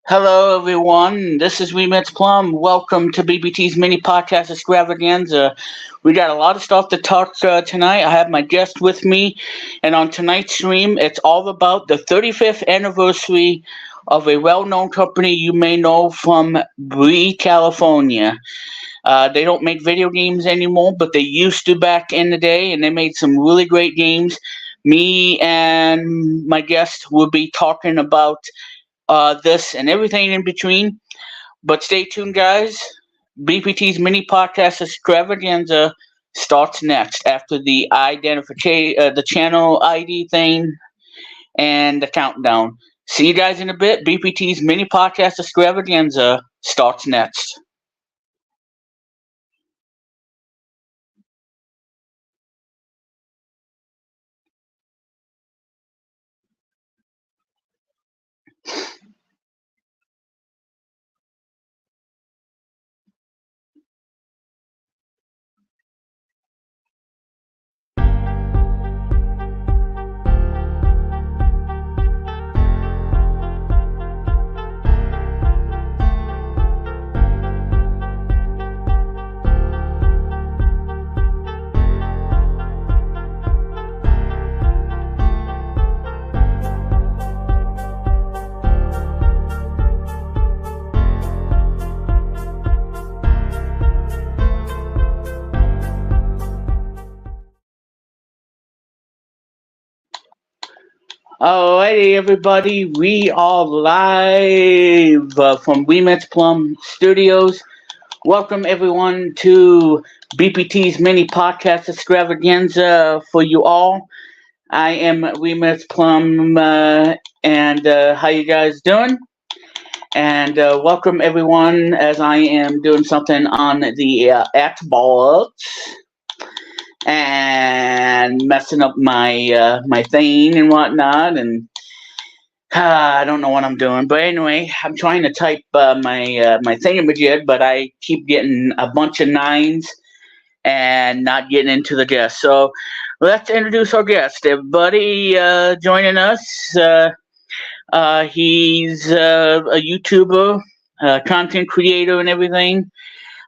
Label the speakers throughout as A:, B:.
A: Hello, everyone. This is Remix Plum. Welcome to BPT's mini podcast Extravaganza. We got a lot of stuff to talk tonight. I have my guest with me, and on tonight's stream, it's all about the 35th anniversary of a well-known company you may know from Bree, California. They don't make video games anymore, but they used to back in the day, and they made some really great games. Me and my guest will be talking about this and everything in between. But stay tuned, guys. BPT's mini podcast extravaganza starts next after the identification, the channel ID thing, and the countdown. See you guys in a bit. BPT's mini podcast extravaganza starts next. Alrighty, everybody, we are live from Plum Studios. Welcome, everyone, to BPT's mini podcast extravaganza for you all. I am Remix Plum, and how you guys doing? And welcome, everyone, as I am doing something on the Xbox and messing up my my thing and whatnot, and I don't know what I'm doing. But anyway, I'm trying to type my thingamajig, but I keep getting a bunch of nines and not getting into the guest. So let's introduce our guest. Everybody joining us. He's a YouTuber, content creator, and everything.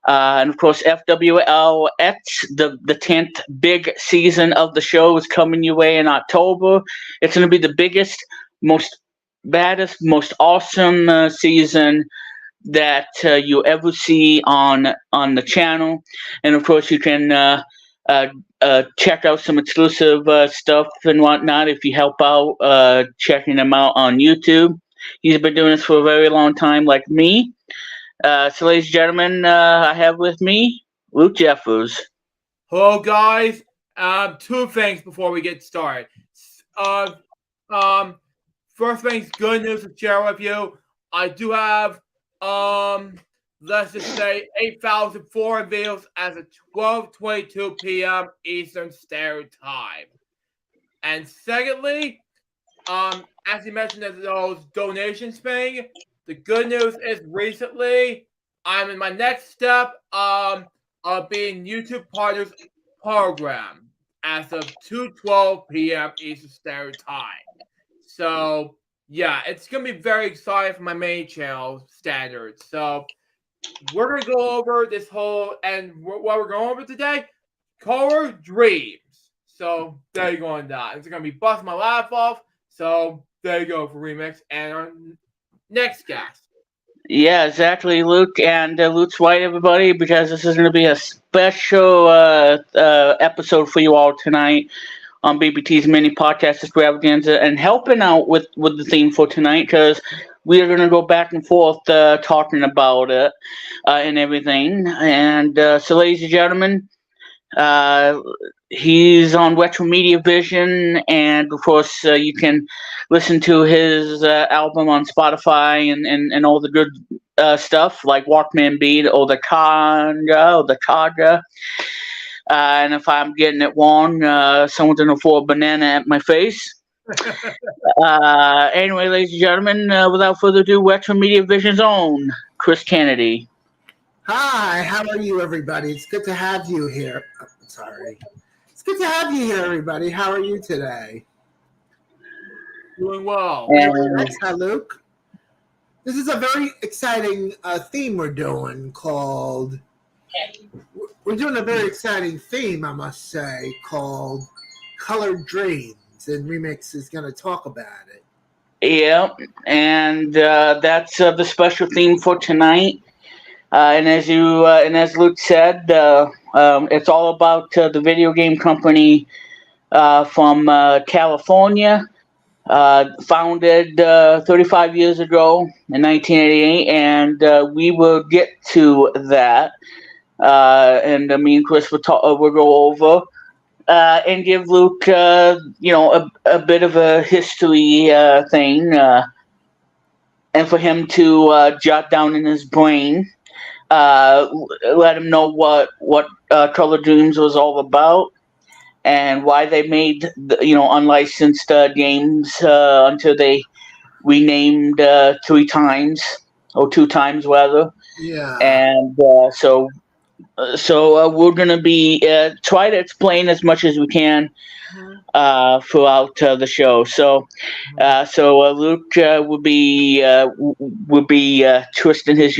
A: And of course, FWLX, the 10th big season of the show is coming your way in October. It's going to be the biggest, most baddest, most awesome season that you ever see on the channel. And of course, you can check out some exclusive stuff and whatnot if you help out checking them out on YouTube. He's been doing this for a very long time, like me. So, ladies and gentlemen, I have with me Luke Jeffers.
B: Hello, guys. Two things before we get started. First thing's good news to share with you. I do have, let's just say 8,004 videos as of 12:22 p.m. Eastern Standard Time. And secondly, as you mentioned, there's those donations thing. The good news is recently I'm in my next step of being YouTube Partners Program as of 2:12 p.m. Eastern Standard Time. So yeah, it's gonna be very exciting for my main channel standards. So we're gonna go over this whole and what we're going over today, color dreams. So there you go on that. It's gonna be busting my laugh off. So there you go for Remix and our next guest.
A: Yeah, exactly, Luke. And Luke's right, everybody, because this is going to be a special episode for you all tonight on BBT's mini podcast extravaganza, and helping out with the theme for tonight, because we are going to go back and forth talking about it and everything. And so, ladies and gentlemen, he's on Retro Media Vision, and of course you can listen to his album on Spotify and all the good stuff like Walkman Beat or the Kaga. And if I'm getting it wrong, someone's gonna throw a banana at my face. Anyway, ladies and gentlemen, without further ado, Retro Media Vision's own Chris Kennedy.
C: Hi, how are you, everybody? It's good to have you here. Oh, sorry. It's good to have you here, everybody. How are you today?
B: Doing well.
C: Thanks. Hi, Luke. This is a very exciting theme we're doing called... We're doing a very exciting theme, I must say, called Colored Dreams, and Remix is going to talk about it.
A: Yeah, and that's the special theme for tonight. And as Luke said, it's all about the video game company from California, founded 35 years ago in 1988, and we will get to that. And me and Chris will go over and give Luke, a bit of a history thing, and for him to jot down in his brain. Let him know what Color Dreams was all about and why they made unlicensed games until they renamed 3 times or 2 times rather.
C: Yeah.
A: And so we're gonna be try to explain as much as we can throughout the show. So Luke would be twisting his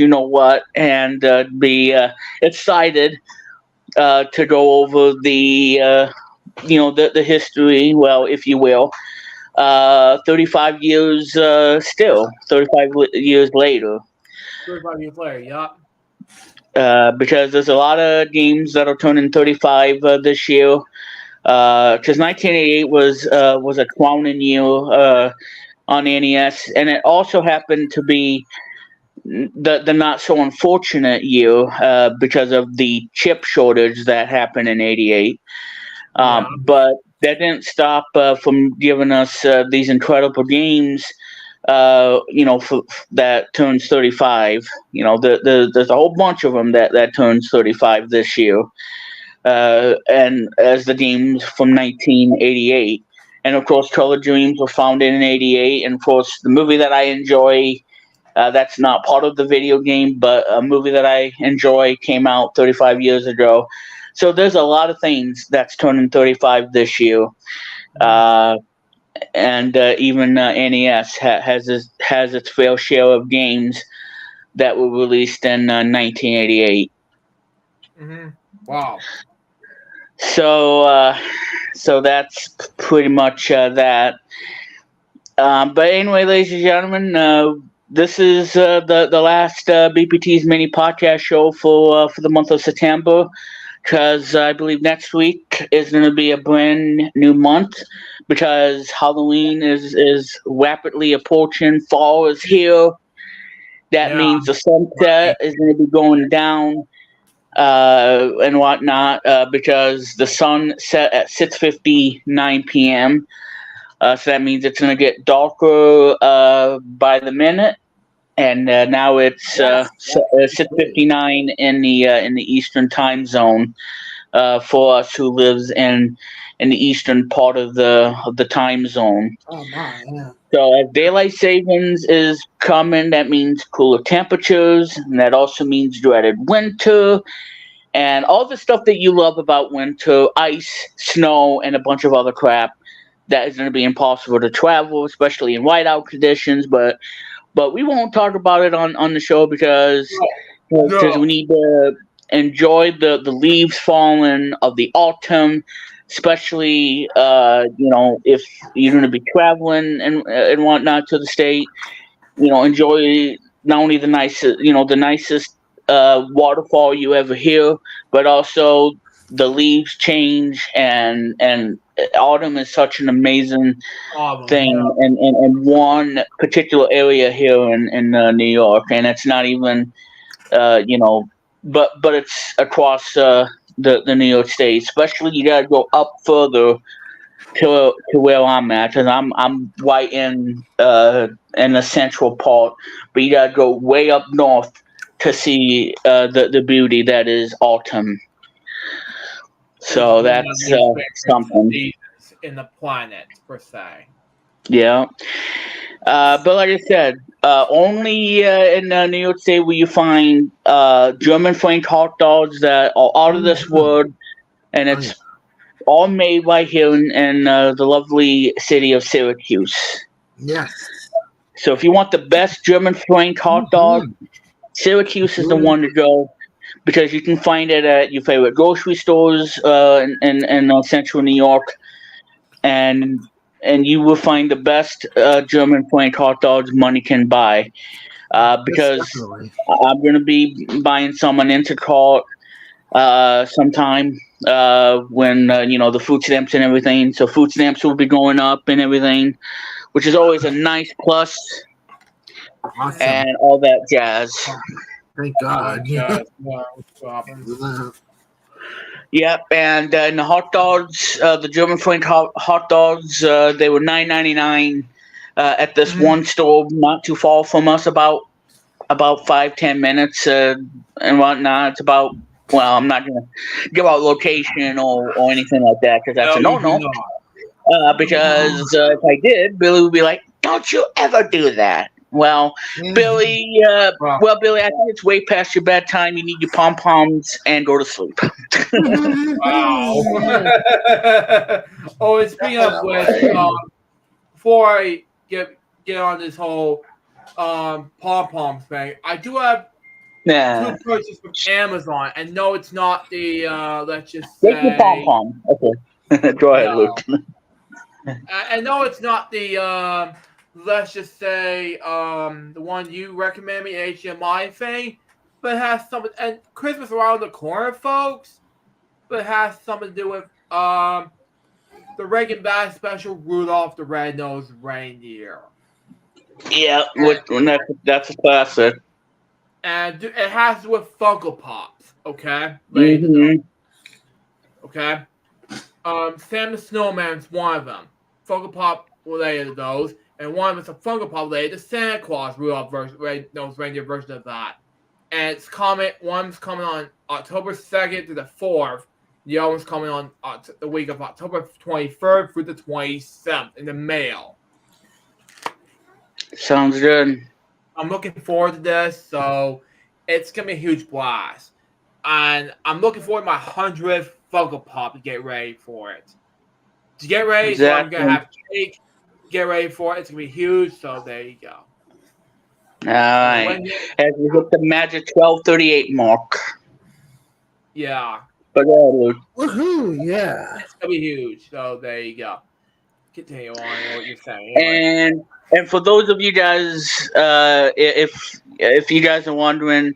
A: and be excited to go over the the history, well, if you will. 35 years still, 35 years later.
B: 35 years later, yeah.
A: Because there's a lot of games that are turning 35 this year. Because 1988 was a crowning year on NES, and it also happened to be the not so unfortunate year because of the chip shortage that happened in '88. But that didn't stop from giving us these incredible games. That turns 35. There's a whole bunch of them that turns 35 this year. And as the games from 1988. And of course, Color Dreams were founded in '88. And of course, the movie that I enjoy, that's not part of the video game, but a movie that I enjoy came out 35 years ago. So there's a lot of things that's turning 35 this year. And even NES has its fair share of games that were released in 1988.
B: Mm-hmm. Wow.
A: So that's pretty much that. But anyway, ladies and gentlemen, this is the last BPT's mini podcast show for the month of September, because I believe next week is going to be a brand new month, because Halloween is rapidly approaching. Fall is here. That means the sunset is going to be going down. And whatnot, because the sun set at 6:59 p.m. So that means it's going to get darker by the minute, and now it's 6:59 in the Eastern time zone for us who lives in the eastern part of the time zone.
C: Oh my, yeah.
A: So as daylight savings is coming, that means cooler temperatures, and that also means dreaded winter. And all the stuff that you love about winter, ice, snow, and a bunch of other crap, that is going to be impossible to travel, especially in whiteout conditions. But we won't talk about it on the show because we need to enjoy the leaves falling of the autumn, especially if you're going to be traveling and whatnot to the state. Enjoy not only the nicest waterfall you ever hear, but also the leaves change, and autumn is such an amazing thing in one particular area here in New York, and it's not even but it's across the New York State. Especially you gotta go up further to where I'm at, because I'm right in the central part, but you gotta go way up north to see the beauty that is autumn. So that's something
B: in the planet per se.
A: Yeah, but like I said, only in New York State will you find German Frank hot dogs that are out of this world, and it's all made right here in the lovely city of Syracuse.
C: Yes.
A: So if you want the best German flanked hot dog, Syracuse is the one to go, because you can find it at your favorite grocery stores in central New York, and you will find the best German flanked hot dogs money can buy.
C: Yes,
A: Because
C: definitely.
A: I'm gonna be buying some on Intercart sometime when the food stamps and everything. So food stamps will be going up and everything, which is always a nice plus
C: Awesome.
A: and all that jazz.
C: Thank God.
A: Yep, and in the hot dogs, the German flanked hot dogs, they were $9.99 at this one store not too far from us, about 5-10 minutes and whatnot. It's about, well, I'm not gonna give out location or anything like that, because that's a no. Because if I did, Billy would be like, "Don't you ever do that." Well, Billy, Billy, I think it's way past your bedtime. You need your pom poms and go to sleep.
B: Wow. Oh, and speaking of which, before I get on this whole pom pom thing, I do have two purchases from Amazon, and no, it's not the let's just say.
A: Take your pom pom. Okay, go ahead, Luke.
B: I know it's not the let's just say the one you recommend me, HDMI thing, but it has something. And Christmas around the corner, folks, but it has something to do with the Reagan Bad special, Rudolph the Red-Nosed Reindeer.
A: Yeah, that's a classic.
B: And it has to do with Funko Pops, okay?
A: Mm-hmm.
B: Okay? Sam the Snowman's one of them. Funko Pop related to those. And one of them is a Funko Pop related to Santa Claus, Rudolph Red-Nosed Reindeer version of that. And one's coming on October 2nd to the 4th. The other one's coming on the week of October 23rd through the 27th in the mail.
A: Sounds good.
B: I'm looking forward to this, so it's going to be a huge blast. And I'm looking forward to my 100th Funko Pop to get ready for it. To get ready,
A: exactly.
B: So I'm going to have cake, get ready for it. It's going to be huge, so there you go.
A: All right. As we hit the magic 12:38 mark.
B: Yeah.
A: But Luke.
C: Woohoo, yeah.
B: It's going to be huge, so there you go. Continue on what you're saying. Anyway.
A: And for those of you guys, if you guys are wondering,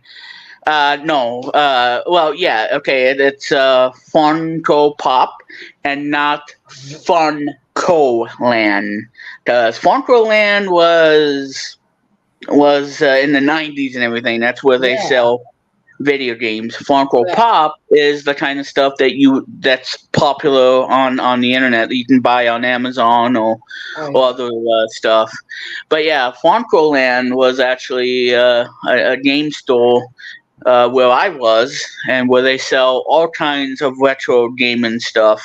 A: well, yeah, okay, it's Funko Pop and not Funko Land, because Funko Land was in the 90s and everything. That's where they sell video games. Funko Pop is the kind of stuff that's popular on the internet that you can buy on Amazon or other stuff. But yeah, Funko Land was actually a game store where I was, and where they sell all kinds of retro gaming stuff.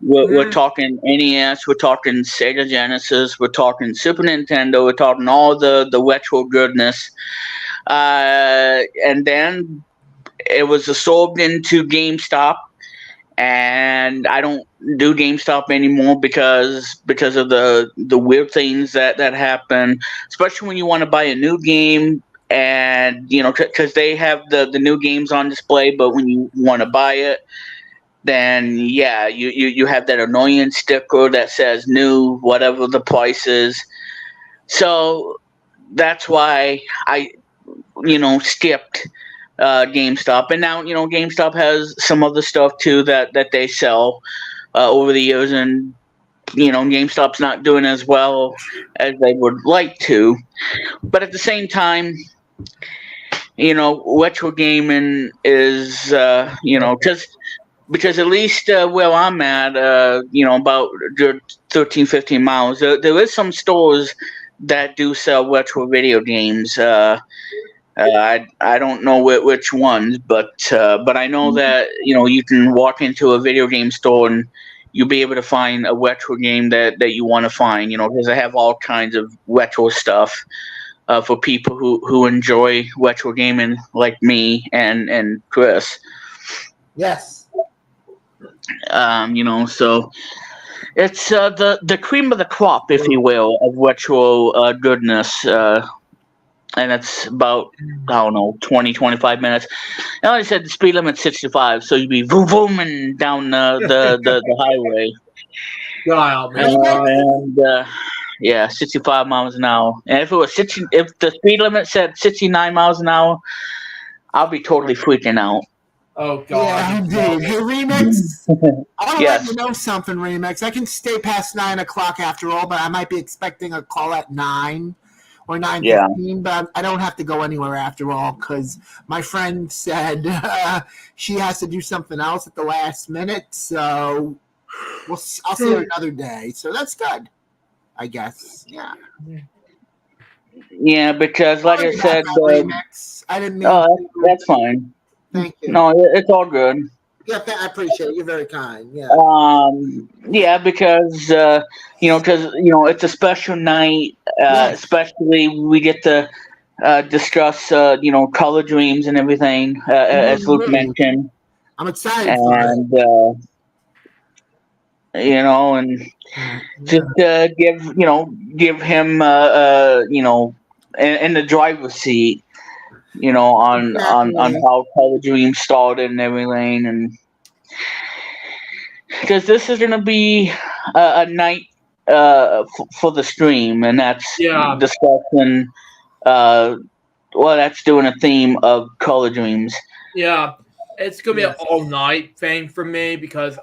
A: We're talking NES, we're talking Sega Genesis, we're talking Super Nintendo, we're talking all the retro goodness. And then it was absorbed into GameStop, and I don't do GameStop anymore because of the weird things that happen, especially when you want to buy a new game, and because they have the new games on display, but when you want to buy it, then yeah, you have that annoying sticker that says new, whatever the price is. So that's why I skipped GameStop, and now GameStop has some other stuff too that they sell over the years, and GameStop's not doing as well as they would like to, but at the same time, retro gaming is because at least where I'm at, about 13, 15 miles, there is some stores that do sell retro video games. I don't know which ones, but I know that you can walk into a video game store and you'll be able to find a retro game that you want to find. Because they have all kinds of retro stuff for people who enjoy retro gaming, like me and Chris.
C: Yes.
A: So it's the cream of the crop, if you will, of retro goodness. And it's about, I don't know, 20, 25 minutes. And like I said, the speed limit's 65, so you'd be vrooming down the highway.
B: God, man.
A: And yeah, 65 miles an hour. And if if the speed limit said 69 miles an hour, I'll be totally freaking out.
B: Oh, God.
C: Yeah, indeed. Hey, Remix, I want to let
A: Yes.
C: you know something, Remix. I can stay past 9 o'clock after all, but I might be expecting a call at 9 or 9:15, but I don't have to go anywhere after all because my friend said she has to do something else at the last minute, so I'll see her another day. So that's good, I guess. Yeah.
A: Yeah, because like I said,
C: Remix. I didn't mean.
A: that's fine.
C: Thank you.
A: No, it's all good.
C: Yeah, I appreciate it. You're very kind. Yeah.
A: Yeah, because it's a special night.
C: Yes.
A: Especially we get to discuss color dreams and everything, as Luke mentioned.
C: I'm excited for it.
A: And just give him in the driver's seat, on how color dreams started and everything, and because this is gonna be a night for the stream, and that's discussing that's doing a theme of color dreams.
B: Yeah, it's gonna be an all night thing for me because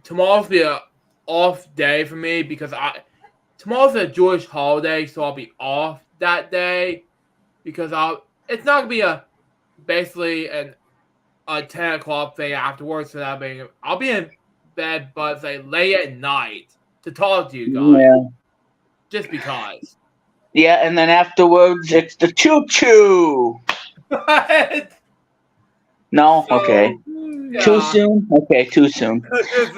B: tomorrow's be an off day for me because tomorrow's a Jewish holiday, so I'll be off that day because it's not gonna be basically a 10 o'clock thing afterwards. So I'll be in bed, but say late at night to talk to you guys.
A: Yeah.
B: Just because.
A: Yeah, and then afterwards it's the choo choo.
B: What?
A: No, okay.
B: Yeah.
A: Too soon? Okay, too soon.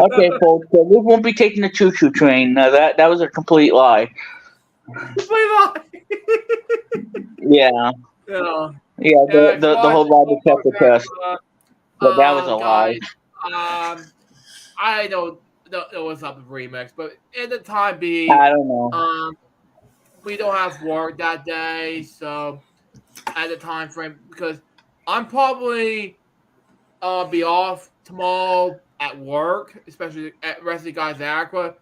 A: Okay, folks, we won't be taking the choo-choo train. That was a complete lie.
B: Complete lie.
A: Yeah. Yeah, the whole Robert Pepper test. But that was a lie.
B: I don't know what's up with Remix, but in the time being,
A: I don't know.
B: We don't have work that day, so at the time frame, because I'm probably be off tomorrow at work, especially at Rest of the Guys Aqua.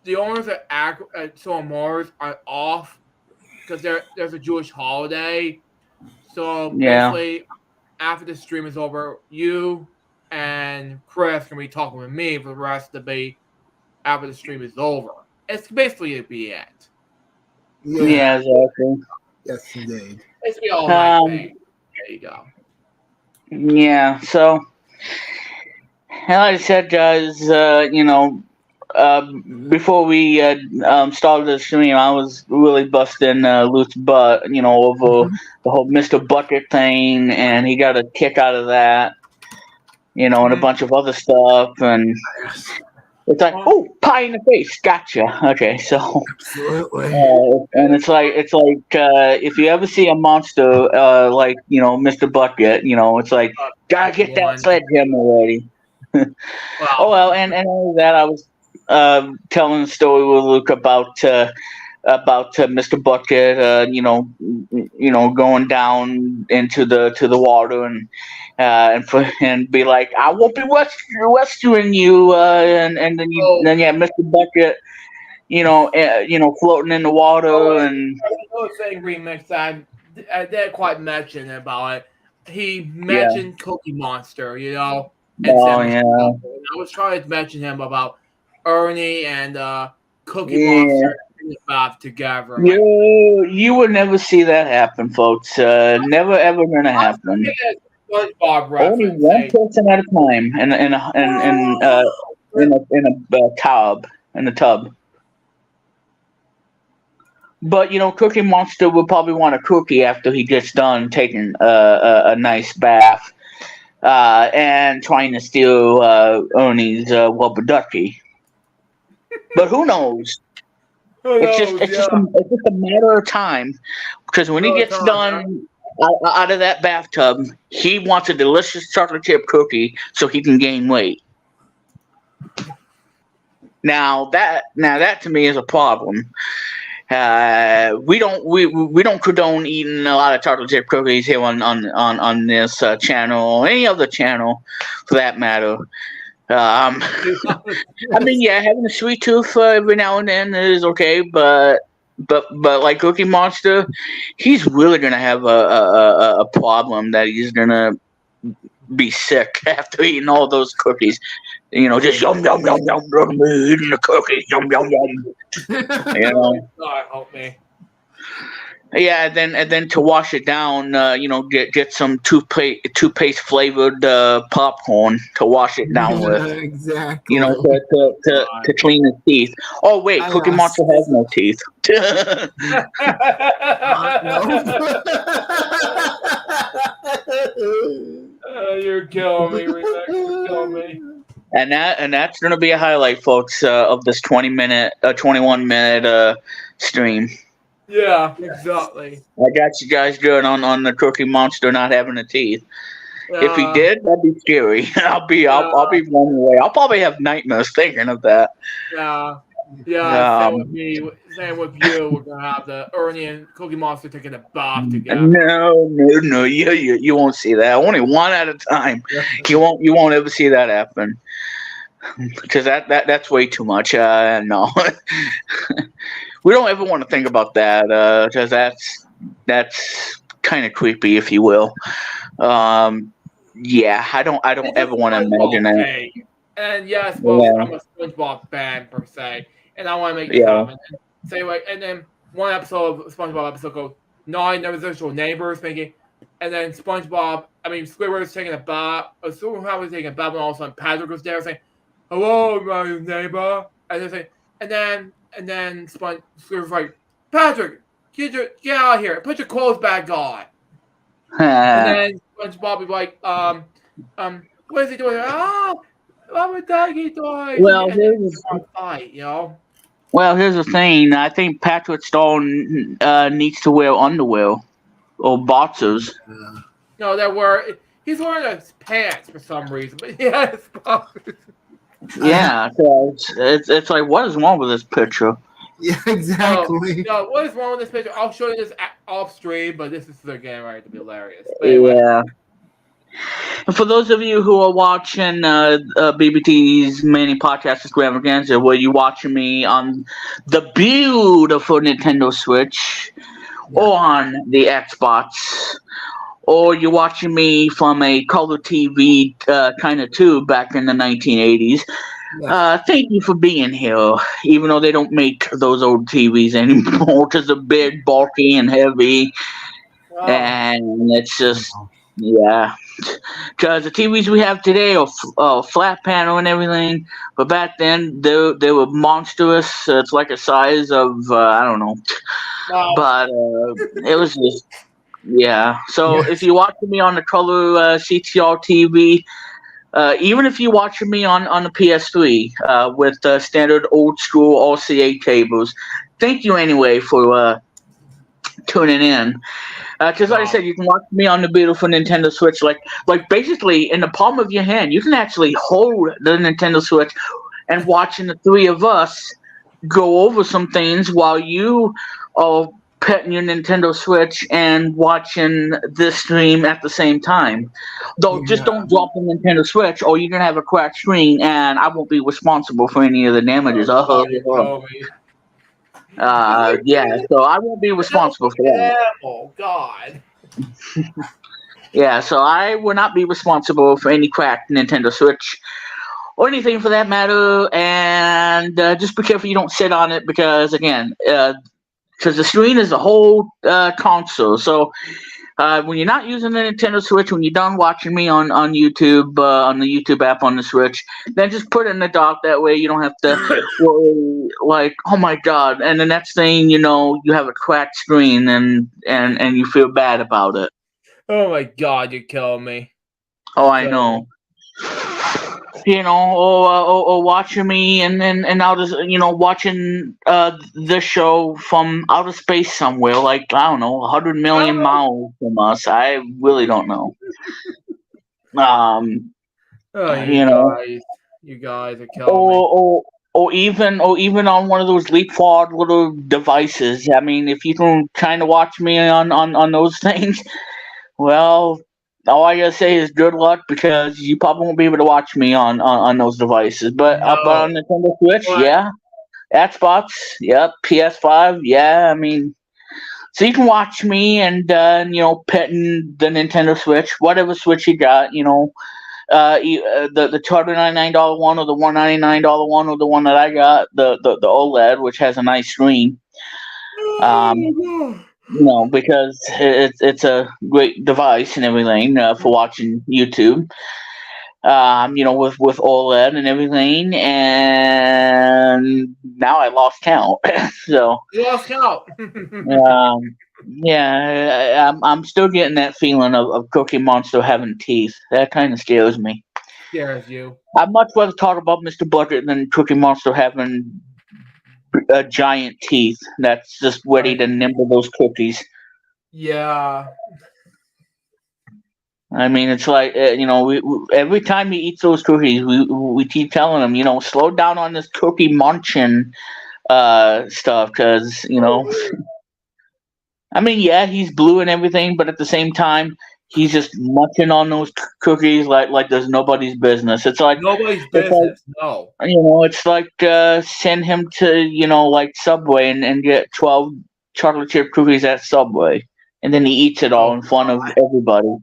B: The owners at Soul Mars are off because there's a Jewish holiday. So basically, after the stream is over, you and Chris can be talking with me for the rest of the after the stream is over. It's basically to be it.
A: Yeah, exactly.
C: Yes, indeed.
B: It's be all night thing. There you go.
A: Yeah, so like I said, guys, before we started the stream, I was really busting Luke's butt, over the whole Mr. Bucket thing, and he got a kick out of that, and a bunch of other stuff, and it's like, oh, pie in the face, gotcha. Okay, so
C: absolutely,
A: and it's like if you ever see a monster like Mr. Bucket, it's like gotta get that sledgehammer ready.
B: Wow.
A: Oh well, and all that I was telling a story with Luke about Mr. Bucket, going down into the water and be like, I won't be rescuing you, and then Mr. Bucket, floating in the water and.
B: Another thing, Remix, I didn't quite mention about it. He mentioned Cookie Monster, And I was trying to mention him about Ernie and Cookie Monster in the bath together.
A: You will never see that happen, folks. Never ever gonna happen. Only one person at a time in a tub. But Cookie Monster will probably want a cookie after he gets done taking a nice bath. And trying to steal Ernie's rubber ducky. But who knows? It's just a matter of time, because when he gets done out of that bathtub, he wants a delicious chocolate chip cookie so he can gain weight. Now that to me is a problem. We don't condone eating a lot of chocolate chip cookies here on this channel or any other channel for that matter. I mean, yeah, having a sweet tooth every now and then is okay, but like Cookie Monster, he's really gonna have a problem that he's gonna be sick after eating all those cookies. You know, just yum yum yum yum, eating the cookies, yum yum yum. You know.
B: God help me.
A: Yeah, and then to wash it down, you know, get some toothpaste flavored popcorn to wash it down with.
C: Exactly.
A: You know, to clean his teeth. Oh wait, Cookie Monster has no teeth.
B: You're killing me, Rebecca. You're killing me.
A: And that's gonna be a highlight, folks, of this 21 minute stream.
B: Yeah, exactly.
A: I got you guys good on the Cookie Monster not having a teeth. If he did, that'd be scary. I'll be blown away. I'll probably have nightmares thinking of that.
B: Yeah. Same with me. Same with you. We're gonna have the Ernie and Cookie Monster taking a bath together.
A: No. You won't see that. Only one at a time. You won't ever see that happen. Because that's way too much. No. We don't ever want to think about that, because that's kind of creepy, if you will. Yeah, I don't ever want to imagine that.
B: And yes, well, I'm a SpongeBob fan per se, and I want to make it happen. Say like, and then one episode of SpongeBob episode goes 9 residential neighbors making, and then Squidward's taking a bath. Somehow was taking a bath, and all of a sudden Patrick was there saying, "Hello, my neighbor," and then Squidward's like, "Patrick, get out of here! Put your clothes back on." And then SpongeBob was like, what is he doing? I'm a doggy toy.
A: Well,
B: Well,
A: here's the thing. I think Patrick Stone needs to wear underwear or boxers.
B: No, he's wearing his pants for some reason, but yeah, his boxers.
A: Yeah, so it's like, what is wrong with this picture?
C: Yeah, exactly.
B: No, what is wrong with this picture? I'll show you this off stream, but this is again right to be hilarious.
A: Yeah. And for those of you who are watching BBT's mini podcast Extravaganza, where you're watching me on the beautiful Nintendo Switch or on the Xbox, or you're watching me from a color TV kind of tube back in the 1980s, thank you for being here, even though they don't make those old TVs anymore because they're big, bulky, and heavy. Wow. And it's just, because the TVs we have today are flat panel and everything, but back then they were monstrous. It's like a size of, I don't know. Wow. But it was just, So if you're watching me on the color CTR TV, even if you're watching me on the PS3 with standard old school RCA cables, thank you anyway for tuning in. Because like I said, you can watch me on the beautiful Nintendo Switch, like basically in the palm of your hand. You can actually hold the Nintendo Switch and watching the three of us go over some things while you are petting your Nintendo Switch and watching this stream at the same time. Though, just don't drop the Nintendo Switch, or you're gonna have a cracked screen, and I won't be responsible for any of the damages. So I won't be responsible for that.
B: Oh God.
A: So I will not be responsible for any cracked Nintendo Switch or anything for that matter. And just be careful you don't sit on it, because again, because the screen is the whole console. So when you're not using the Nintendo Switch, when you're done watching me on YouTube, on the YouTube app on the Switch, then just put it in the dock. That way you don't have to worry, like, oh my God. And the next thing you know, you have a cracked screen and you feel bad about it.
B: Oh my God, you're killing me.
A: Oh, I know. Or watching me and watching the show from outer space somewhere, like, I don't know, 100 million miles from us. I really don't know.
B: Guys. You guys are killing me.
A: Or even on one of those leapfrog little devices. I mean, if you can kind of watch me on those things, well, all I gotta say is good luck because you probably won't be able to watch me on those devices. But
B: No.
A: on Nintendo Switch,
B: But
A: yeah, Xbox, yep, PS5, yeah. I mean, so you can watch me and petting the Nintendo Switch, whatever Switch you got, the $299 one or the $199 one or the one that I got, the OLED, which has a nice screen. Because it's a great device and everything for watching YouTube. With OLED and everything, and now I lost count. So
B: you lost count.
A: yeah, I'm still getting that feeling of Cookie Monster having teeth. That kind of scares me.
B: Scares you.
A: I'd much rather talk about Mr. Bucket than Cookie Monster having giant teeth that's just ready to nibble those cookies.
B: Yeah.
A: I mean, it's like we every time he eats those cookies, we keep telling him, slow down on this cookie munching stuff, because I mean, yeah, he's blue and everything, but at the same time, he's just munching on those cookies like there's nobody's business. It's like
B: nobody's business. No.
A: It's like send him to like Subway and get 12 chocolate chip cookies at Subway, and then he eats it all in front of everybody.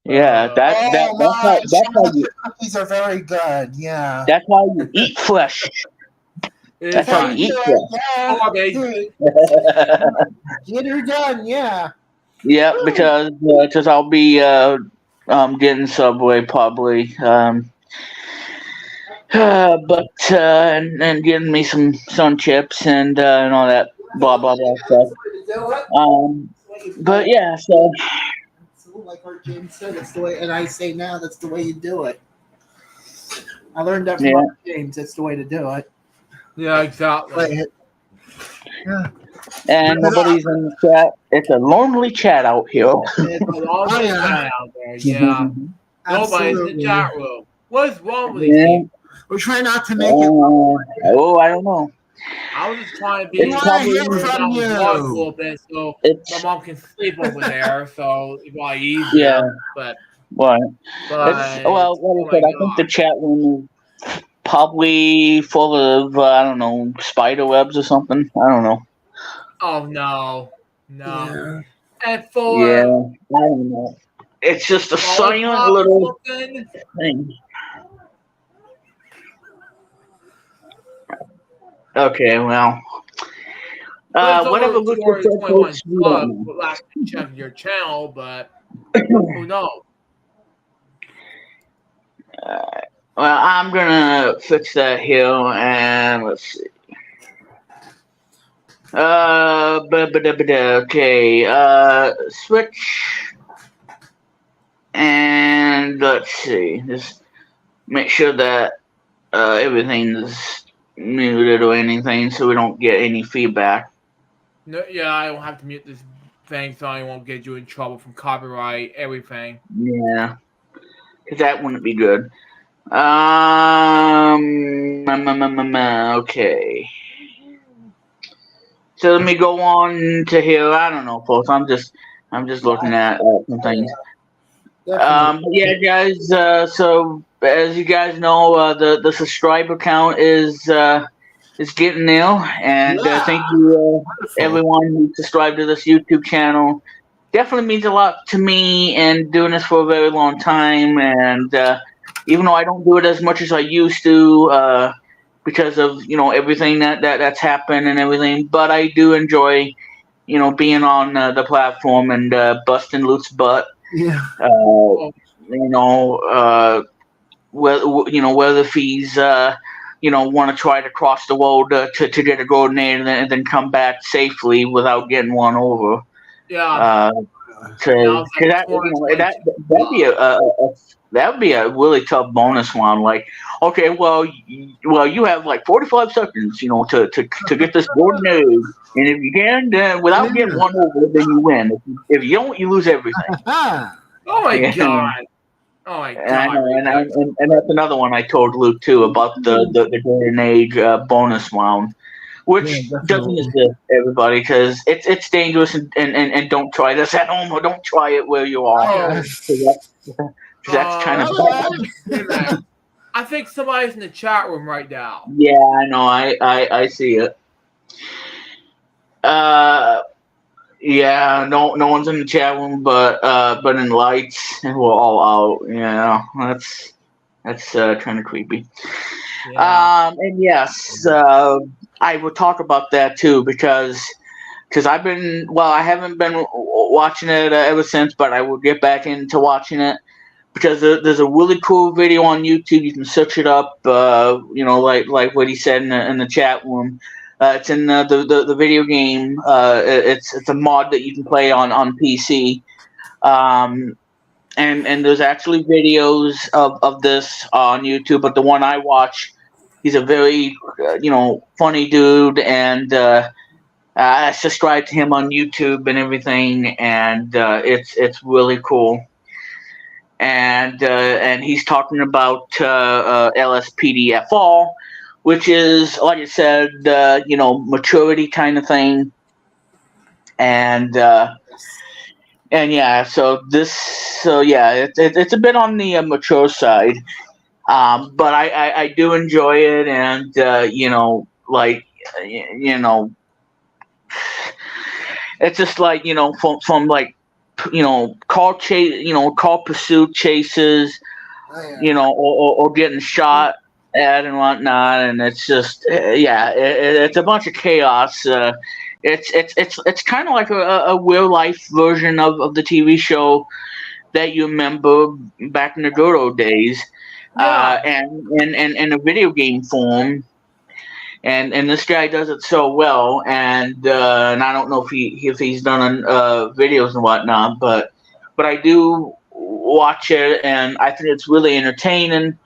A: Yeah, that's how you.
C: Cookies are very good. Yeah,
A: That's how you eat flesh. That's how you eat flesh.
C: Yeah, get her done. Yeah.
A: Yeah, because I'll be getting Subway probably, and getting me some sun chips and all that blah blah blah stuff. But yeah, so.
C: Like Art James said, that's the way, and I say now that's the way you do it. I learned that from Art James. That's the way to do it.
B: Yeah, exactly.
C: Yeah.
A: And nobody's in the chat. It's a lonely chat out here.
B: It's a lonely chat out there. Yeah. Nobody's in the chat room. What's wrong with these people?
C: We're trying not to make it.
A: I don't know.
B: I was just trying to be
C: from you
B: a little bit so my mom can sleep over there, so it's probably easier.
A: Yeah.
B: But
A: like I said, I think the chat room is probably full of I don't know, spider webs or something. I don't know.
B: Oh no.
C: Yeah.
B: And for
A: I don't know. It's just a silent little thing. Okay, well, whatever looks
B: last check your channel, but who knows?
A: Well, I'm gonna fix that here, and let's see. Okay, switch, and let's see. Just make sure that everything's muted or anything, so we don't get any feedback.
B: No, yeah, I don't have to mute this thing, so I won't get you in trouble from copyright, everything.
A: Yeah, because that wouldn't be good. Okay. So let me go on to here. I don't know, folks. I'm just looking at some things. Yeah, guys. So as you guys know, the subscriber count is getting there, and thank you everyone who subscribed to this YouTube channel. Definitely means a lot to me, and doing this for a very long time. And even though I don't do it as much as I used to, because of everything that's happened and everything, but I do enjoy being on the platform and busting Luke's butt.
C: Yeah.
A: Whether fees want to try to cross the road to get a golden egg and then come back safely without getting one over.
B: Yeah.
A: That'd be a really tough bonus one. Like, okay, well, you have like 45 seconds, to get this golden egg, and if you can, then without getting one over, then you win. If you don't, you lose everything.
B: Oh my god! Oh my
A: And I
B: god,
A: know,
B: Rico.
A: and that's another one I told Luke too about the golden age bonus round,
C: Yeah,
A: which doesn't
C: definitely.
A: exist, everybody, because it's dangerous and don't try this at home or don't try it where you are.
B: Oh,
C: Yes.
A: 'Cause that's kind of
C: Hello.
A: bad.
B: hey man. I think somebody's in the chat room right now.
A: Yeah, I know. I see it. Uh, yeah. No one's in the chat room, but in lights, and we're all out. Yeah, that's kind of creepy.
B: Yeah.
A: And yes, I will talk about that too because I haven't been watching it ever since, but I will get back into watching it because there's a really cool video on YouTube. You can search it up. Like what he said in the chat room. It's in the video game. It's a mod that you can play on PC. Um, and there's actually videos of this on YouTube, but the one I watch, he's a very funny dude, and I subscribe to him on YouTube and everything, and it's really cool. And he's talking about LSPDFR, which is like I said, maturity kind of thing, and yeah, it's a bit on the mature side, but I do enjoy it, and it's just like from like car pursuit chases,
C: Oh, yeah.
A: or getting shot at and whatnot, and it's just it's a bunch of chaos. It's kind of like a real life version of the TV show that you remember back in the good old days,
B: Yeah.
A: and in a video game form. And this guy does it so well, and I don't know if he's done videos and whatnot, but I do watch it, and I think it's really entertaining.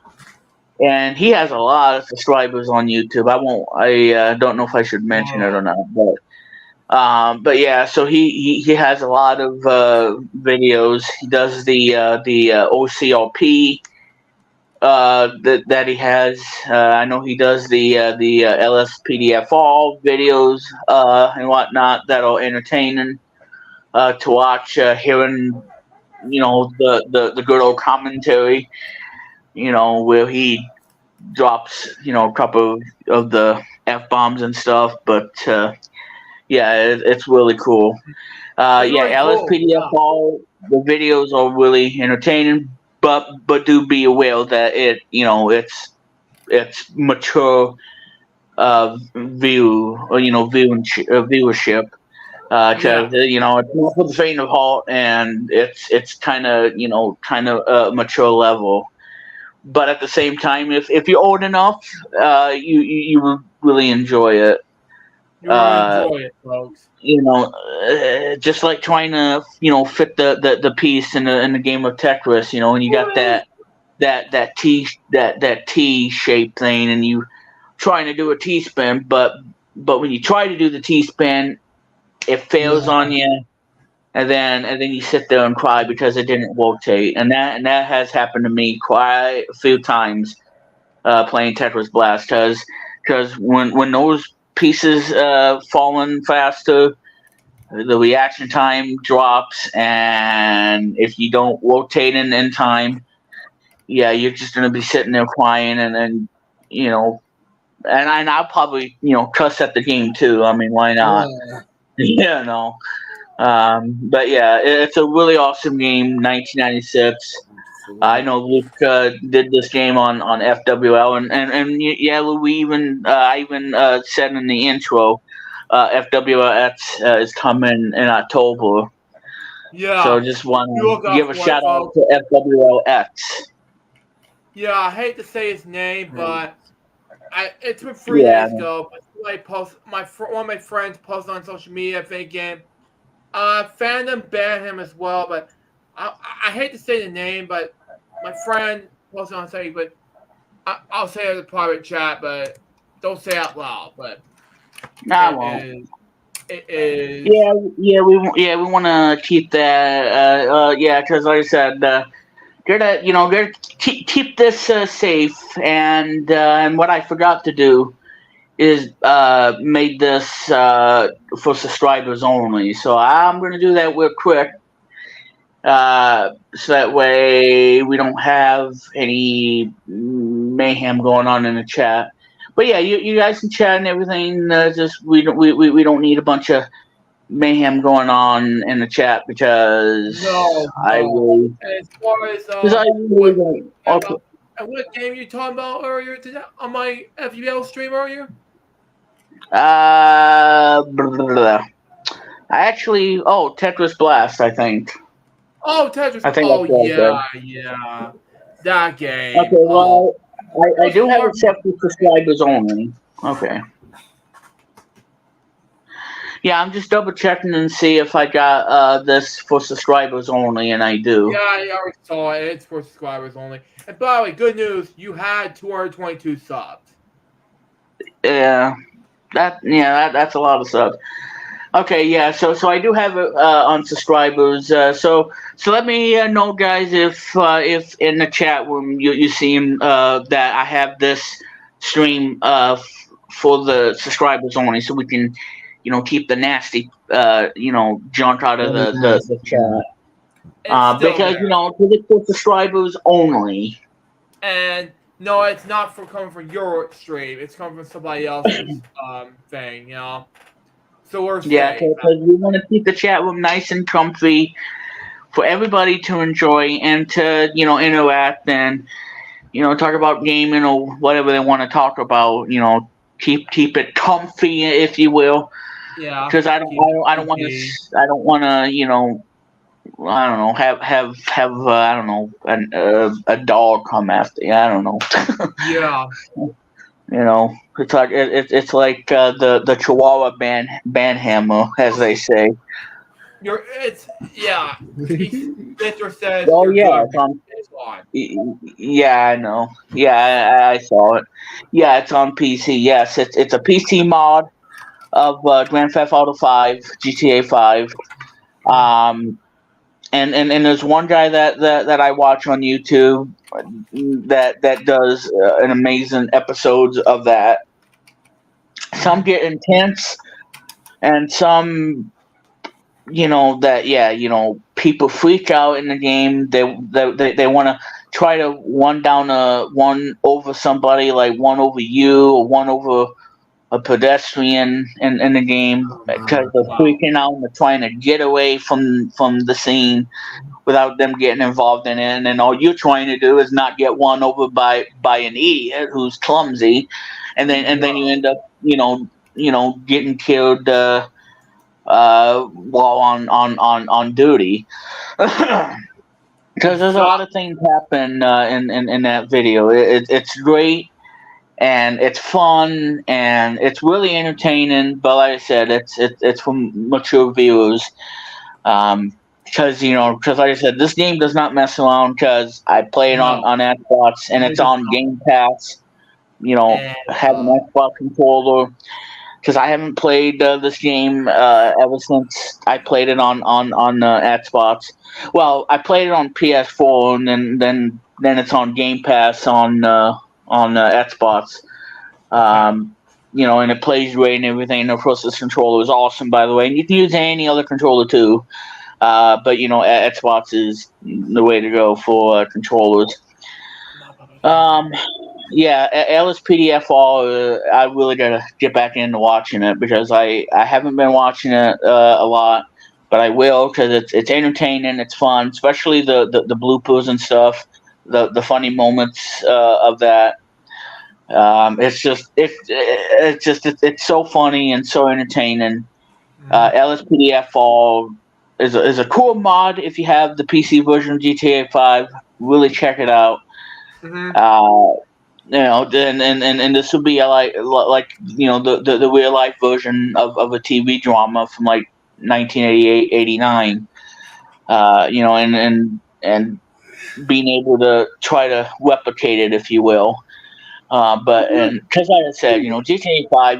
A: And he has a lot of subscribers on YouTube. I don't know if I should mention it or not, but yeah. So he has a lot of videos. He does the OCRP that he has. I know he does the LSPDFR videos and whatnot that are entertaining to watch. Hearing the good old commentary, where he drops a couple of the F-bombs and stuff, but it's really cool.
B: It's really cool.
A: LSPDFR, the videos are really entertaining, but do be aware that it's mature viewership. Because it's not for the faint of heart, and it's kind of mature level. But at the same time, if you're old enough, you will really enjoy it.
B: You really enjoy it, folks.
A: Just like trying to fit the piece in the game of Tetris, and you got that T shape thing, and you trying to do a T spin, but when you try to do the T spin, it fails on you, and then you sit there and cry because it didn't rotate, and that has happened to me quite a few times playing Tetris Blast, because when those pieces falling faster, the reaction time drops, and if you don't rotate in time, you're just gonna be sitting there crying, and then and I'll probably cuss at the game too. I mean, why not?
C: Yeah.
A: But yeah, it's a really awesome game. 1996. I know Luke did this game on FWL, and we even I even said in the intro, FWX is coming in October.
B: Yeah.
A: So just want
B: Look
A: to
B: up
A: give a
B: for it,
A: shout out
B: folks.
A: to FWLX.
B: Yeah, I hate to say his name, but it's been 3 days ago. But one of my friends posted on social media thinking, fandom banned him as well. But I hate to say the name, but my friend posted on something, but I'll say it in the private chat, but don't say it out loud. But
A: I won't.
B: It is.
A: We want to keep that. Because like I said, gotta keep this safe. And what I forgot to do is made this for subscribers only. So I'm gonna do that real quick. So that way we don't have any mayhem going on in the chat. But yeah, you guys can chat and everything. Just we don't need a bunch of mayhem going on in the chat because
B: No.
A: I really
B: As far as
A: because I really don't. Okay.
B: what game you talking about earlier today on my FUL stream earlier?
A: Blah, blah, blah. I actually Tetris Blast. I think.
B: Oh, Tetris.
A: I think
B: Oh
A: that's what I said.
B: yeah, that game.
A: Okay, well, I do have it set for subscribers only. Okay. Yeah, I'm just double checking and see if I got this for subscribers only, and I do.
B: Yeah, I already saw it. It's for subscribers only. And by the way, good news, you had 222 subs.
A: Yeah, that's a lot of subs. Okay, yeah, so I do have it on subscribers. So let me know, guys, if in the chat room you seen that I have this stream for the subscribers only, so we can keep the nasty junk out of the chat. Because it's for subscribers only.
B: And no, it's not coming from your stream. It's coming from somebody else's thing. So we're safe.
A: Because we want to keep the chat room nice and comfy for everybody to enjoy and to interact and talk about gaming or whatever they want to talk about. Keep it comfy, if you will.
B: Yeah.
A: Because I don't want to I don't know have I don't know a dog come after you. I don't know.
B: Yeah.
A: It's like the Chihuahua banhammer, as they say.
B: Victor says.
A: Oh yeah, it's on. Yeah, I know. Yeah, I saw it. Yeah, it's on PC. Yes, it's a PC mod of Grand Theft Auto 5, GTA 5. And there's one guy that I watch on YouTube that does an amazing episodes of that. Some get intense, and some, people freak out in the game. They want to try to one over somebody, like one over you or one over a pedestrian in the game, because they're freaking out and they're trying to get away from the scene without them getting involved in it. And then all you're trying to do is not get one over by an idiot who's clumsy, and then you end up getting killed while on duty. Because there's a lot of things happen in that video. It's great. And it's fun, and it's really entertaining. But like I said, it's for mature viewers. Because like I said, this game does not mess around. Because I play it on Xbox, and it's on Game Pass. Have an Xbox controller. Because I haven't played this game ever since I played it on Xbox. Well, I played it on PS4, and then it's on Game Pass on Xbox, and it plays great and everything. And of course, this controller is awesome, by the way. And you can use any other controller too, but Xbox is the way to go for controllers. LSPDFR, I really gotta get back into watching it because I haven't been watching it a lot, but I will because it's entertaining, it's fun, especially the bloopers and stuff, the funny moments of that. It's so funny and so entertaining. LSPDFR is a cool mod if you have the PC version of GTA 5. Really check it out. And this would be like the real life version of a TV drama from like 1988, 89. And being able to try to replicate it, if you will. But because like I said, GTA 5,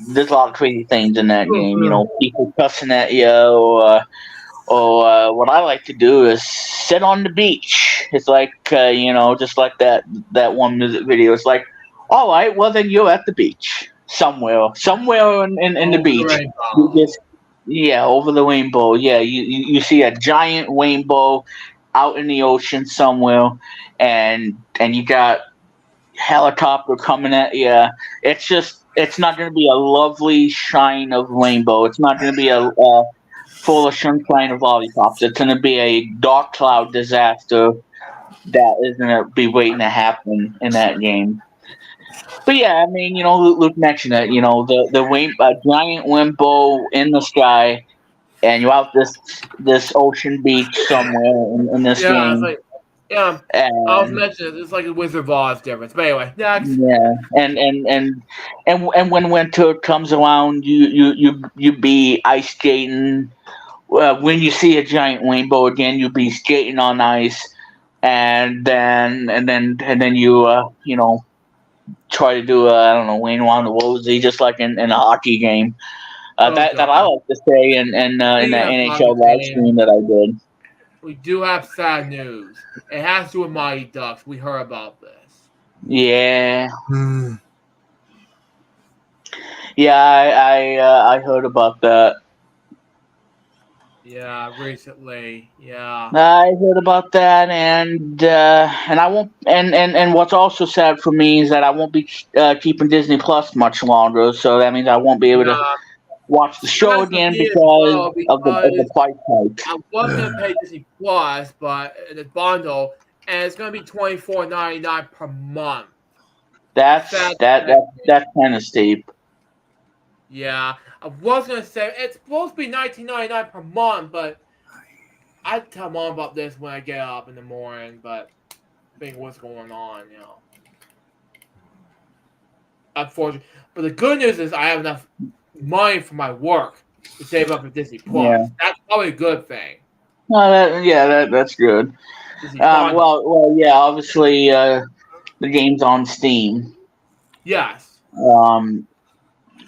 A: there's a lot of crazy things in that game. People cussing at you, what I like to do is sit on the beach. It's like just like that one music video. It's like, all right, well then you're at the beach somewhere in the
B: Over the
A: beach. You
B: rainbow.
A: just over the rainbow. Yeah, you see a giant rainbow out in the ocean somewhere, and you got helicopter coming at you. It's not going to be a lovely shine of rainbow. It's not going to be a full of sunshine of lollipops. It's going to be a dark cloud disaster that is going to be waiting to happen in that game. But yeah, I mean, Luke mentioned it. A giant rainbow in the sky, and you're out this ocean beach somewhere in this
B: Yeah, it's
A: game.
B: like, yeah. I was
A: And
B: mentioning it's like a Wizard of Oz difference. But anyway, next.
A: yeah, and when winter comes around, you be ice skating. When you see a giant rainbow again, you'll be skating on ice, and then you try to do I don't know, wing around the rosy, just like in a hockey game. That I
B: God.
A: like to say in that
B: Speaking of
A: NHL
B: hockey
A: live
B: game,
A: stream that I did.
B: we do have sad news. It has to do with Mighty Ducks. We heard about this.
A: Yeah,
C: Hmm.
A: I heard about that.
B: Yeah, recently. Yeah.
A: I heard about that, and I won't. And what's also sad for me is that I won't be keeping Disney Plus much longer. So that means I won't be able to
B: Yeah.
A: watch the show
B: That's for
A: again
B: me as
A: because
B: well,
A: of the
B: because
A: price hike.
B: I was gonna pay Disney Plus, but the bundle, and it's gonna be $24.99 per month.
A: That's kind of steep.
B: Yeah, I was gonna say it's supposed to be $19.99 per month, but I tell Mom about this when I get up in the morning. But think what's going on, Unfortunately, but the good news is I have enough money for my work to save up for Disney Plus.
A: Yeah.
B: That's probably a good thing.
A: No, that's good.
B: Disney bundle.
A: Well, yeah. Obviously, the game's on Steam.
B: Yes.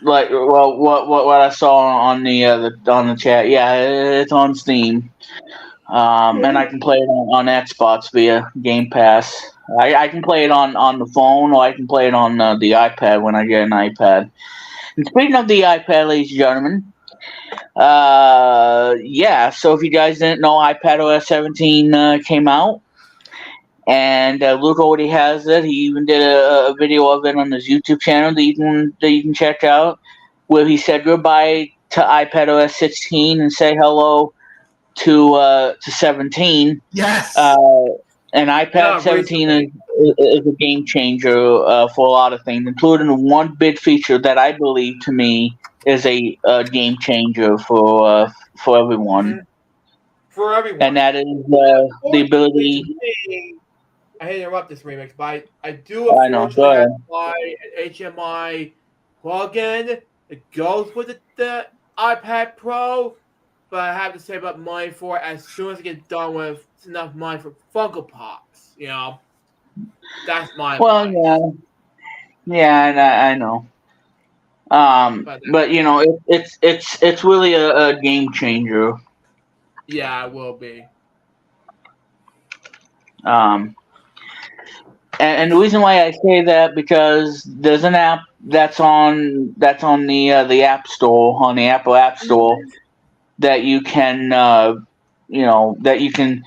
A: Like what I saw on the chat, yeah, it's on Steam. And I can play it on Xbox via Game Pass. I can play it on the phone, or I can play it on the iPad when I get an iPad. And speaking of the iPad, ladies and gentlemen, yeah. So if you guys didn't know, iPadOS 17 came out, and Luke already has it. He even did a video of it on his YouTube channel that you can check out, where he said goodbye to iPadOS 16 and say hello to 17.
C: Yes.
A: And iPad 17 is a game changer for a lot of things, including one big feature that I believe, to me, is a game changer for everyone.
B: Mm-hmm. For everyone.
A: And that is the ability.
B: I hate to interrupt this remix, but I do unfortunately have to buy an HDMI plug-in that goes with the iPad Pro, but I have to save up money for it as soon as I get done with enough money for Funko Pops. That's my
A: money. Yeah, I know. But it's really a game changer.
B: Yeah, it will be.
A: And the reason why I say that, because there's an app that's on the App Store, on the Apple App Store, that you can that you can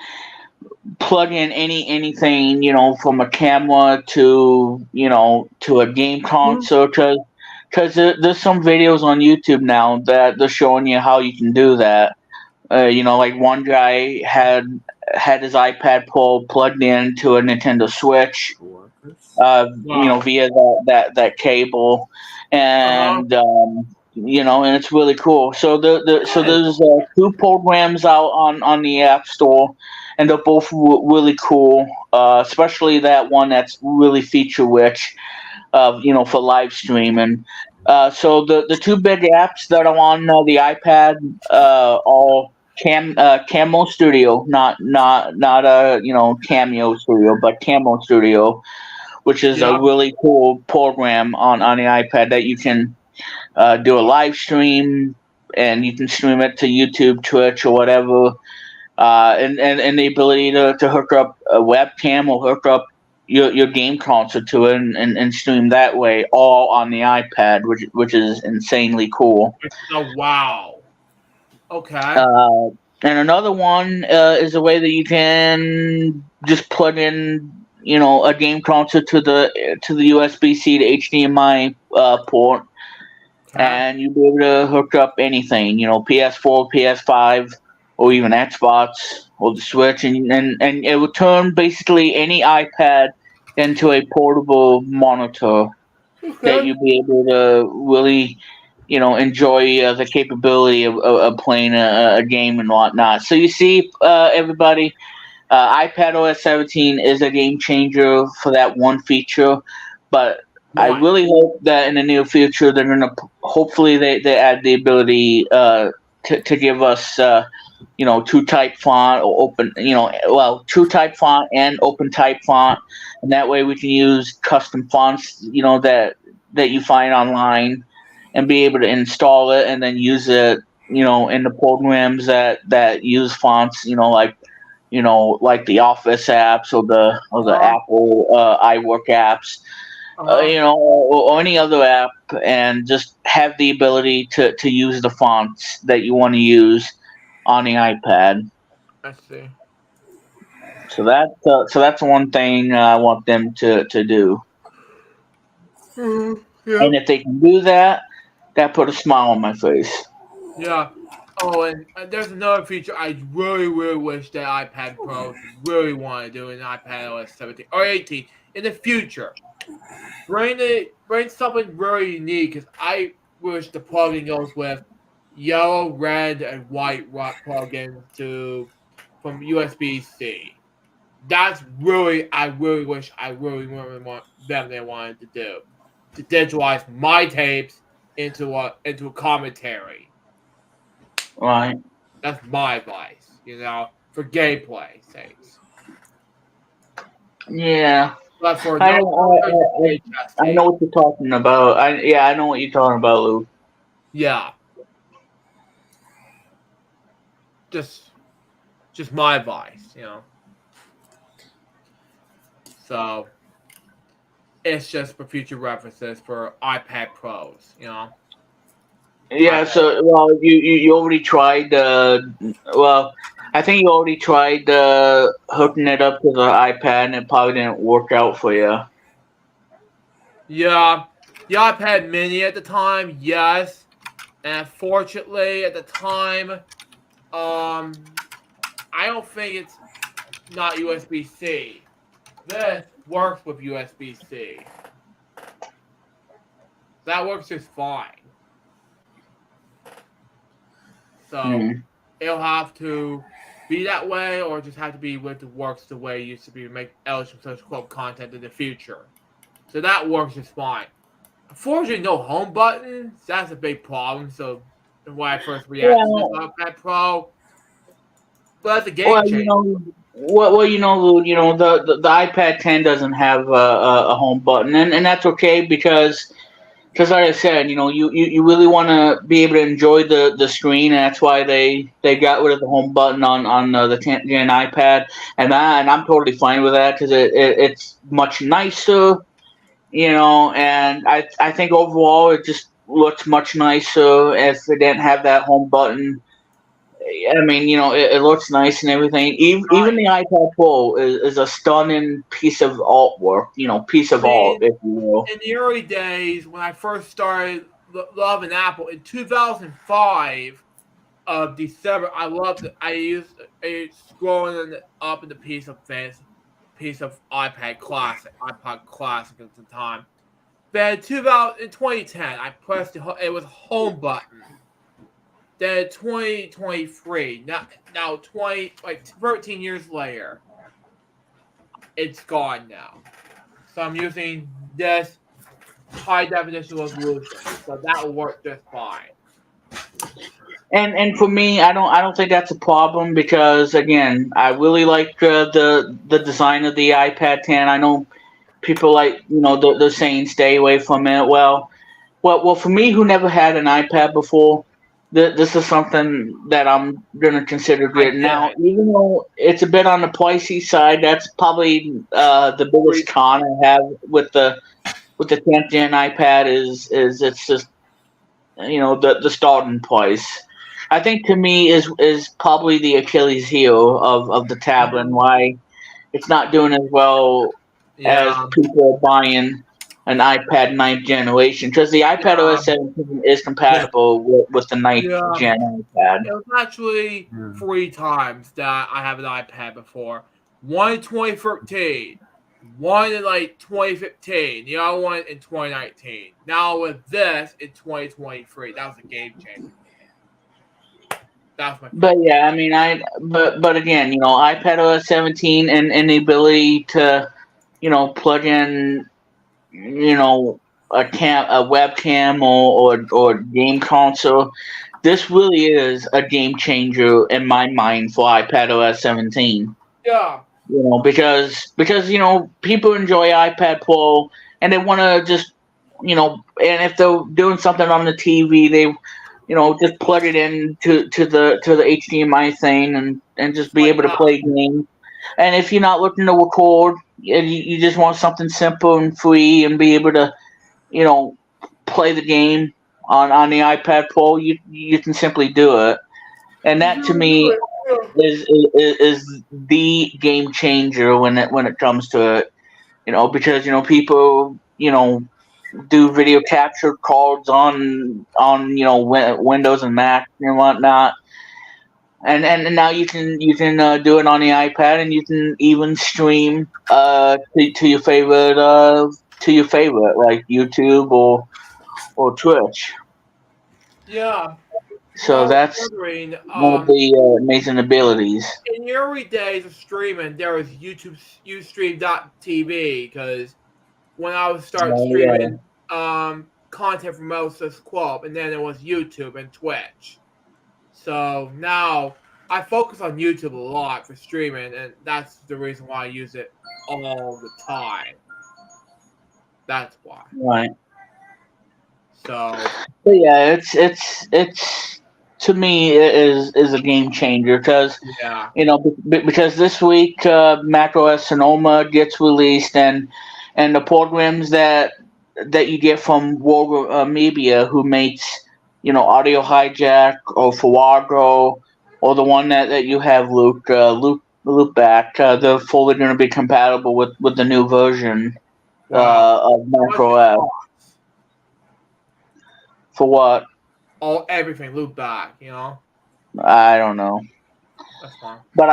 A: plug in anything, from a camera to a game console, because there's some videos on YouTube now that they're showing you how you can do that. Like one guy had his iPad Pro plugged into a Nintendo Switch, via that cable, and and it's really cool. So there's 2 programs out on the App Store, and they're both really cool. Especially that one that's really feature rich, for live streaming. So the 2 big apps that are on the iPad are Camo Studio, not Cameo Studio, but Camo Studio, which is a really cool program on the iPad that you can do a live stream and you can stream it to YouTube, Twitch, or whatever. And the ability to hook up a webcam or hook up your game console to it and stream that way, all on the iPad, which is insanely cool.
B: Oh, wow. Okay.
A: And another one is a way that you can just plug in, a game console to the USB-C to HDMI port, and you'll be able to hook up anything, PS4, PS5, or even Xbox or the Switch, and it will turn basically any iPad into a portable monitor that you'll be able to really, enjoy the capability of playing a game and whatnot. So you see, everybody, iPad OS 17 is a game changer for that one feature, but I really hope that in the near future they're gonna hopefully they add the ability to give us true type font or open true type font and open type font, and that way we can use custom fonts that you find online and be able to install it and then use it in the programs that use fonts like the Office apps or the Apple iWork apps. Or any other app, and just have the ability to use the fonts that you want to use on the iPad.
B: I see.
A: So that's one thing I want them to do.
B: Yeah.
A: And if they can do that, that put a smile on my face.
B: Yeah. Oh, and there's another feature I really, really wish that iPad Pro really want to do in iPad OS 17 or 18 in the future. Bring something really unique, because I wish the plugin goes with yellow, red, and white plugins from USB-C. That's really, I really wish, I really want them they wanted to do, to digitalize my tapes into a commentary.
A: Right.
B: That's my advice, for gameplay sakes.
A: Yeah.
B: But for
A: I know what you're talking about. I know what you're talking about, Lou.
B: Yeah. Just my advice, So it's just for future references for iPad Pros,
A: Yeah. So you already tried. I think you already tried hooking it up to the iPad, and it probably didn't work out for you.
B: Yeah, the iPad Mini at the time, yes, and unfortunately at the time, I don't think it's not USB-C. This works with USB-C. That works just fine. So it'll have to be that way, or just have to be with the works the way it used to be to make eligible such quote content in the future. So that works just fine. Unfortunately, no home button. That's a big problem. So when I first reacted to this iPad Pro, but that's a game changer.
A: The iPad 10 doesn't have a home button, and that's okay because like I said, you really want to be able to enjoy the screen, and that's why they got rid of the home button on the 10th gen iPad, and I'm totally fine with that because it's much nicer, and I think overall it just looks much nicer if it didn't have that home button. I mean, it looks nice and everything. Even the iPad Pro is a stunning piece of artwork, piece of art, if you will.
B: In the early days, when I first started loving Apple, in 2005 of December, I used scrolling up in the piece of iPod Classic at the time. Then in 2010, I pressed it was home button. Then 2023, now 13 years later, it's gone now. So I'm using this high definition resolution, so that will work just fine.
A: And for me, I don't think that's a problem because again, I really like the design of the iPad 10. I know people they're saying stay away from it. Well, for me who never had an iPad before, this is something that I'm gonna consider
B: I
A: getting.
B: did.
A: Now, even though it's a bit on the pricey side, that's probably the biggest con I have with the 10th gen iPad is it's just the starting price. I think to me is probably the Achilles heel of the tablet and why it's not doing as well as
B: Yeah.
A: people are buying an iPad ninth generation because the iPad
B: Yeah.
A: OS 17 is compatible with the ninth
B: Yeah.
A: gen iPad.
B: It was actually 3 times that I have an iPad before. One in 2013, one in like 2015, the other one in 2019. Now with this in 2023, that was a game changer. That was my
A: But yeah, I mean, but again, iPad OS 17 and the ability to plug in a webcam or game console. This really is a game changer in my mind for iPad OS 17.
B: Yeah.
A: Because people enjoy iPad Pro and they want to just and if they're doing something on the TV, they just plug it in to the HDMI thing and just be
B: Like
A: able to play games. And if you're not looking to record and you just want something simple and free and be able to you know, play the game on the iPad Pro, you can simply do it, and that to me is the game changer when it comes to it. Because people do video capture cards on Windows and Mac and whatnot. And now you can do it on the iPad, and you can even stream to your favorite like YouTube or Twitch.
B: Yeah.
A: So
B: Well,
A: that's
B: wondering,
A: one of the amazing abilities.
B: in the early days of streaming, there was Ustream.tv because when I was started
A: Oh, yeah.
B: streaming content from Moses Club, and then it was YouTube and Twitch. So now I focus on YouTube a lot for streaming, and that's the reason why I use it all the time. That's why.
A: Right.
B: So
A: But yeah, it's to me it is a game changer because
B: yeah,
A: because this week macOS Sonoma gets released and the programs that you get from Warner Media who makes Audio Hijack or Farrago or the one that you have Loopback, they're fully going to be compatible with the new version
B: wow.
A: of
B: How much it
A: macOS.
B: costs?
A: For what?
B: Everything loop back,
A: I don't know.
B: That's fine.
A: But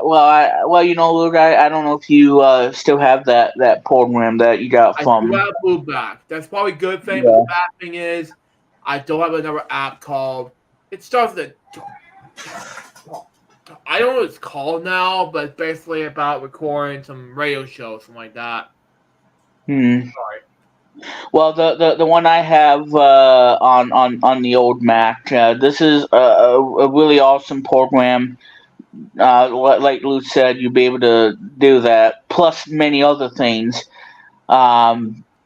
A: Luke, I don't know if you still have that program that you got
B: I do
A: from.
B: have loop back. That's probably a good thing, but
A: Yeah.
B: the bad thing is I don't have another app called. It starts with I don't know what it's called now, but it's basically about recording some radio shows, something like that. Sorry.
A: Well, the one I have on the old Mac, this is a really awesome program. Like Luke said, you'll be able to do that, plus many other things,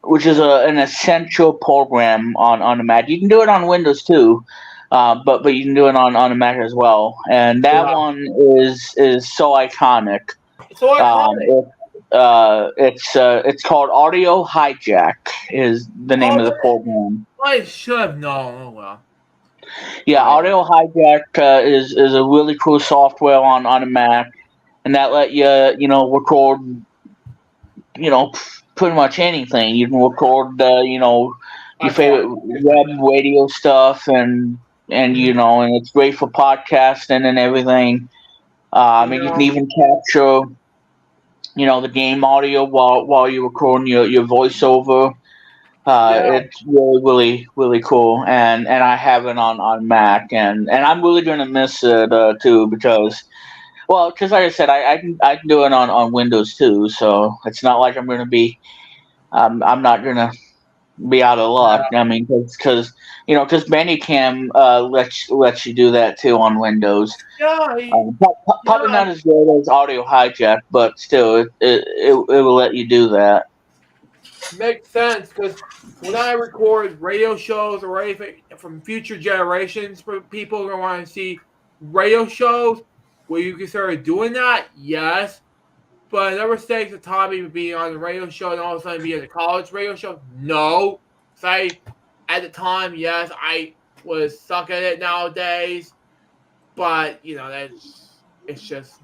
A: which is an essential program on the Mac. You can do it on Windows too, but you can do it on the Mac as well. And that
B: Yeah.
A: one is so iconic.
B: It's so iconic.
A: It's called Audio Hijack is the name of the program.
B: I should have known. Oh well.
A: Yeah, Audio Hijack is a really cool software on a Mac, and that let you record pretty much anything. You can record your favorite web radio stuff and and it's great for podcasting and everything. And you can even capture the game audio while you're recording your voiceover. It's really, really, really cool, and I have it on Mac, and I'm really gonna miss it too because like I said, I can do it on Windows too, so it's not like I'm gonna be I'm not gonna be out of luck. I mean, because Bandicam lets you do that too on Windows. Probably not as good as Audio Hijack, but still, it will let you do that.
B: Makes sense, because when I record radio shows or anything from future generations, for people who want to see radio shows, will you consider doing that? Yes. But it never takes the time to be on the radio show and all of a sudden be at a college radio show. No. Say, at the time, yes, I was stuck at it nowadays. But, it's just,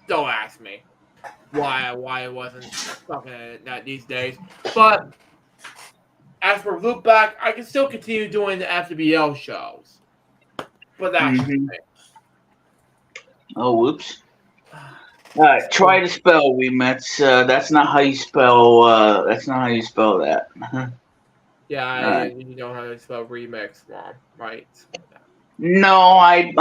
B: don't ask me why I wasn't stuck in it these days. But as for loop back, I can still continue doing the FWL shows. But that's
A: Oh, whoops. Try to spell remix. That's not how you spell. That's not how you spell that.
B: Yeah, you don't know how to spell remix, Mom, right?
A: No, I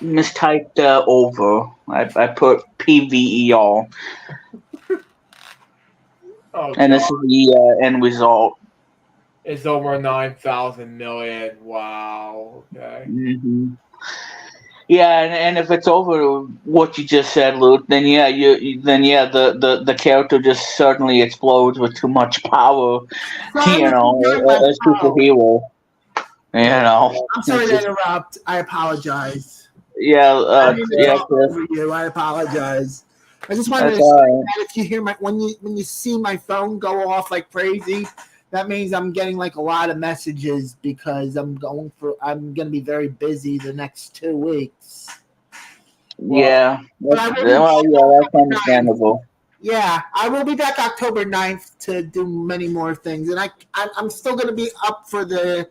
A: mistyped over. I put PVER.
B: Oh,
A: And this is the end result.
B: It's over 9,000 million. Wow. Okay.
A: Mm-hmm. Yeah, and if it's over what you just said, Luke, then the character just certainly explodes with too much power. A superhero.
C: I'm sorry to interrupt. I apologize.
A: Yeah,
C: Chris. You. I apologize. I just wanted to say that if you hear when you see my phone go off like crazy, that means I'm getting like a lot of messages because I'm gonna be very busy the next 2 weeks.
A: Yeah, that's understandable.
C: Yeah, I will be back October 9th to do many more things, and I'm still gonna be up for the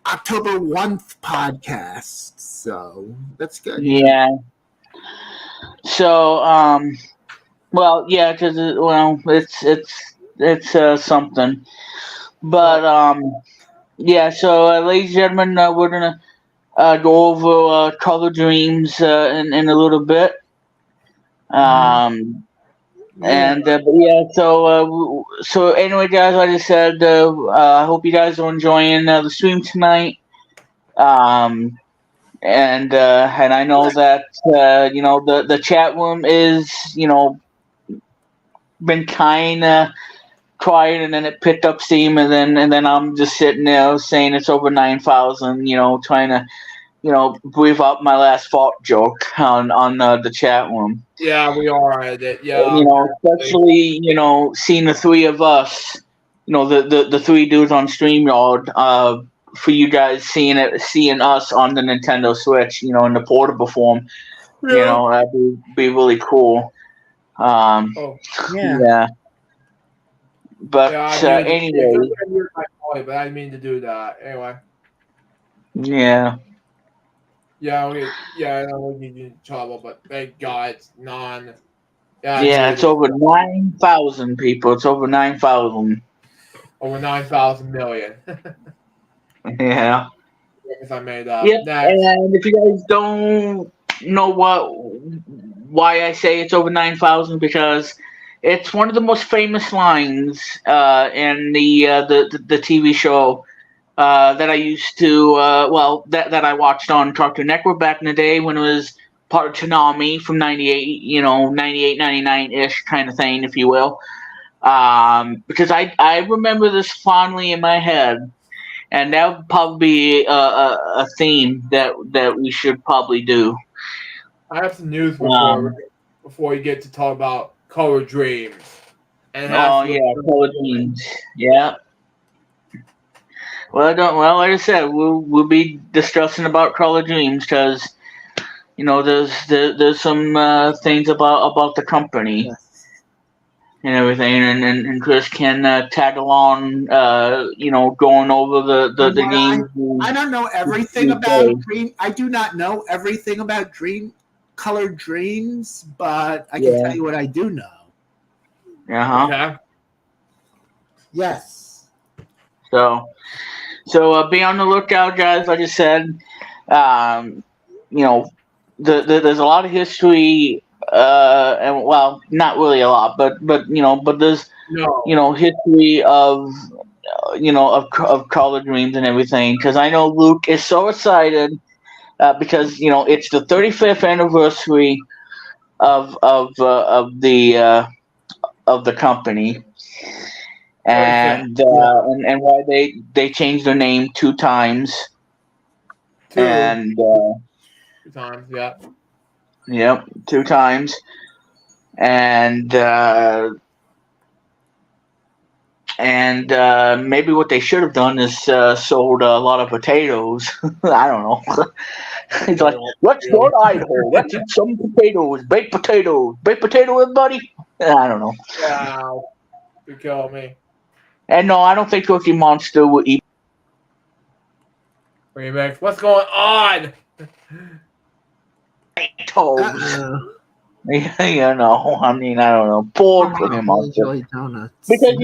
C: October 1st podcast, so that's good.
A: Yeah. So, it's something, but yeah. So, ladies and gentlemen, we're gonna go over Color Dreams in a little bit. So anyway, guys, like I said, I hope you guys are enjoying the stream tonight. And I know that the chat room is been kind of quiet, and then it picked up steam, and then I'm just sitting there saying it's over 9,000, trying to breathe out my last fart joke on the chat room.
B: Yeah, we are at it. Yeah,
A: especially seeing the three of us, the three dudes on StreamYard. For you guys seeing us on the Nintendo Switch, in the portable form, that'd be really cool. Yeah. But anyway,
B: but I didn't mean to do that. Anyway.
A: Yeah.
B: Yeah, I know we get in trouble, but thank God it's non.
A: Yeah, it's over 9,000 people. It's over 9,000.
B: Over 9,000 million.
A: Yeah.
B: Because I made up.
A: Yeah, and if you guys don't know why I say it's over 9,000, because it's one of the most famous lines in the TV show that I used to that I watched on Cartoon Network back in the day when it was part of Toonami from 98, 98, 99-ish kind of thing, if you will. Because I remember this fondly in my head. And that would probably be a theme that we should probably do.
B: I have some news before you get to talk about Color Dreams.
A: Color Dreams. Yeah. Well, like I said, we'll be discussing about Color Dreams because there's some things about the company. Yes. And everything, and Chris can tag along, going over the game.
C: I don't know everything about Dream. I do not know everything about Color Dreams, but I can tell you what I do know.
A: Okay.
C: Yes.
A: So be on the lookout, guys. Like I said, there's a lot of history. And not really a lot, but there's history of Color Dreams and everything. Because I know Luke is so excited because it's the 35th anniversary of the of the company, and why they changed their name 2 times. And
B: 2 times, yeah.
A: Yep, 2 times. And maybe what they should have done is sold a lot of potatoes. I don't know. He's like, let's go to Idaho. Let's eat some potatoes, baked potatoes, baked potato, everybody. I don't know.
B: Wow, you kill me.
A: And no, I don't think Cookie Monster will eat
B: Remix, what's going on?
A: potatoes. You know, I mean, I don't know. Poor Cookie Monster.
C: Enjoy donuts.
A: Because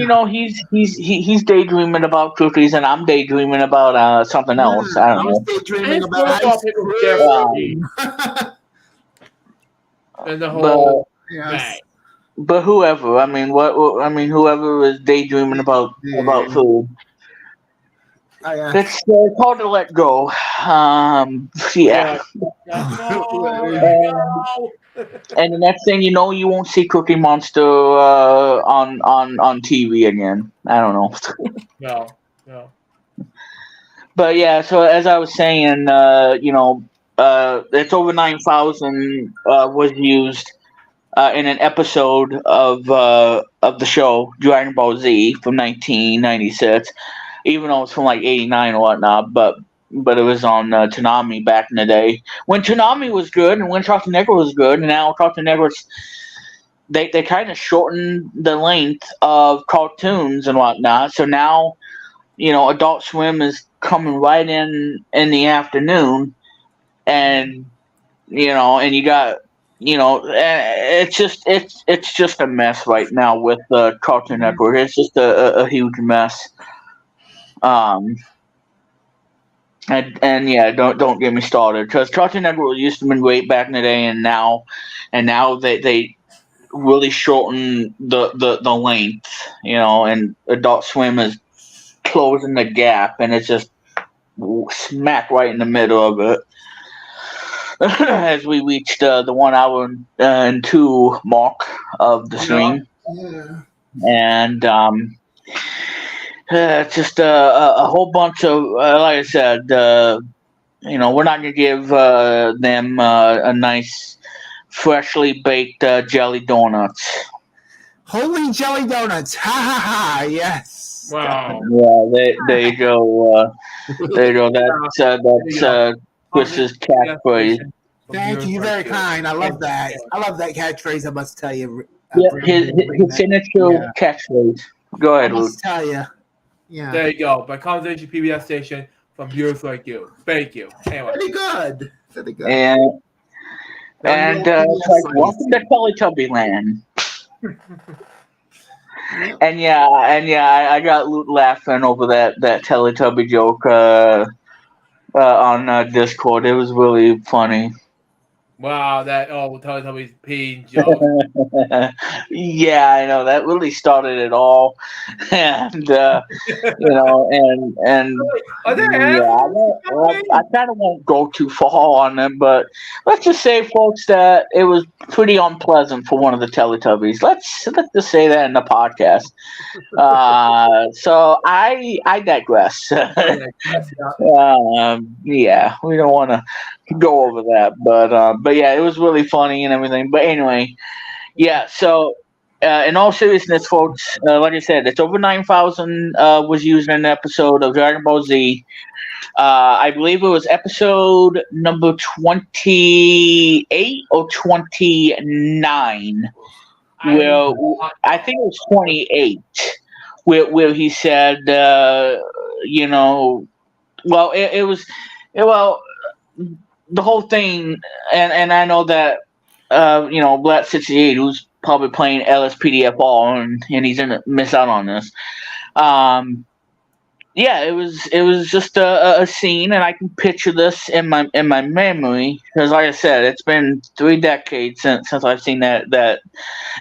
A: he's daydreaming about cookies, and I'm daydreaming about something else. I don't know.
C: Daydreaming
B: It's
C: about
B: all
C: ice
B: people
C: cream.
B: And the whole
C: Yes.
A: But whoever, I mean, whoever is daydreaming about food, it's hard to let go. Yeah. And the next thing you know, you won't see Cookie Monster on TV again. I don't know.
B: No.
A: But yeah, so as I was saying, it's over 9,000 was used in an episode of the show Dragon Ball Z from 1996, even though it's from like '89 or whatnot. But it was on Toonami back in the day when Toonami was good and when Cartoon Network was good, and now Cartoon Network's they kind of shortened the length of cartoons and whatnot. So now, Adult Swim is coming right in the afternoon, and and you got. It's just a mess right now with the Cartoon Network. It's just a huge mess. And yeah, don't get me started, because Cartoon Network used to be great back in the day, and now they really shorten the length, and Adult Swim is closing the gap, and it's just smack right in the middle of it. As we reached the 1 hour and 2 mark of the stream.
C: Yeah.
A: And it's just a whole bunch of, like I said, we're not going to give them a nice, freshly baked jelly donuts.
C: Holy jelly donuts! Ha ha ha! Yes.
B: Wow.
A: Yeah, there you go. There you go. That's Chris's catchphrase.
C: Thank you. You're very kind. I love that. I love that catchphrase. I must tell you.
A: Yeah, his signature catchphrase. Go ahead, Luke.
C: I must tell you. Yeah.
B: There you go. By Conversation PBS station from viewers like you. Thank you. Anyway.
C: Pretty good.
A: And it's like, welcome to Teletubby Land. And I got Luke laughing over that Teletubby joke on Discord. It was really funny.
B: Wow, that Teletubbies peeing joke.
A: Yeah, I know, that really started it all, and I kind of won't go too far on them, but let's just say, folks, that it was pretty unpleasant for one of the Teletubbies. Let's just say that in the podcast. So I digress. Yeah, we don't want to go over that, but yeah, it was really funny and everything. But anyway, yeah. So in all seriousness, folks, like I said, it's over 9,000 was used in an episode of Dragon Ball Z. I believe it was episode number 28 or 29. Where I think it was 28, where he said, the whole thing, and I know that Black 68, who's probably playing LSPDFR, and he's gonna miss out on this. Yeah, it was just a scene, and I can picture this in my memory, because like I said, it's been 3 decades since I've seen that. And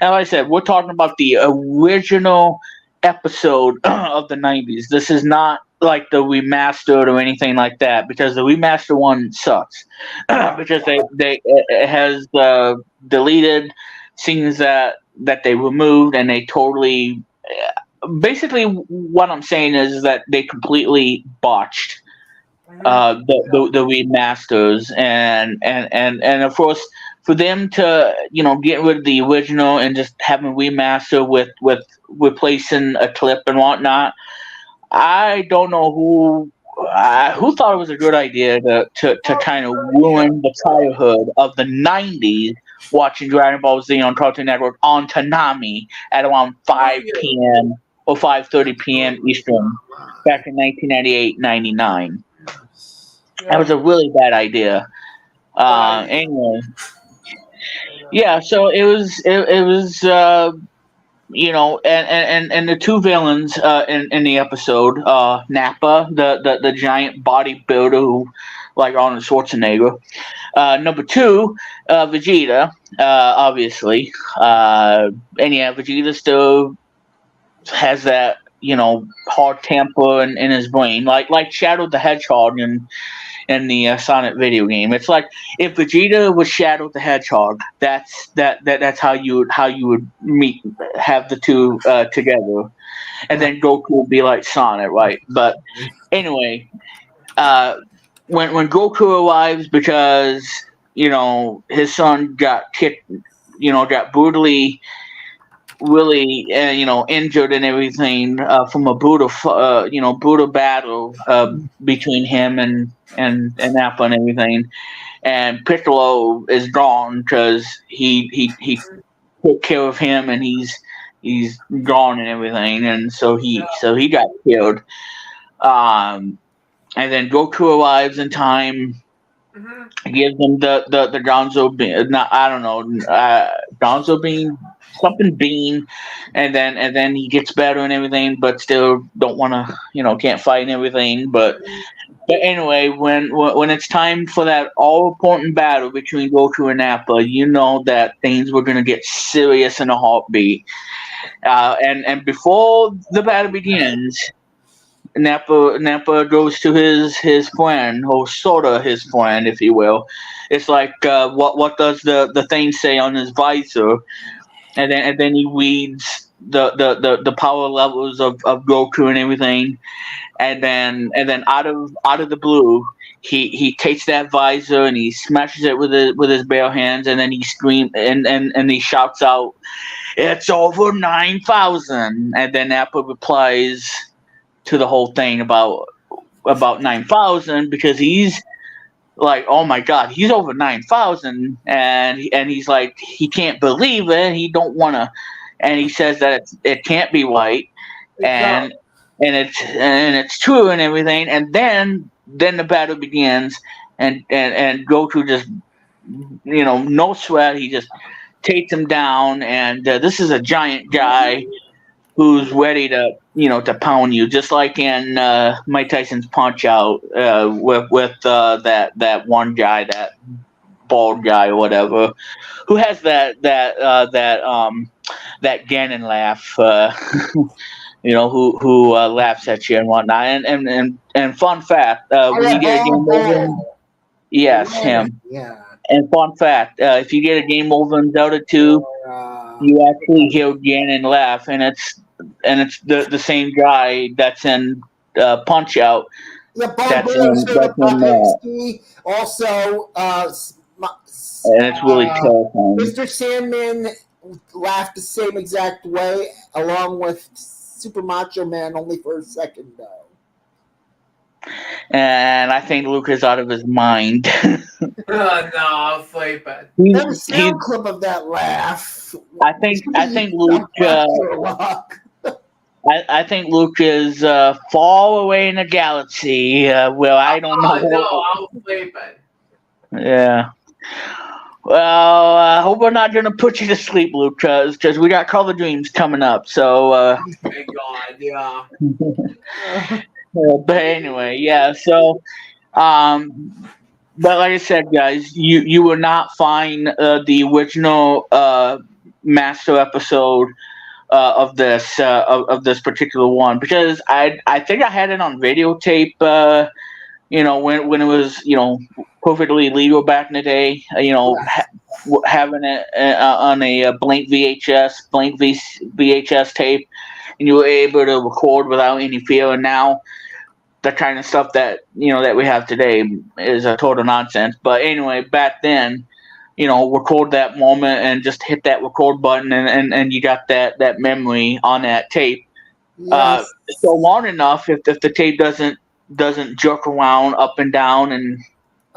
A: like I said, we're talking about the original episode of the 90s. This is not like the remastered or anything like that, because the remastered one sucks because it has deleted scenes that they removed, and they totally. Basically, what I'm saying is that they completely botched the remasters, and of course, for them to get rid of the original and just have a remaster with replacing a clip and whatnot. I don't know who thought it was a good idea to kind of ruin the childhood of the '90s watching Dragon Ball Z on Cartoon Network on Toonami at around 5 p.m. or 5:30 p.m. Eastern back in 1998-99. That was a really bad idea. Anyway, yeah. So it was and the two villains in the episode, Nappa, the giant bodybuilder who, like Arnold Schwarzenegger. Number two, Vegeta, obviously. And yeah, Vegeta still has that hard temper in his brain, like Shadow the Hedgehog in the Sonic video game. It's like if Vegeta was Shadow the Hedgehog, that's how you would have the two together, and then Goku would be like Sonic, right? But anyway, when Goku arrives because his son got kicked, got brutally really injured and everything from a brutal battle between him and Nappa and everything, and Piccolo is gone because he took care of him, and he's gone and everything, and so he got killed. And then Goku arrives in time, gives him the Gonzo bean. I don't know, Gonzo bean, something bean, and then he gets better and everything, but still don't want to, can't fight and everything. But anyway, when it's time for that all important battle between Goku and Nappa, you know that things were gonna get serious in a heartbeat. And before the battle begins, Nappa goes to his friend, or sorta his friend, if you will. It's like what does the thing say on his visor, and then he reads the power levels of Goku and everything, and then out of the blue, he takes that visor and he smashes it with his bare hands, and then he screams and he shouts out, "It's over 9,000!" And then Nappa replies to the whole thing about 9,000, because he's like, oh my god, he's over 9,000, and he's like, he can't believe it, he don't want to, and he says that it can't be right, and it's true and everything, and then the battle begins, and Goku just no sweat, he just takes him down, and this is a giant guy who's ready to to pound you, just like in Mike Tyson's Punch Out with that one guy, that bald guy or whatever, who has that Ganon laugh, who laughs at you and whatnot. And fun fact, when you get a game over, yes, him.
C: Yeah.
A: And fun fact, if you get a game over in Zelda 2, you actually hear Ganon laugh, and it's the same guy that's in Punch Out.
C: Yeah,
A: That's in
C: also,
A: and it's really terrifying.
C: Mr. Sandman laughed the same exact way, along with Super Macho Man, only for a second though.
A: And I think Luke is out of his mind.
B: No, I'll sleep it.
C: There's a sound clip of that laugh.
A: I think Luke. I think Luke is far away in a galaxy where I don't know.
B: No, I'll sleep it.
A: Yeah. Well, I hope we're not going to put you to sleep, Luke, because we got Color Dreams coming up. So.
B: Thank God, yeah.
A: But anyway, yeah. So, but like I said, guys, you will not find the original master episode of this particular one, because I think I had it on videotape when it was perfectly legal back in the day.
C: Yes.
A: Having it on a blank VHS tape, and you were able to record without any fear. And now the kind of stuff that that we have today is a total nonsense. But anyway, back then, record that moment and just hit that record button, and you got that memory on that tape.
C: Yes.
A: So long enough, if the tape doesn't jerk around up and down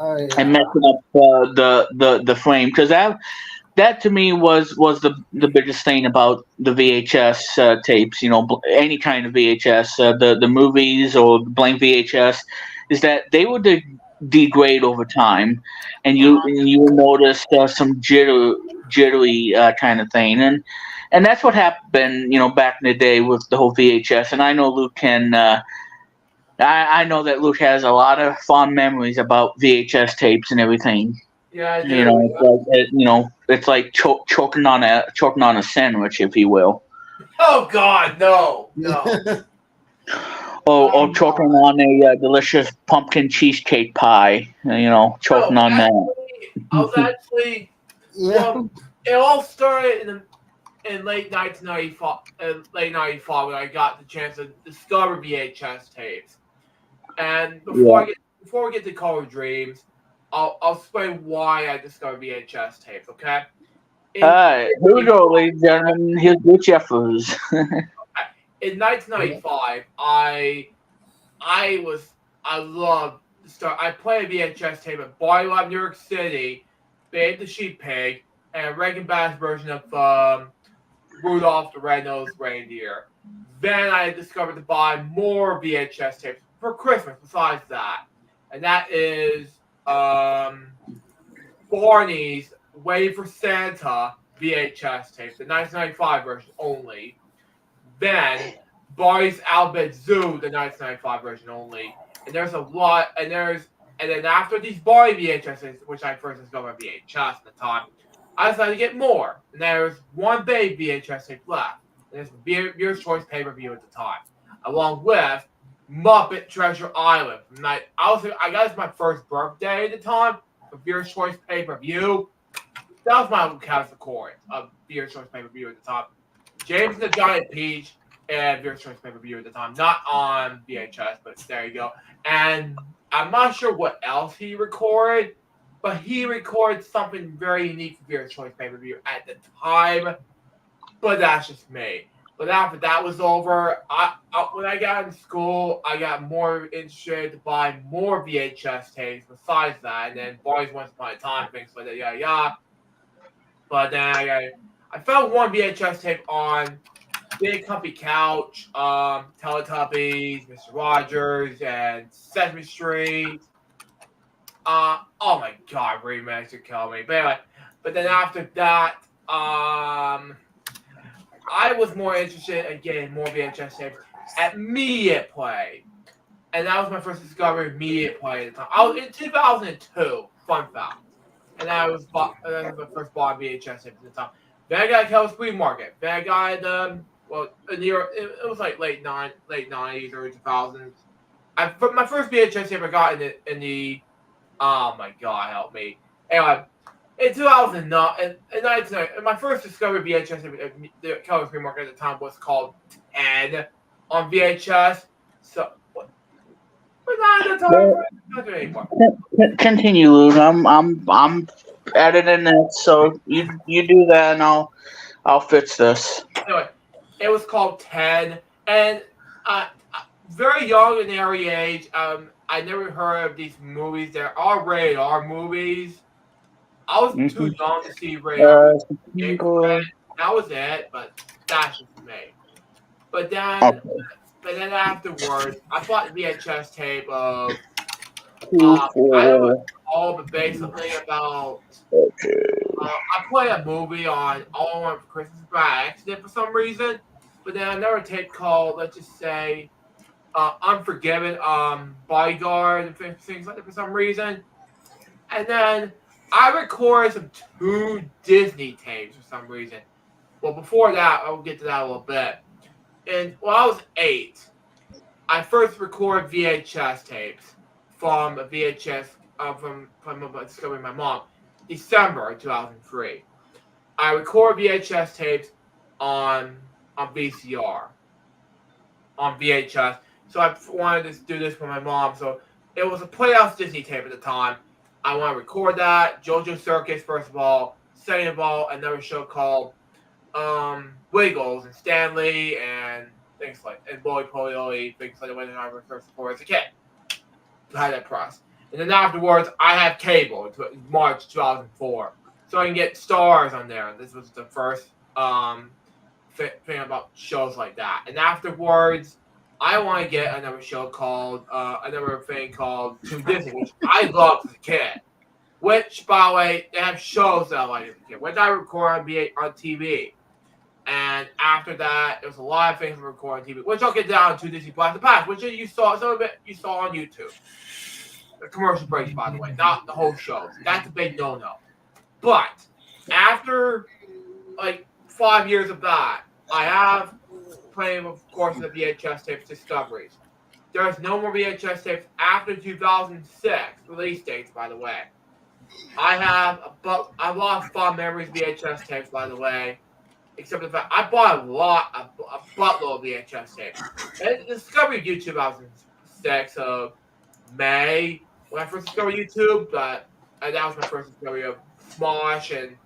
C: Oh
A: and
C: yeah.
A: messing up the frame, because that to me was the biggest thing about the VHS tapes. Any kind of VHS, the movies or the blank VHS, is that they would degrade over time, and you will notice some jittery kind of thing, and that's what happened back in the day with the whole VHS. And I know Luke can. I know that Luke has a lot of fond memories about VHS tapes and everything.
B: Yeah, I
A: You
B: do.
A: know, it's like choking on a sandwich, if you will,
B: Oh God, no.
A: or
C: Oh
A: choking
C: God.
A: on a delicious pumpkin cheesecake pie. Choking
B: No,
A: on that.
B: I was actually
C: Yeah.
B: well. It all started in late 1995, late 95 when I got the chance to discover VHS tapes. And
A: Yeah.
B: before we get to Color Dreams, I'll explain why I discovered VHS tapes. Okay.
A: All
B: In
A: right, here we go, ladies and gentlemen. Here's Luke Jeffers.
B: in 1995, I loved the start. I played a VHS tape at Bar Lab, New York City, Babe the Sheep Pig, and Reagan Bass version of Rudolph the Red-Nosed Reindeer. Then I discovered to buy more VHS tapes for Christmas. Besides that, and that is Barney's Waiting for Santa VHS tape, the 1995 version only. Then Barney's Alphabet Zoo, the 1995 version only. And there's a lot, and then after these Barney VHSs, which I first discovered VHS at the time, I decided to get more. And there's one big VHS tape left. And it's Viewer's Choice pay-per-view at the time, along with Muppet Treasure Island. I got it my first birthday at the time for Viewer's Choice pay-per-view. That was my cast record of Viewer's Choice pay-per-view at the time. James and the Giant Peach and Viewer's Choice pay-per-view at the time. Not on VHS, but there you go. And I'm not sure what else he recorded, but he recorded something very unique for Viewer's Choice pay-per-view at the time. But that's just me. But after that was over, when I got in school, I got more interested to buy more VHS tapes besides that. And then Barney's Once Upon a Time, things like that, yeah. But then I found one VHS tape on Big Comfy Couch, Teletubbies, Mr. Rogers, and Sesame Street. Oh my God, remakes are killing me. But anyway, but then after that, I was more interested in getting more VHS tapes at Media Play. And that was my first discovery of Media Play at the time. I was in 2002, fun fact. And that was my first bought VHS tape at the time. Then I got Kelly's Flea Market. Then I got in the year, it was like late 90s, early 2000s. My first VHS tape I got in the oh my God, help me. Anyway, in 2009, and my first discovery VHS tape at the Kelly's Flea Market at the time was called 10 on VHS. So, but not at the time. Not doing it anymore.
A: Continue, Luke. I'm editing it, so you do that, and I'll fix this.
B: Anyway, it was called 10, and very young in the early age. I never heard of these movies. There are rated R movies. I was too young to see rated R movies. That was it, but that's just me. But then afterwards, I bought the VHS tape of I don't know all, but basically about I played a movie on All I Want for Christmas by accident for some reason, but then another tape called, let's just say, Unforgiven, Bodyguard, and things like that for some reason. And then I recorded some 2 Disney tapes for some reason. Well, before that, I'll get to that a little bit. And when I was 8, I first recorded VHS tapes from a VHS from discovering my mom, December 2003. I record VHS tapes on VCR, on VHS. So I wanted to do this for my mom. So it was a Playhouse Disney tape at the time. I want to record that. JoJo Circus, first of all. Second of all, another show called Wiggles and Stanley and things like and Bully Polly, things like that when I was first before as a kid. I had that press. And then afterwards, I had cable until March 2004. So I can get stars on there. This was the first thing about shows like that. And afterwards, I want to get another show called, another thing called Toon Disney, which I loved as a kid. Which, by the way, they have shows that I like as a kid, which I record on TV. And after that, there was a lot of things to record on TV, which I'll get down to Disney Plus the past, which you saw some of it you saw on YouTube. The commercial breaks, by the way, not the whole show. That's a big no-no. But after like 5 years of that, I have playing, of course, the VHS tapes Discoveries. There's no more VHS tapes after 2006 release dates, by the way. I have a lot of fond memories VHS tapes, by the way. Except for the fact I bought a buttload of VHS tapes. And the discovery of YouTube 2006 of May when I first discovered YouTube, but that was my first discovery of Smosh and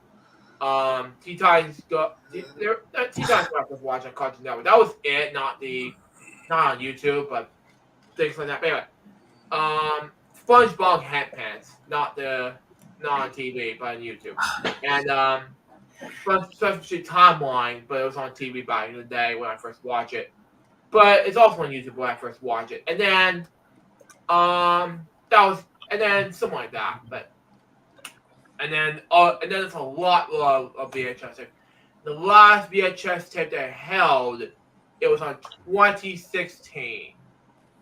B: Teen Titans. Teen Titans when I first watched on Cartoon Network. That was it, not on YouTube, but things like that. But anyway, SpongeBob Pants, not on TV, but on YouTube. And especially Timeline, but it was on TV back in the day when I first watched it. But it's also on YouTube when I first watched it. And then something like that. And then it's a lot of VHS tape. The last VHS tape that I held, it was on 2016,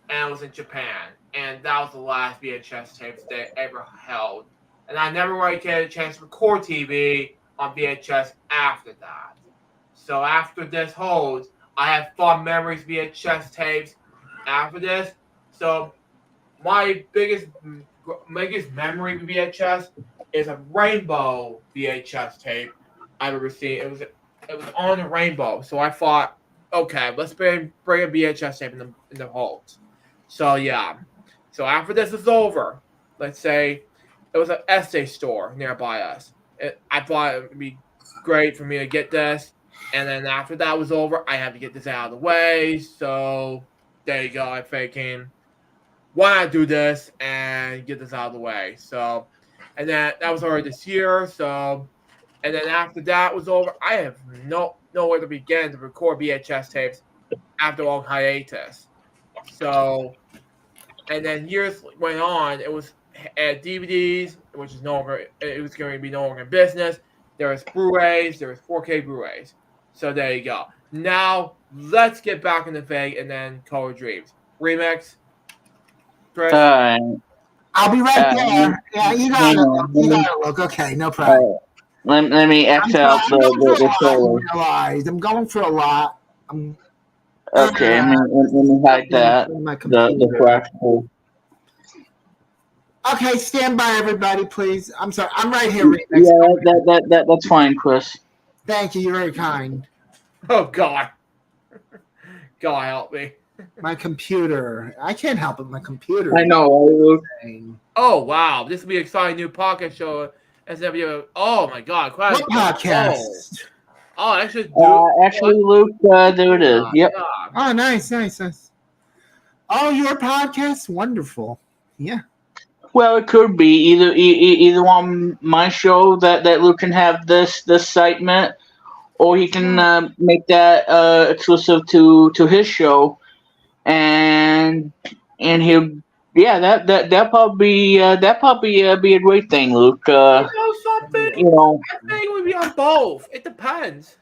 B: and it was in Japan. And that was the last VHS tape that I ever held. And I never really get a chance to record TV on VHS after that. So after this holds, I have fond memories VHS tapes after this. So my biggest memory of VHS is a rainbow VHS tape I've ever seen. It was on a rainbow. So I thought, okay, let's bring a VHS tape in the holds. So yeah. So after this is over, let's say it was an essay store nearby us. I thought it would be great for me to get this. And then after that was over, I had to get this out of the way. So there you go. I'm thinking, why not do this and get this out of the way? So, and then that was already this year. So, and then after that was over, I have nowhere to begin to record VHS tapes after all hiatus. So, and then years went on. It was at DVDs, which is it was going to be no longer in business. There was Blu-rays, there was 4K Blu-rays. So there you go. Now let's get back in the thing and then Color Dreams remix. Chris?
C: I'll be right there. Yeah, you gotta look. Okay, no problem.
A: Let me X out the
C: trailer. I'm going for a lot.
A: Okay, let me hide that. The fractal.
C: Okay, stand by, everybody, please. I'm sorry. I'm right here. Remix.
A: Yeah, that's fine, Chris.
C: Thank you. You're very kind.
B: Oh, God. God help me.
C: My computer. I can't help it. My computer.
A: I know.
B: Oh, wow. This will be an exciting new podcast show. Oh, my God.
C: What podcast?
B: Oh, I should do
A: actually, Luke, there it is. Yep.
C: Oh, nice. Oh, your podcast? Wonderful. Yeah.
A: Well, it could be either on my show that Luke can have this segment, or he can make that exclusive to his show, and he'll that probably be a great thing, Luke.
B: Something. I think it would be on both. It depends.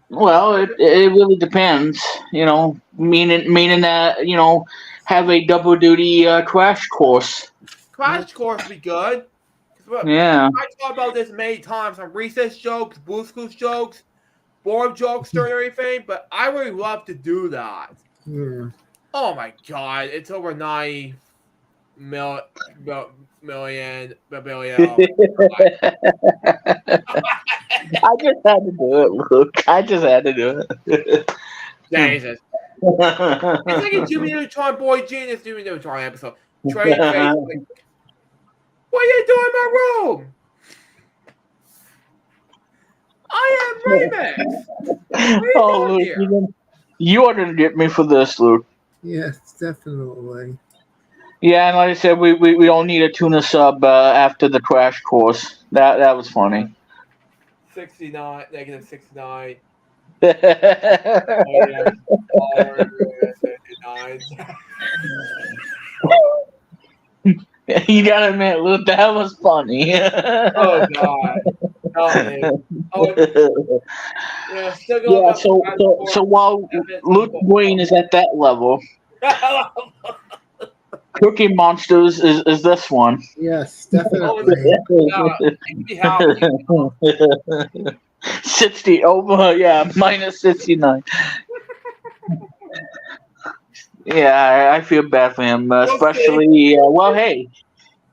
A: Well, it really depends. Meaning that have a double duty crash course.
B: Crash course would be good.
A: Yeah.
B: I talked about this many times on recess jokes, Blue's Clues jokes, board jokes, and everything, but I really love to do that.
C: Yeah.
B: Oh my God, it's over 90 billion.
A: I just had to do it, Luke. I just had to do it.
B: Jesus. It's like a Jimmy Neutron Boy Genius Jimmy Neutron episode. Trade face. Like, what are you doing in my room? I am Ramus. What are you
A: Oh,
B: doing
A: Luke,
B: here?
A: you are gonna get me for this, Luke.
C: Yes, definitely.
A: Yeah, and like I said, we don't need a tuna sub after the crash course. That was funny.
B: 69, negative 69.
A: You
B: Oh, yeah.
A: gotta admit, Luke, that was funny.
B: Oh, God. Oh, man. Oh, yeah, still going
A: Yeah,
B: up.
A: so while Luke Green is at that level, Cookie Monsters is this one.
C: Yes, definitely.
B: it can be happening.
A: 60 over, yeah, minus 69. Yeah, I feel bad for him, especially. Well, hey,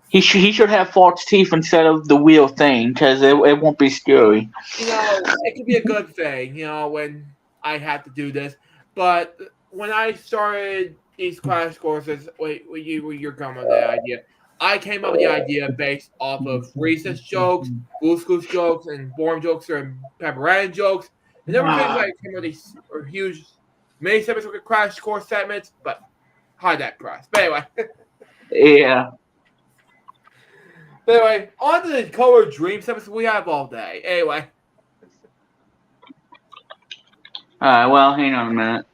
A: he should have false teeth instead of the wheel thing, because it won't be scary.
B: It could be a good thing, when I had to do this. But when I started these crash courses, you're coming with that idea. I came up with the idea based off of recess jokes, Blue Scoops jokes, and Bourne jokes, and Pepperani jokes. And there were things like came up with these huge mini segments with crash course segments, but high that price. But anyway.
A: Yeah.
B: Anyway, on to the Color Dream segments we have all day. Anyway.
A: Alright, well, hang on a minute.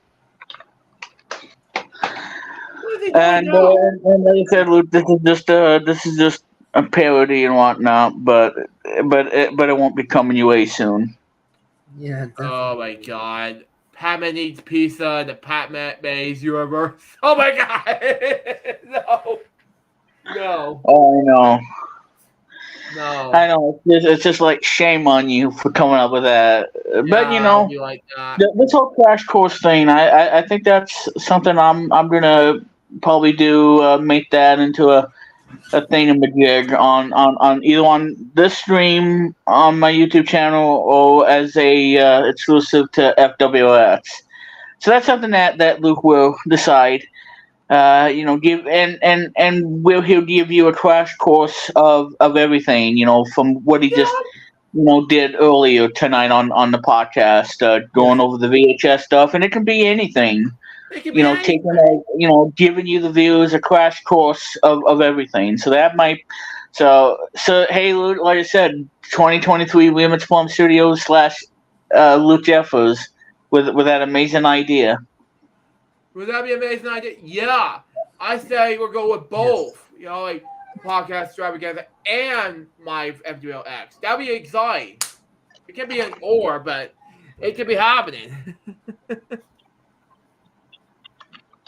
B: What is he doing
A: And
B: now?
A: like I said, Luke, this is just a parody and whatnot, but it won't be coming your way soon.
C: Yeah, definitely.
B: Oh my God. Patman Eats Pizza in the Patman Maze universe. Oh my God. No.
A: Oh, I know.
B: No.
A: I know. It's just like shame on you for coming up with that. But
B: Yeah, you like that.
A: this whole crash course thing, I think that's something I'm gonna probably do. Make that into a thingamajig on either on this stream on my YouTube channel or as a exclusive to FWS. So that's something that Luke will decide. Give and he'll give you a crash course of everything. From what he just did earlier tonight on the podcast, going over the VHS stuff, and it can be anything.
B: It can be
A: Taking giving you the viewers a crash course of everything. So that might. So hey, Luke, like I said, 2023 Women's Plum Studios / Luke Jeffers with that amazing idea.
B: Would that be an amazing idea? Yeah. I say we'll go with both. Yes. Like podcast Extravaganza and my FWLX. That'd be exciting. It can be an or, but it could be happening.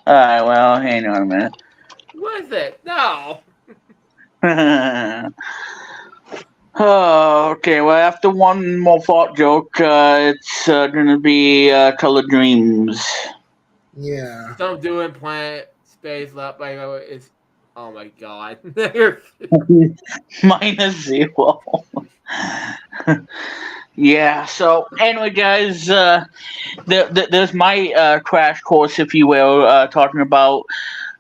A: Alright, well, hang on a minute.
B: What is it? No.
A: Oh, okay. Well, after one more fart joke, it's gonna be Color Dreams.
C: Yeah.
B: Some doing Planet Space Left by is. Oh my God.
A: -0. Yeah. So anyway, guys, there's my crash course, if you will, talking about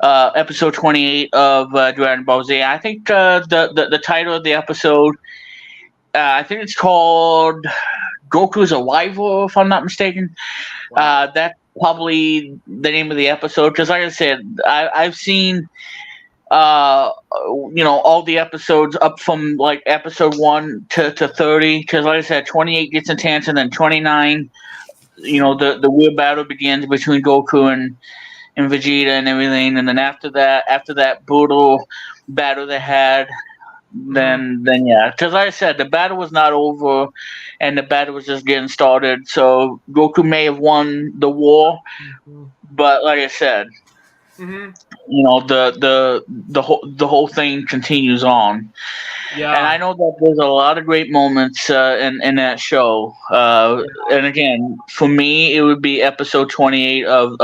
A: episode 28 of Dragon Ball Z. I think the title of the episode, I think it's called Goku's Arrival, if I'm not mistaken.
B: Wow.
A: That's probably the name of the episode, because like I said, I've seen all the episodes up from like episode 1 to 30, because like I said, 28 gets intense, and then 29, the real battle begins between Goku and Vegeta and everything, and then after that brutal battle they had, then yeah, because like I said, the battle was not over, and the battle was just getting started. So Goku may have won the war, but like I said, the whole thing continues on.
B: Yeah.
A: And I know that there's a lot of great moments in that show. And again, for me, it would be episode 28 of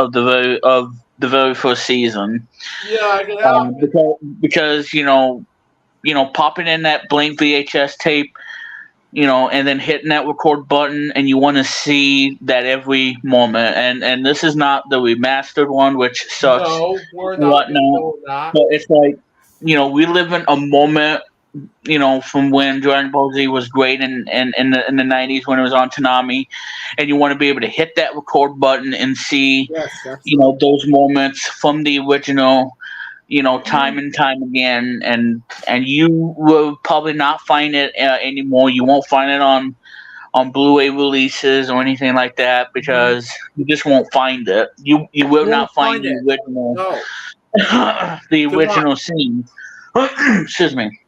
A: the very first season.
B: Yeah, I can help.
A: Because popping in that blank VHS tape, and then hitting that record button, and you want to see that every moment. And this is not the remastered one, which sucks.
B: No, we're
A: and
B: not
A: whatnot.
B: doing that.
A: But it's like, we live in a moment, from when Dragon Ball Z was great in the 90s when it was on Toonami, and you want to be able to hit that record button and see,
C: Yes, absolutely.
A: those moments from the original, time and time again, and you will probably not find it anymore. You won't find it on Blu-ray releases or anything like that because you just won't find it. You will not find the original,
B: No.
A: the original scene. Excuse me.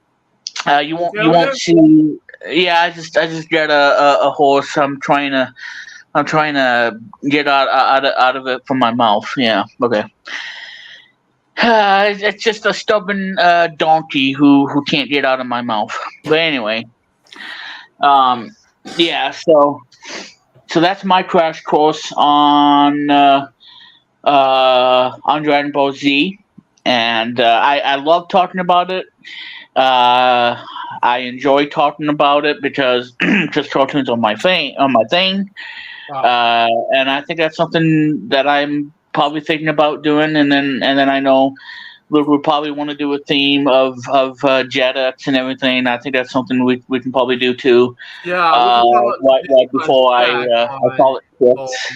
A: You won't see. Yeah, I just got a horse. I'm trying to get out of it from my mouth. Yeah. Okay. It's just a stubborn donkey who can't get out of my mouth. But anyway, yeah. So that's my crash course on Dragon Ball Z, and I love talking about it. I enjoy talking about it because cartoons are my thing.
B: Wow.
A: And I think that's something that I'm probably thinking about doing, and then I know we'll probably want to do a theme of Jetix and everything. I think that's something we can probably do too.
B: Yeah,
A: Right before I call it quits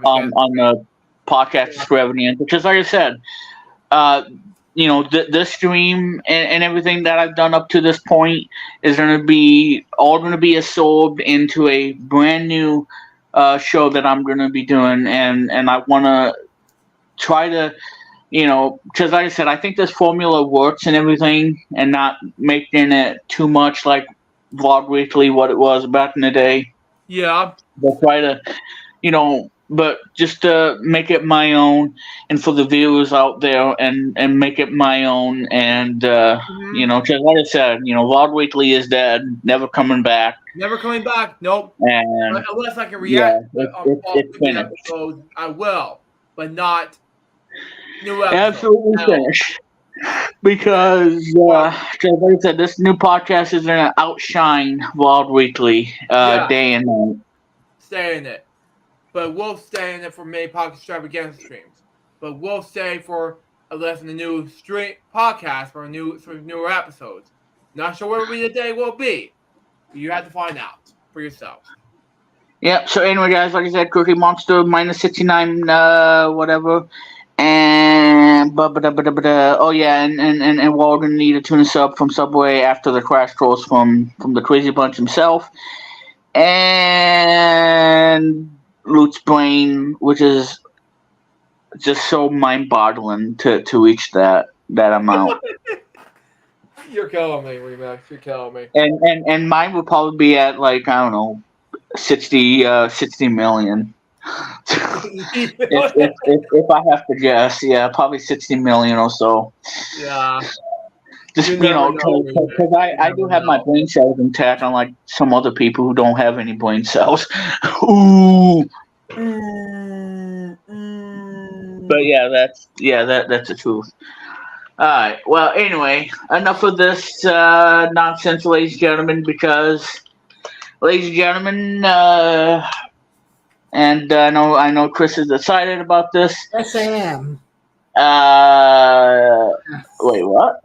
A: on the podcast Extravaganza, because like I said, this stream and everything that I've done up to this point is going to be absorbed into a brand new show that I'm going to be doing, and I want to try to, because like I said, I think this formula works and everything, and not making it too much like Vlog Weekly, what it was back in the day.
B: Yeah.
A: But try to, but just to make it my own, and for the viewers out there, and make it my own, and because like I said, Vlog Weekly is dead, never coming back.
B: Never coming back. Nope.
A: And
B: unless I can react
A: it's finished.
B: Episodes, I will, but not new episodes.
A: Absolutely finished. Because like I said, this new podcast is going to outshine Vlog Weekly day and night.
B: Stay in it. But we'll stay in it for many podcast Extravaganza streams. But we'll stay for unless the new stream podcast for newer episodes. Not sure where the day will be. You have to find out for yourself.
A: Yeah. So anyway, guys, like I said, Cookie Monster -69, whatever, and oh yeah, and Walden needed to tune a sub from Subway after the crash course from the Crazy Bunch himself, and Loot's Brain, which is just so mind-boggling to reach that amount.
B: You're killing me, Remax. You're killing me.
A: And mine would probably be at like, I don't know, 60 million. if I have to guess, yeah, probably 60 million or so.
B: Yeah.
A: Just because I do have my brain cells intact, unlike some other people who don't have any brain cells. Ooh. But yeah, that's the truth. All right. Well, anyway, enough of this nonsense, ladies and gentlemen. Because, ladies and gentlemen, and I know Chris is excited about this.
C: Yes, I am.
A: Wait, what?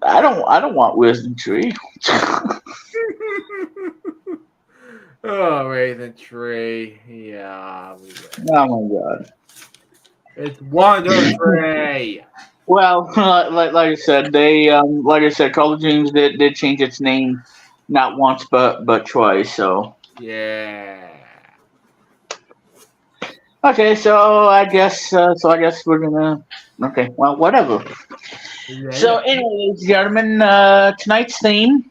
A: I don't want Wisdom Tree.
B: Oh, Wisdom Tree. Yeah.
A: Oh my God.
B: It's Wonder Tree.
A: Well, like I said, Call of Dreams did change its name, not once but twice. So
B: yeah.
A: Okay, so I guess we're gonna. Okay, well, whatever.
B: Yeah.
A: So, anyway, ladies and gentlemen, tonight's theme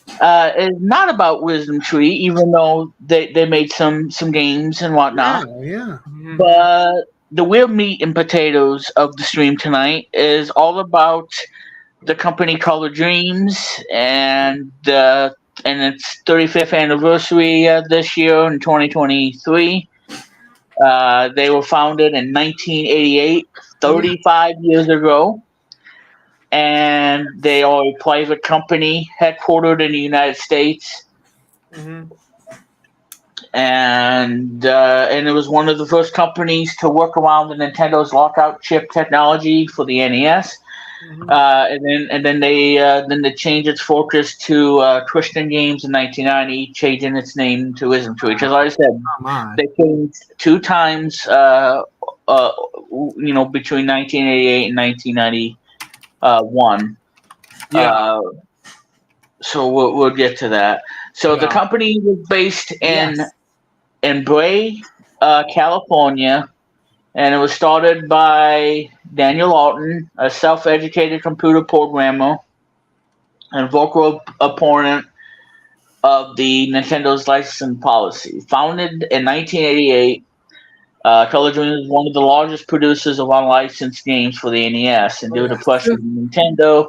A: is not about Wisdom Tree, even though they made some games and whatnot.
C: Yeah.
A: But the real meat and potatoes of the stream tonight is all about the company Color Dreams and its 35th anniversary this year in 2023. They were founded in 1988, 35 years ago, and they are a private company headquartered in the United States.
B: Mm-hmm.
A: And it was one of the first companies to work around the Nintendo's lockout chip technology for the NES.
B: Mm-hmm.
A: And then they changed its focus to Christian Games in 1990, changing its name to Ismtree. Because like I said,
C: Come on.
A: they changed 2 times, between 1988 and 1991.
B: Yeah.
A: So we'll get to that. So the
B: Yeah.
A: company was based
C: Yes.
A: in Bray, California, and it was started by Daniel Alton, a self-educated computer programmer and vocal opponent of the Nintendo's licensing policy. Founded in 1988, Color Dreams is one of the largest producers of unlicensed games for the NES, and due to pressure from Nintendo,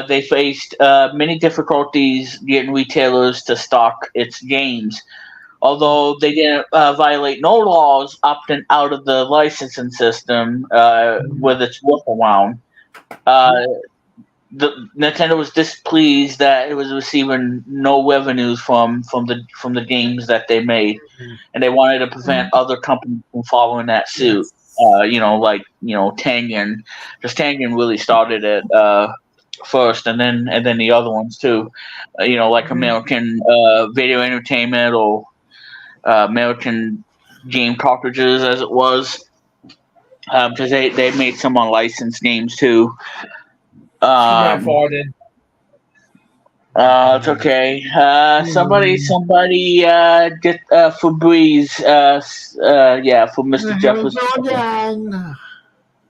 A: they faced many difficulties getting retailers to stock its games. Although they didn't violate no laws opting out of the licensing system with its workaround, uh, the Nintendo was displeased that it was receiving no revenues from the games that they made, and they wanted to prevent other companies from following that suit.
C: Yes.
A: Tengen, because Tengen really started it first, and then the other ones too. Like American Video Entertainment or American Game Cartridges, as it was, because they made some unlicensed games too.
B: My pardon.
A: It's okay. Somebody get Febreze. For Mr.
C: Here we
A: Jefferson.
C: go again.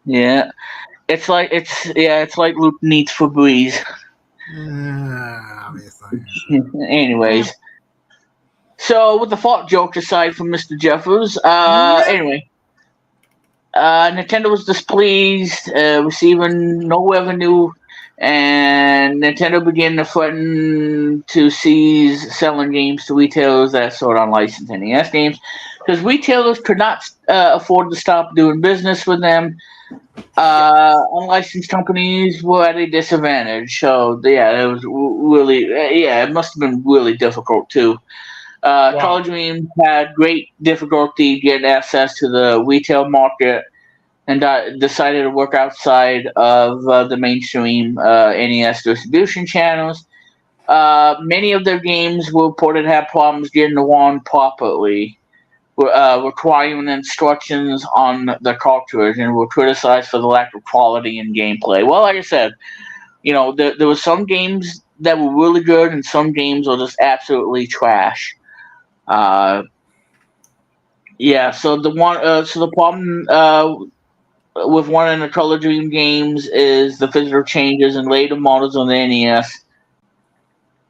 A: Yeah, it's like Luke needs Febreze.
C: Obviously.
A: Anyways, so with the fault joke aside from Mr. Jeffers, anyway, Nintendo was displeased, receiving no revenue. And Nintendo began to threaten to cease selling games to retailers that sold unlicensed NES games, because retailers could not afford to stop doing business with them. Unlicensed companies were at a disadvantage. So yeah, it was really it must have been really difficult too.
B: Wow.
A: College Dreams had great difficulty getting access to the retail market, and decided to work outside of the mainstream NES distribution channels. Many of their games were reported to have problems getting the wand properly, requiring instructions on the cartridge, and were criticized for the lack of quality in gameplay. Well, like I said, there were some games that were really good, and some games were just absolutely trash. So the problem with one of the Color Dream games is the physical changes in later models on the NES.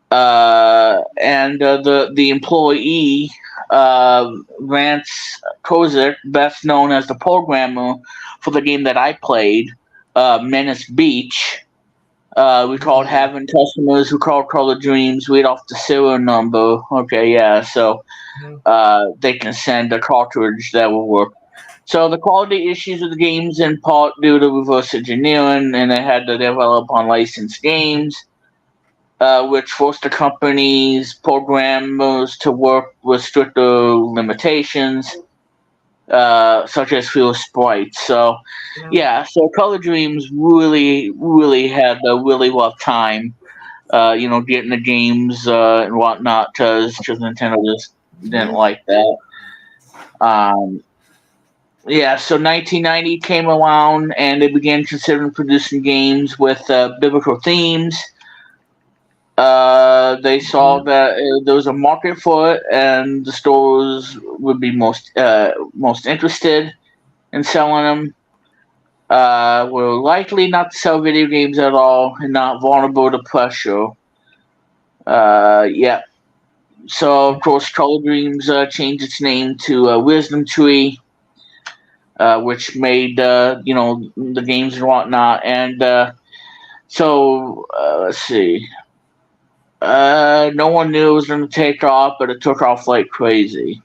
A: And the employee, Vance Kozik, best known as the programmer for the game that I played, Menace Beach, recalled having customers who called Color Dreams read off the serial number. Okay, yeah, so they can send a cartridge that will work. So the quality issues of the games in part due to reverse engineering, and they had to develop unlicensed games, which forced the company's programmers to work with stricter limitations, such as fewer sprites. So Color Dreams really, really had a really rough time, getting the games and whatnot, because Nintendo just didn't like that. So 1990 came around, and they began considering producing games with biblical themes. They saw that there was a market for it, and the stores would be most interested in selling them. Were likely not to sell video games at all, and not vulnerable to pressure. So of course, Color Dreams changed its name to Wisdom Tree. Which made the games and whatnot, and let's see. No one knew it was going to take off, but it took off like crazy.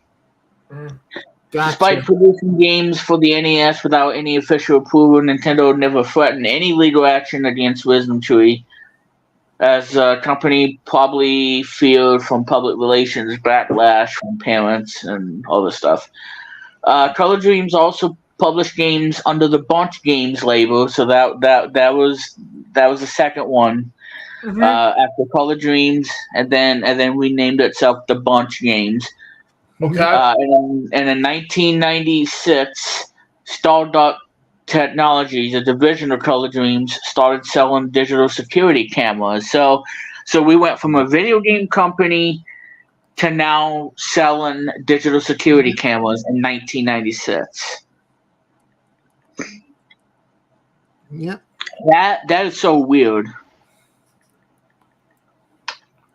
A: Despite producing games for the NES without any official approval, Nintendo never threatened any legal action against Wisdom Tree, as the company probably feared from public relations backlash from parents and other stuff. Color Dreams also published games under the Bunch Games label, so that was the second one after Color Dreams, and then renamed itself the Bunch Games.
B: Okay.
A: And in 1996, Starduck Technologies, a division of Color Dreams, started selling digital security cameras. So we went from a video game company to now selling digital security cameras in 1996.
C: Yep.
A: That is so weird.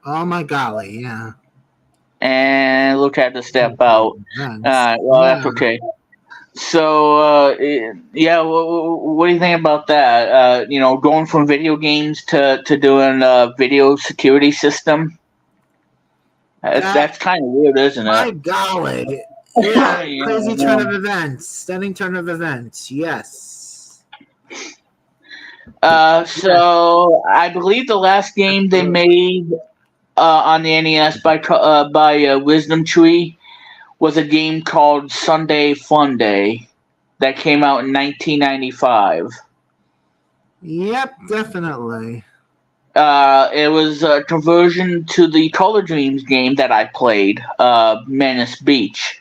C: Oh my golly, yeah.
A: And look at the step out. Well, that's okay. So, yeah, what do you think about that? Going from video games to doing a video security system? That's kind of weird, isn't it?
C: My golly. Yeah, crazy turn of events. Stunning turn of events, yes.
A: So, I believe the last game they made on the NES by Wisdom Tree was a game called Sunday Fun Day that came out in 1995.
C: Yep, definitely.
A: It was a conversion to the Color Dreams game that I played, Menace Beach.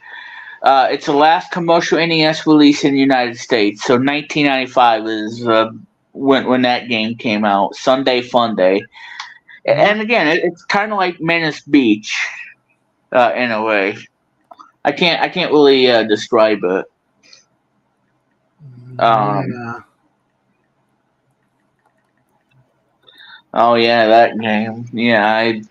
A: It's the last commercial NES release in the United States, so 1995 is when that game came out, Sunday Fun Day. And again, it's kind of like Menace Beach, in a way. I can't really describe it.
C: Yeah.
A: Oh yeah, that game. Yeah, I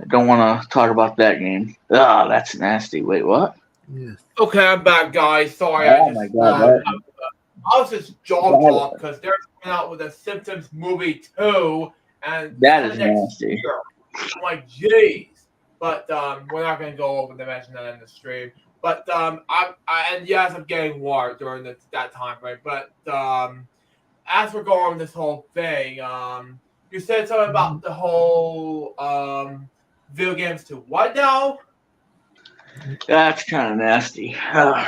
A: don't want to talk about that game. Oh, that's nasty. Wait, what?
C: Yeah.
B: Okay, I'm back, guys. Sorry,
A: My God,
B: I was just jaw dropped because they're coming out with a Simpsons movie 2, and
A: that is nasty.
B: Year. I'm like, jeez. But we're not going to go over the mention that in the stream. But and yes, I'm getting war during that time frame. But as we're going on this whole thing, you said something about the whole video games to what now?
A: That's kind of nasty. I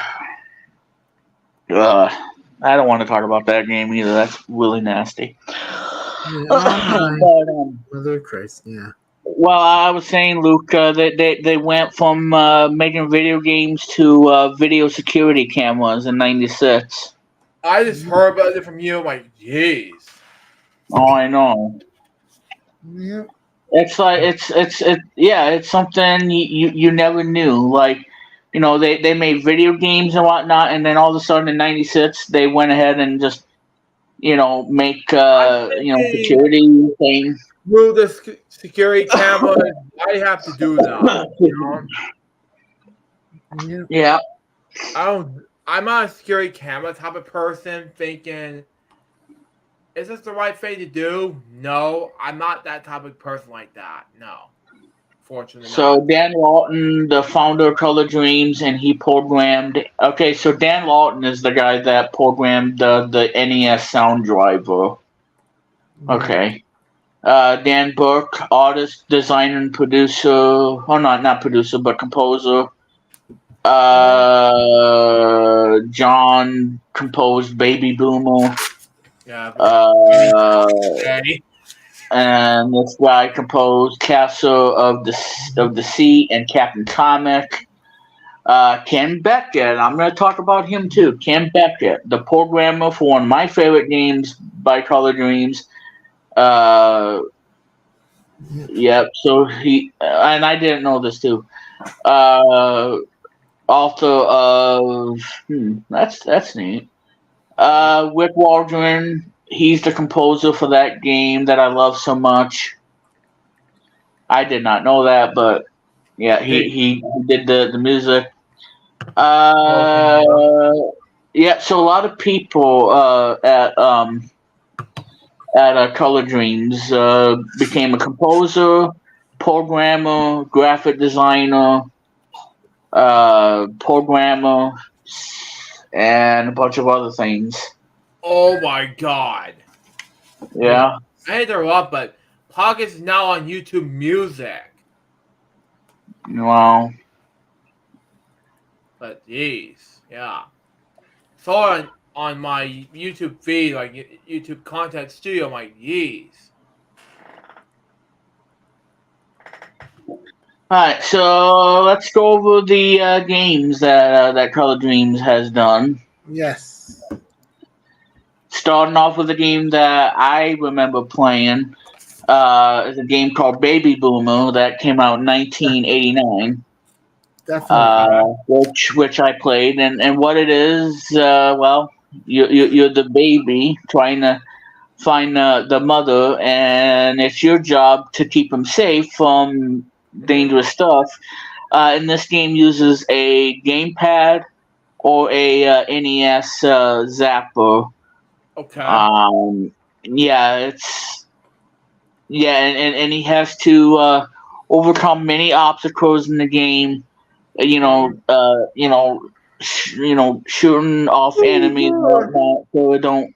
A: don't want to talk about that game either. That's really nasty.
C: Yeah, Mother Christ, yeah.
A: Well, I was saying, Luke, they went from making video games to video security cameras in '96.
B: I just heard about it from you. I'm like, jeez.
A: Oh, I know.
C: Yeah.
A: It's like it's something you never knew. Like, they made video games and whatnot, and then all of a sudden in '96 they went ahead and just make security thing.
B: Through the security camera, I have to do that.
A: Yeah.
B: I'm not a security camera type of person thinking, is this the right thing to do? No, I'm not that type of person like that. No. Fortunately.
A: So Dan Lawton, the founder of Color Dreams, and he programmed. Okay, so Dan Lawton is the guy that programmed the NES sound driver. Okay. Dan Burke, artist, designer, and producer. Oh, not producer, but composer. John composed Baby Boomer.
B: Yeah.
A: And this guy composed Castle of the Sea and Captain Comic. Ken Beckett, I'm going to talk about him too. Ken Beckett, the programmer for one of my favorite games by Color Dreams. Yep. So he and I didn't know this too. Author of that's neat. Rick Waldron. He's the composer for that game that I love so much. I did not know that, but yeah, he did the music. Yeah, so a lot of people at Color Dreams became a composer, programmer, graphic designer. programmer, and a bunch of other things.
B: Oh my god.
A: Yeah.
B: I hate to interrupt, but Pockets is now on YouTube Music.
A: Wow.
B: But jeez, yeah. Saw on my YouTube feed, like YouTube Content Studio, I'm like, jeez.
A: Alright, so let's go over the games that Color Dreams has done.
C: Yes.
A: Starting off with a game that I remember playing. Is a game called Baby Boomer that came out in 1989.
C: Definitely.
A: Which I played, and what it is, well, you're the baby trying to find the mother, and it's your job to keep them safe from dangerous stuff. And this game uses a gamepad or a NES zapper.
B: Okay.
A: Yeah, and he has to overcome many obstacles in the game. Shooting off enemies and whatnot, so it don't,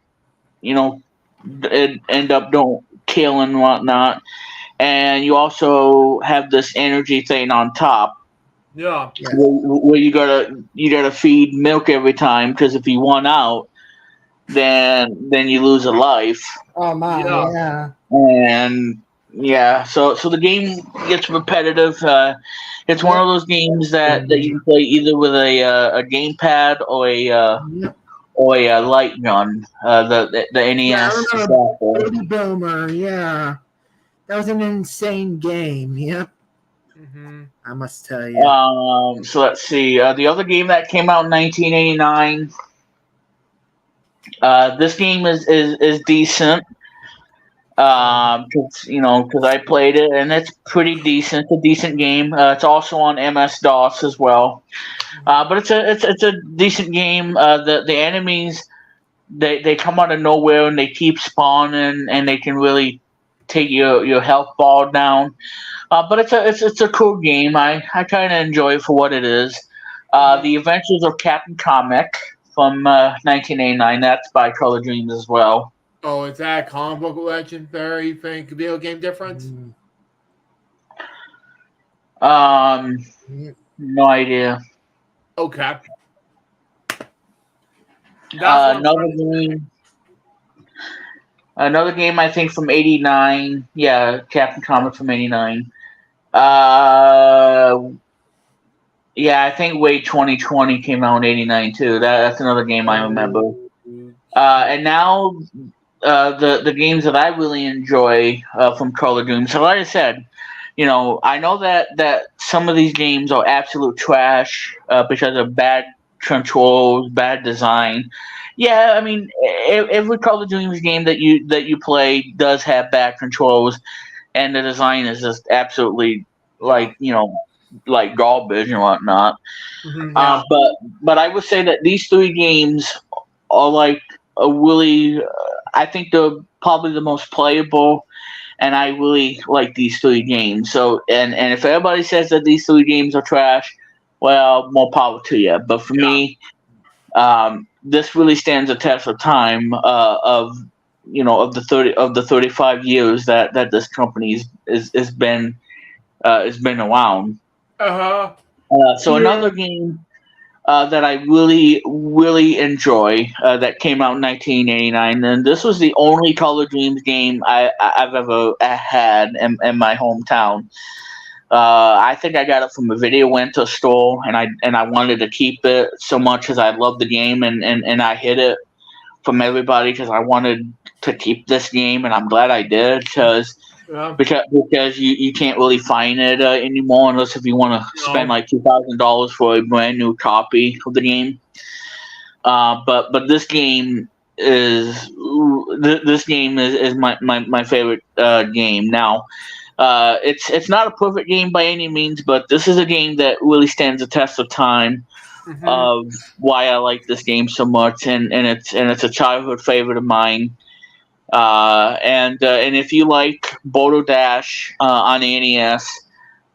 A: end up don't kill and whatnot. And you also have this energy thing on top.
B: Yeah.
A: Where you gotta feed milk every time, because if you want out, then you lose a life.
C: Oh my, yeah.
A: And yeah, so the game gets repetitive. It's one of those games that you can play either with a gamepad or a light gun. The NES.
C: Yeah, I remember Baby Boomer. Yeah, that was an insane game. Yep. I must tell you.
A: So let's see. The other game that came out in 1989. This game is decent. Because I played it and it's pretty decent. It's a decent game. It's also on MS DOS as well. But it's a decent game. The enemies they come out of nowhere and they keep spawning, and they can really take your health bar down. But it's a cool game. I kind of enjoy it for what it is. The Adventures of Captain Comic from 1989. That's by Color Dreams as well.
B: Oh, is that a comic book legendary thing? Video game difference?
A: No idea.
B: Okay.
A: Another game I think from '89. Yeah, Captain Comic from '89. Yeah, I think Wait 2020 came out in '89 too. That's another game I remember. And now the games that I really enjoy from Color Dreams. So like I said, I know that some of these games are absolute trash because of bad controls, bad design. Yeah, I mean, every Color Dreams game that you play does have bad controls, and the design is just absolutely like garbage and whatnot. But I would say that these three games are like a really, I think they're probably the most playable, and I really like these three games. So, and if everybody says that these three games are trash, well, more power to you. But for me, this really stands a test of time of the 35 years that this company has been around. So another game that I really, really enjoy that came out in 1989, and this was the only Color Dreams game I've ever had in my hometown. I think I got it from a video rental store, and I wanted to keep it so much as I loved the game, and I hid it from everybody because I wanted to keep this game, and I'm glad I did because you can't really find it anymore unless if you want to spend like $2,000 for a brand new copy of the game. But this game is my favorite game. Now, it's not a perfect game by any means, but this is a game that really stands the test of time of why I like this game so much, and it's a childhood favorite of mine. And if you like Boulder Dash on the NES,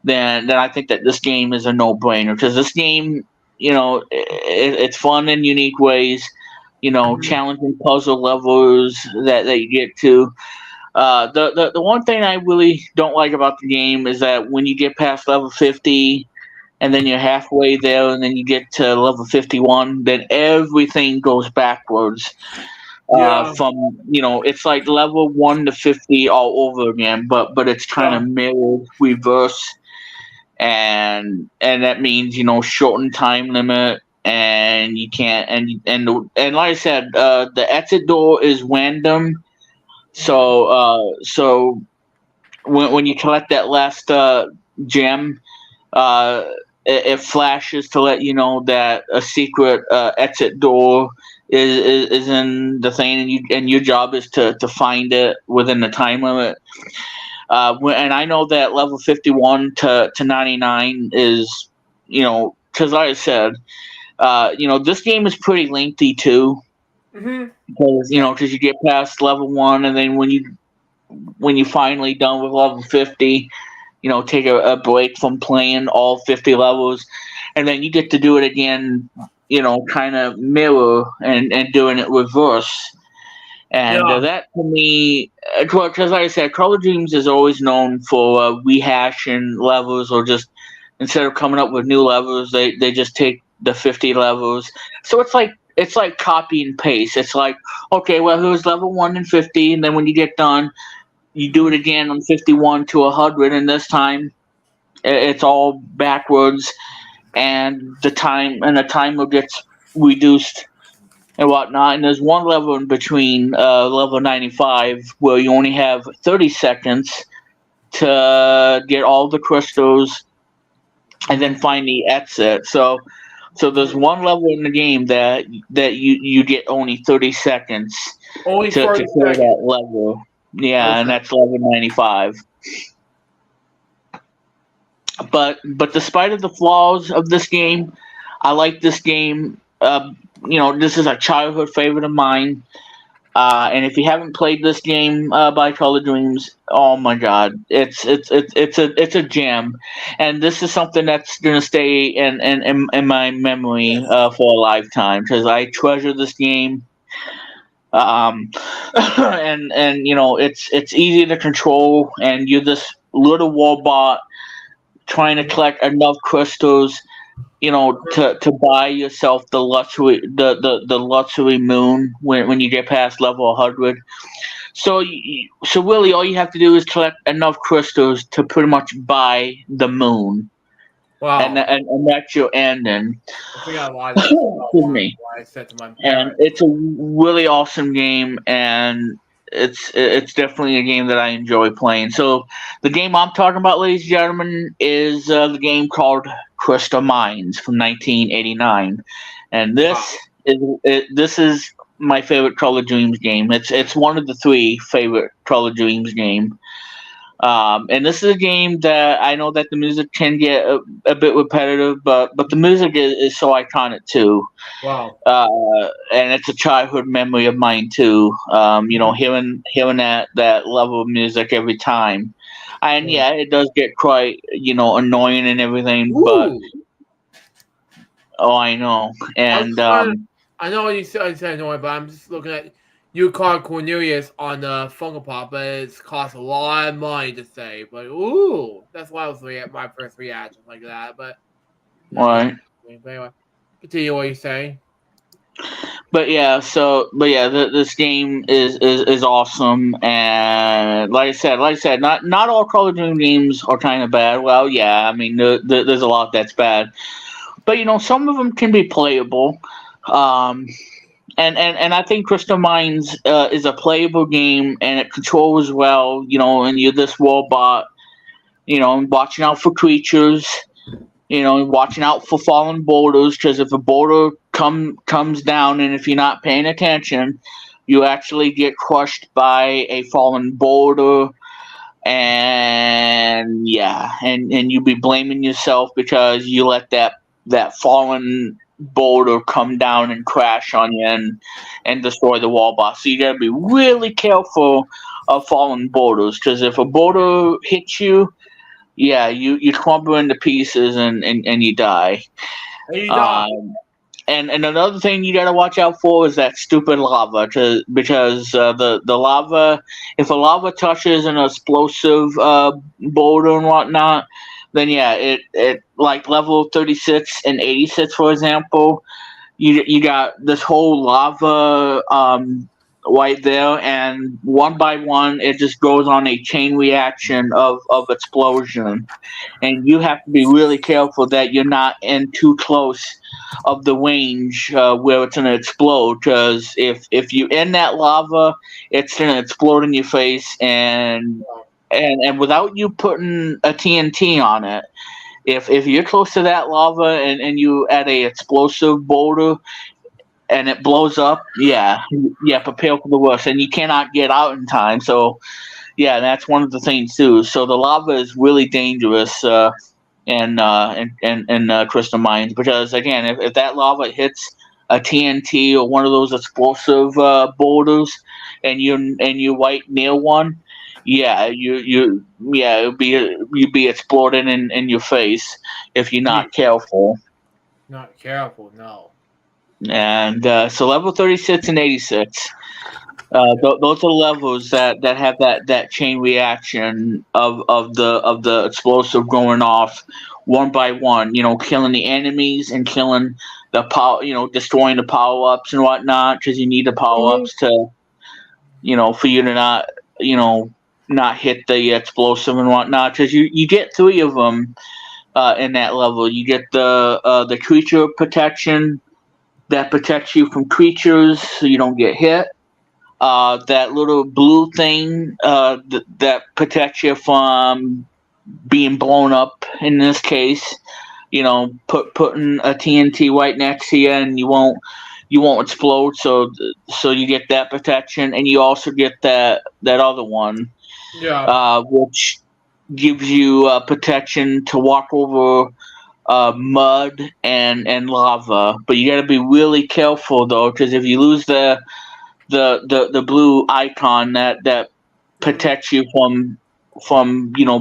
A: then I think that this game is a no-brainer, because this game, it's fun in unique ways. Challenging puzzle levels that you get to. The one thing I really don't like about the game is that when you get past level 50, and then you're halfway there, and then you get to level 51, then everything goes backwards.
B: Yeah.
A: From it's like level 1 to 50 all over again, but it's kind of mirrored reverse, and that means shortened time limit, and you can't, and like I said, the exit door is random, so when you collect that last gem, uh, it flashes to let you know that a secret exit door is in the thing, and your job is to find it within the time limit. And I know that level 51 to 99 is, because like I said, this game is pretty lengthy too.
B: Mm-hmm.
A: Because you get past level 1, and then when you finally done with level 50, take a break from playing all 50 levels, and then you get to do it again, kind of mirror and doing it reverse. And that, to me, because like I said, Color Dreams is always known for rehashing levels, or just instead of coming up with new levels, they just take the 50 levels. So it's like copy and paste. It's like, okay, well, here's level 1 and 50, and then when you get done, you do it again on 51 to 100, and this time it's all backwards, and the timer gets reduced and whatnot. And there's one level in between, level 95, where you only have 30 seconds to get all the crystals and then find the exit. So there's one level in the game that you get only 30 seconds
B: Only
A: to
B: 30
A: clear
B: seconds.
A: that level. Yeah,
B: Okay.
A: and that's level 95. But despite of the flaws of this game, I like this game. This is a childhood favorite of mine. And if you haven't played this game by Color Dreams, oh my God, it's a gem, and this is something that's gonna stay in my memory for a lifetime, because I treasure this game. And it's easy to control, and you're this little robot trying to collect enough crystals, to buy yourself the luxury moon when you get past level 100. So really, all you have to do is collect enough crystals to pretty much buy the moon,
B: Wow.
A: and that's your ending.
B: I think I lied.
A: Excuse me.
B: Why I said to my
A: And
B: parents.
A: it's a really awesome game, and it's definitely a game that I enjoy playing. So the game I'm talking about, ladies and gentlemen, is the game called Crystal Mines from 1989, and this is my favorite Color Dreams game. It's one of the 3 favorite Color Dreams game. And this is a game that I know that the music can get a bit repetitive, but the music is so iconic too.
B: Wow.
A: And it's a childhood memory of mine too. Hearing that level of music every time, and yeah, it does get quite annoying and everything.
B: Ooh.
A: But I know, and
B: I know what you said annoying, but I'm just looking at you called Cornelius on the Funko Pop, but it's cost a lot of money to say. But ooh, that's why I was my first reaction like that. But
A: right.
B: Anyway, continue what you're saying.
A: But yeah, this game is awesome, and like I said, not all Call of Duty games are kind of bad. Well, yeah, I mean, there's a lot that's bad, but some of them can be playable. And I think Crystal Mines is a playable game, and it controls well. And you're this robot, watching out for creatures. Watching out for fallen boulders, because if a boulder comes down, and if you're not paying attention, you actually get crushed by a fallen boulder, and you'll be blaming yourself because you let that fallen boulder come down and crash on you and destroy the wall boss. So you gotta be really careful of fallen boulders, because if a boulder hits you, yeah, you crumble into pieces and you die.
B: And you die.
A: And another thing you got to watch out for is that stupid lava, because the lava, if a lava touches an explosive boulder and whatnot, then yeah, it like level 36 and 86, for example, you got this whole lava right there, and one by one it just goes on a chain reaction of explosion, and you have to be really careful that you're not in too close of the range where it's gonna explode. Because if you in that lava, it's gonna explode in your face, and without you putting a TNT on it. If you're close to that lava and you at a explosive boulder and it blows up, yeah, prepare for the worst, and you cannot get out in time. So yeah, that's one of the things too. So the lava is really dangerous in crystal mines, because again, if that lava hits a TNT or one of those explosive boulders, and you right near one, yeah, it'll be you'd be exploding in your face if you're not careful.
B: Not careful, no.
A: And so level 36 and 86. Those are the levels that have that chain reaction of the explosive going off one by one. Killing the enemies and killing the power. Destroying the power ups and whatnot, because you need the power ups to for you to not hit the explosive and whatnot. Because you get three of them in that level. You get the creature protection that protects you from creatures so you don't get hit. That little blue thing that protects you from being blown up. In this case, putting a TNT right next to you, and you won't explode. So you get that protection, and you also get that other one, which gives you protection to walk over mud and lava. But you got to be really careful though, because if you lose the blue icon that protects you from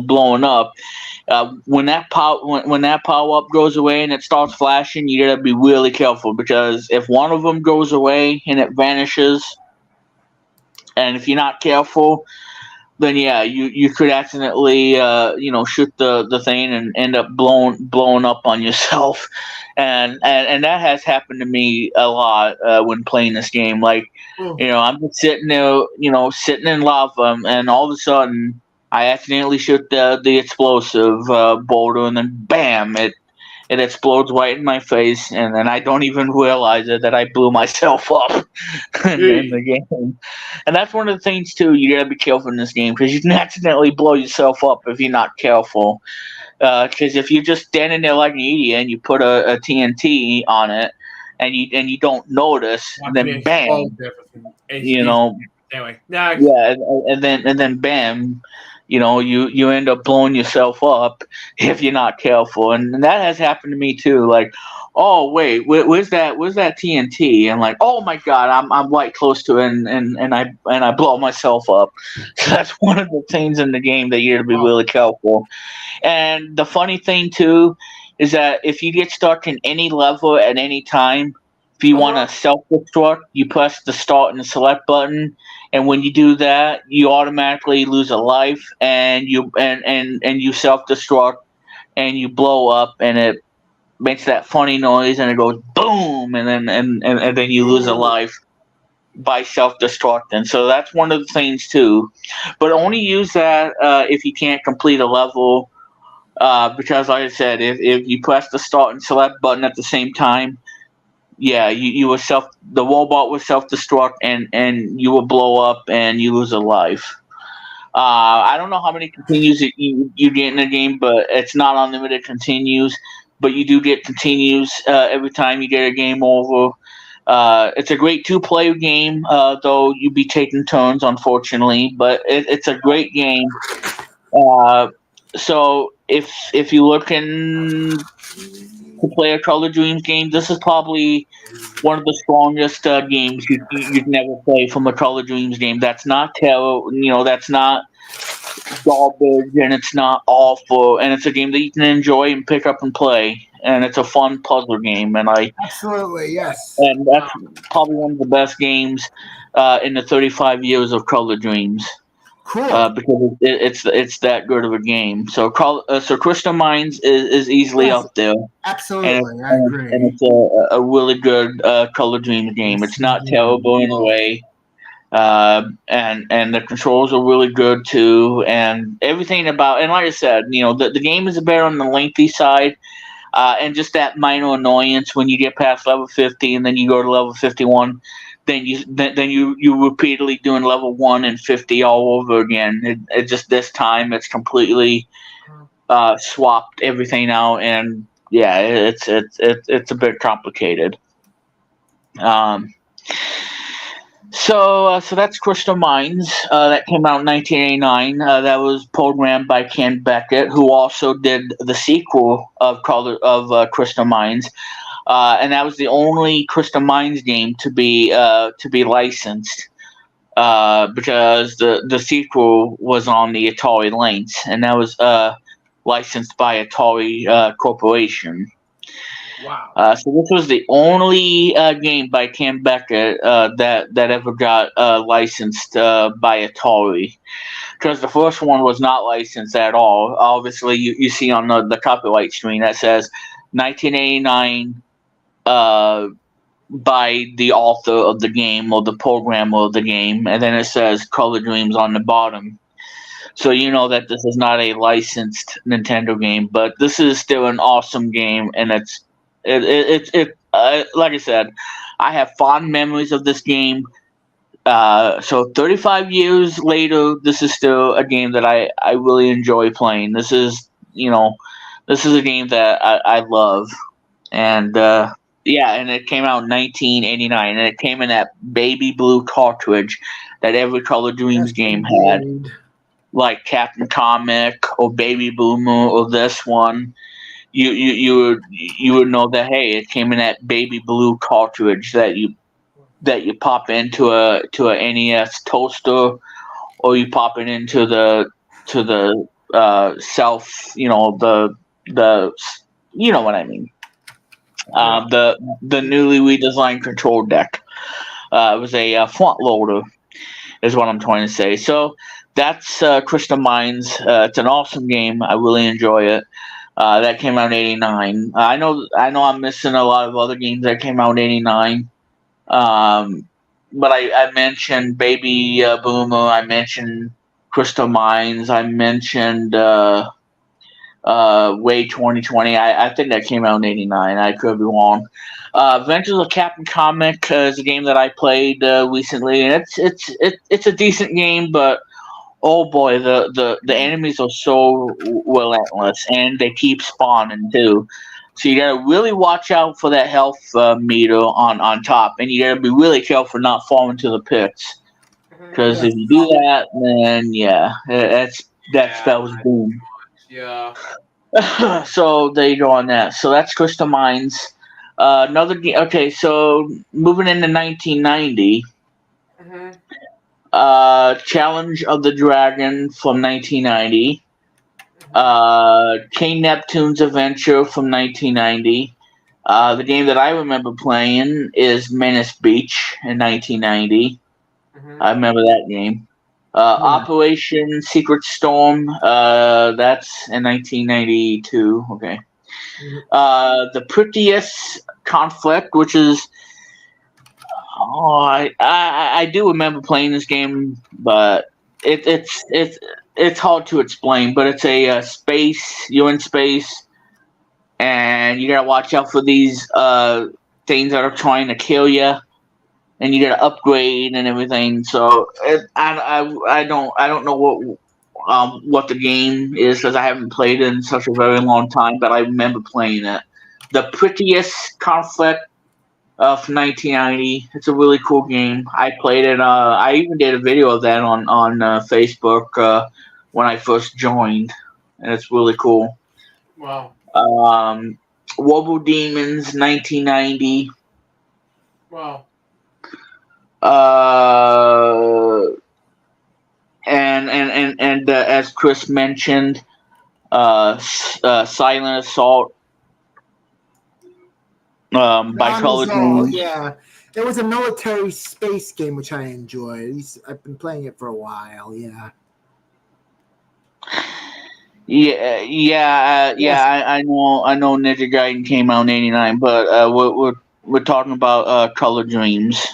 A: blowing up, when that power up goes away and it starts flashing, you gotta be really careful, because if one of them goes away and it vanishes, and if you're not careful, then yeah, you could accidentally shoot the thing and end up blowing up on yourself, and that has happened to me a lot when playing this game. Like, I'm just sitting there, sitting in lava, and all of a sudden I accidentally shoot the explosive boulder, and then bam, it explodes right in my face, and then I don't even realize it that I blew myself up in the game. And that's one of the things too. You gotta be careful in this game, because you can accidentally blow yourself up if you're not careful. Because if you're just standing there like an idiot and you put a TNT on it, and you don't notice, and then bam,
B: Anyway, next.
A: yeah, and then bam, you end up blowing yourself up if you're not careful, and that has happened to me too. Like, oh wait, where's that TNT? And like, oh my god, I'm right close to it, and I blow myself up. So that's one of the things in the game that you have to be really careful. And the funny thing too is that if you get stuck in any level at any time, if you want to self-destruct, you press the start and the select button, and when you do that, you automatically lose a life, and you self-destruct, and you blow up, and it makes that funny noise, and it goes boom, and then you lose a life by self-destructing. So that's one of the things too, but only use that if you can't complete a level, because like I said, if you press the start and select button at the same time, yeah, you will the robot will self-destruct, and you will blow up, and you lose a life. I don't know how many continues you get in the game, but it's not unlimited continues. But you do get continues every time you get a game over. It's a great two-player game, though you be taking turns, unfortunately. But it's a great game. So if you're looking to play a Color Dreams game, this is probably one of the strongest games you'd never play from a Color Dreams game. That's not terror, that's not garbage and it's not awful, and it's a game that you can enjoy and pick up and play, and it's a fun puzzle game, and
C: Absolutely, yes.
A: that's probably one of the best games in the 35 years of Color Dreams.
C: Cool.
A: Because it's that good of a game. So Crystal Mines is easily
C: Yes,
A: up there.
C: absolutely, I agree.
A: And it's a really good Color Dreams game. It's not terrible in a way. And the controls are really good too, and everything about, and like I said, the game is better on the lengthy side, and just that minor annoyance when you get past level 50 and then you go to level 51, then you repeatedly doing level 1 and 50 all over again. It just, this time it's completely swapped everything out, and yeah, it's a bit complicated. So that's Crystal Mines. That came out in 1989. That was programmed by Ken Beckett, who also did the sequel of Crystal Mines, and that was the only Crystal Mines game to be licensed, because the sequel was on the Atari Lynx, and that was licensed by Atari Corporation.
B: Wow.
A: So this was the only game by Cam Beckett that ever got licensed by Atari, because the first one was not licensed at all. Obviously, you see on the copyright screen that says 1989 by the author of the game or the programmer of the game, and then it says Color Dreams on the bottom. So you know that this is not a licensed Nintendo game, but this is still an awesome game, and it's like I said, I have fond memories of this game. So 35 years later, this is still a game that I really enjoy playing. This is a game that I love, and yeah, and it came out in 1989, and it came in that baby blue cartridge that every Color Dreams game had, like Captain Comic or Baby Boomer or this one. You would know that, hey, it came in that baby blue cartridge that you pop into a NES toaster, or you pop it into the self, the you know what I mean. The newly redesigned control deck. It was a front loader, is what I'm trying to say. So that's Crystal Mines. It's an awesome game. I really enjoy it. That came out in '89. I know I'm missing a lot of other games that came out in '89. But I mentioned Baby Boomer. I mentioned Crystal Mines. I mentioned Way 2020. I think that came out in '89. I could be wrong. Adventures of Captain Comic is a game that I played recently, and it's a decent game, but oh boy, the enemies are so relentless, and they keep spawning too. So you gotta really watch out for that health meter on top, and you gotta be really careful not falling to the pits. Because if you do that, then yeah, that spells doom.
B: Yeah.
A: So there you go on that. So that's Crystal Mines. Another game. Okay, so moving into 1990. Challenge of the Dragon from 1990. King Neptune's Adventure from 1990. The game that I remember playing is Menace Beach in 1990. I remember that game. Operation Secret Storm, that's in 1992. Okay. The Prettiest Conflict, which is, I do remember playing this game, but it's hard to explain. But it's a space. You're in space, and you gotta watch out for these things that are trying to kill you, and you gotta upgrade and everything. So I don't know what the game is, because I haven't played it in such a very long time. But I remember playing it. The Prettiest Conflict from 1990. It's a really cool game. I played it. I even did a video of that on Facebook when I first joined, and it's really cool.
B: Wow.
A: Robo Demons 1990.
B: Wow.
A: And and as Chris mentioned, Silent Assault by Color Dreams.
C: Yeah. It was a military space game which I enjoyed. I've been playing it for a while. Yeah.
A: I know Ninja Gaiden came out in '89, but we're talking about Color Dreams.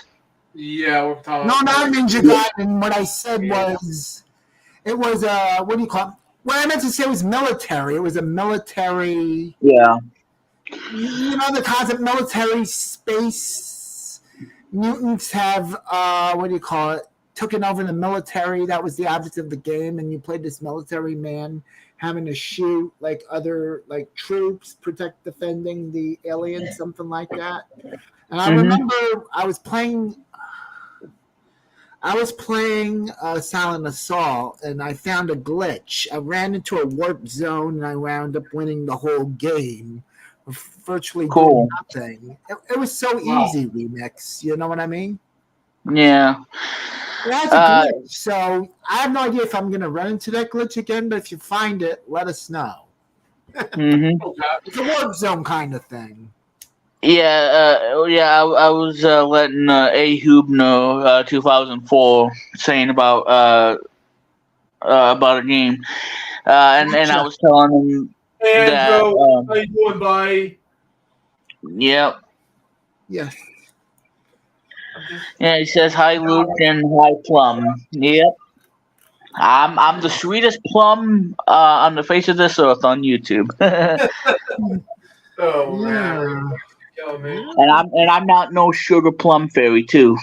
B: Yeah, we're talking.
C: No, not Ninja Gaiden. What I said was, it was what do you call it? What I meant to say was military. It was a military.
A: Yeah.
C: You know the concept, military space. Mutants have what do you call it? Taken over the military. That was the object of the game, and you played this military man having to shoot like other like troops, defending the aliens, something like that. And I remember I was playing Silent Assault, and I found a glitch. I ran into a warp zone, and I wound up winning the whole game. Virtually doing nothing. It was so easy, Remix. You know what I mean?
A: Yeah.
C: That's a glitch. So I have no idea if I'm going to run into that glitch again, but if you find it, let us know. It's a warp zone kind of thing.
A: I was letting Ahoob know 2004 saying about a game, and I was telling him that.
B: How you doing, buddy?
A: Yep.
C: Yes.
A: Yeah, he says hi, Luke, and hi, Plum. Yep. I'm the sweetest plum on the face of this earth on YouTube.
B: Oh man.
A: And I'm not no sugar plum fairy too.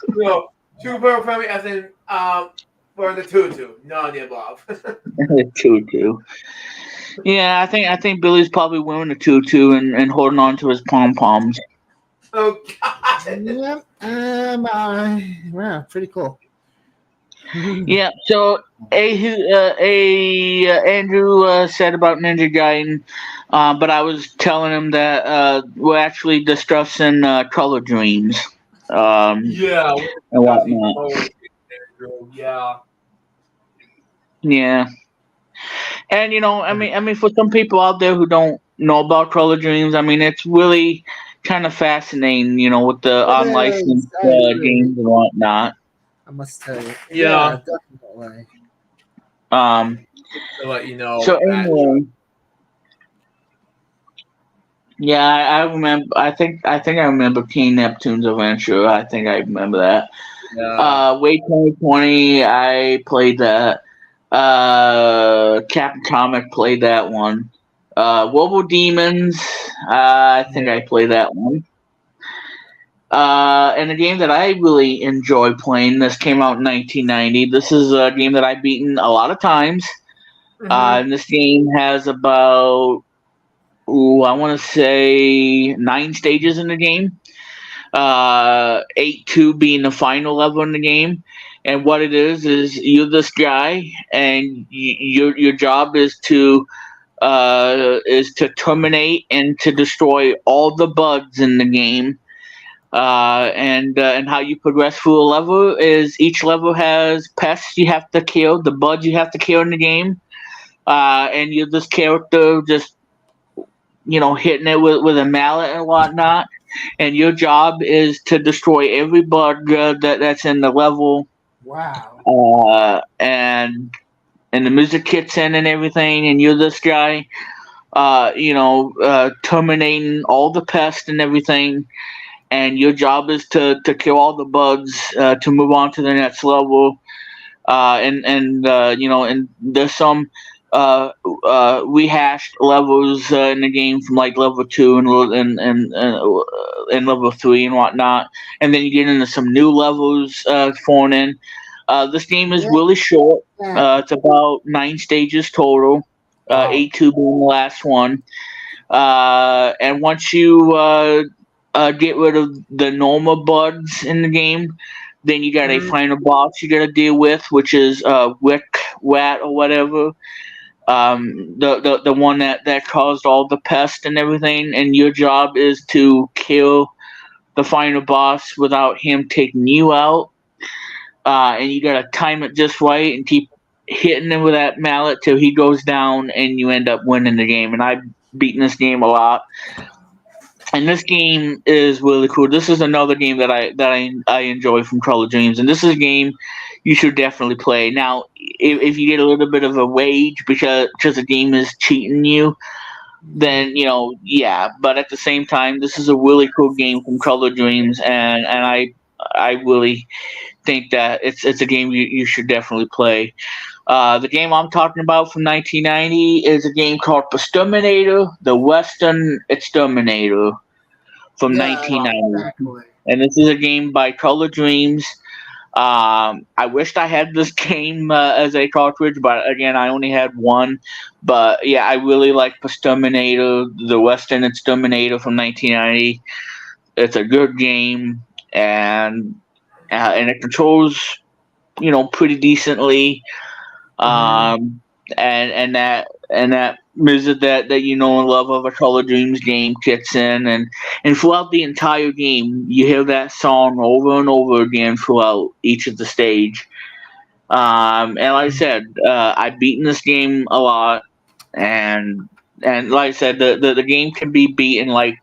B: No, sugar plum as in for the tutu, none of the above.
A: Tutu. Yeah, I think Billy's probably wearing a tutu and holding on to his pom poms.
B: Oh God.
C: Yep. Wow, pretty cool.
A: Yeah. So Andrew said about Ninja Gaiden, but I was telling him that we're actually discussing Color Dreams.
B: Yeah.
A: And whatnot.
B: Yeah.
A: Yeah. And I mean, for some people out there who don't know about Color Dreams, I mean, it's really kind of fascinating, with the unlicensed games and whatnot.
C: I must tell you.
B: Yeah,
C: definitely.
B: To let you know.
A: So anyway, yeah, I remember. I think I remember King Neptune's Adventure. I think I remember that.
B: Yeah.
A: Wait 2020. I played that. Captain Comic played that one. Wobo Demons. I think I played that one. And a game that I really enjoy playing. This came out in 1990. This is a game that I've beaten a lot of times. And this game has about, I want to say 9 stages in the game. 8-2 being the final level in the game. And what it is you're this guy, and your job is to terminate and to destroy all the bugs in the game. And how you progress through a level is each level has pests you have to kill, the bugs you have to kill in the game, and you're this character just hitting it with a mallet and whatnot. And your job is to destroy every bug that's in the level.
C: Wow.
A: And the music kicks in and everything, and you're this guy, terminating all the pests and everything. And your job is to kill all the bugs to move on to the next level. And there's some rehashed levels in the game from like level 2 and level 3 and whatnot. And then you get into some new levels thrown in. This game is really short. It's about 9 stages total. 8-2 being the last one. And once you get rid of the normal bugs in the game, then you got a final boss you got to deal with, which is Wick Wat or whatever. The one that caused all the pests and everything, and your job is to kill the final boss without him taking you out. And you gotta time it just right and keep hitting him with that mallet till he goes down, and you end up winning the game. And I've beaten this game a lot. And this game is really cool. This is another game that I enjoy from Color Dreams, and this is a game you should definitely play. Now, if you get a little bit of a wage because the game is cheating you, then yeah. But at the same time, this is a really cool game from Color Dreams, and I really think that it's a game you should definitely play. The game I'm talking about from 1990 is a game called Exterminator, the Western Exterminator from 1990.
C: Exactly.
A: And this is a game by Color Dreams. I wished I had this game as a cartridge, but again, I only had one. But yeah, I really like Exterminator, the Western Exterminator from 1990. It's a good game, and it controls, pretty decently. And that music that you know and love of a Color Dreams game kicks in, and throughout the entire game you hear that song over and over again throughout each of the stage. And like I said, I've beaten this game a lot, and like I said, the game can be beaten like,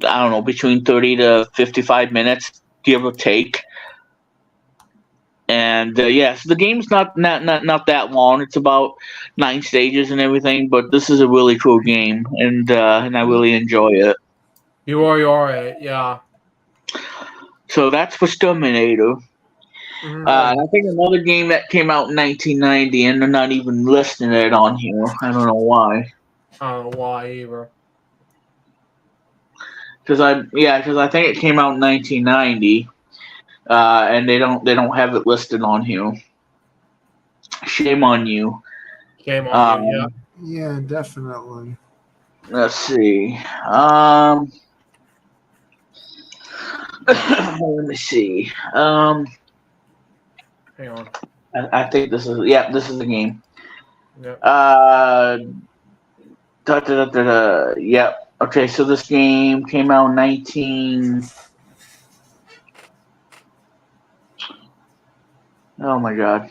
A: I don't know, between 30 to 55 minutes, give or take. And yes, the game's not that long. It's about 9 stages and everything, but this is a really cool game, and I really enjoy it.
B: You are it, yeah.
A: So that's for Terminator.
B: Mhm.
A: And I think another game that came out in 1990, and they're not even listing it on here. I don't know why.
B: I don't know why either.
A: Because I think it came out in 1990. And they don't have it listed on here. Shame on you.
B: Shame on you,
C: Yeah, definitely.
A: Let's see. Let me see.
B: Hang on.
A: I think this is the game.
B: Yep.
A: Yep. Okay, so this game came out in 19. Oh my god.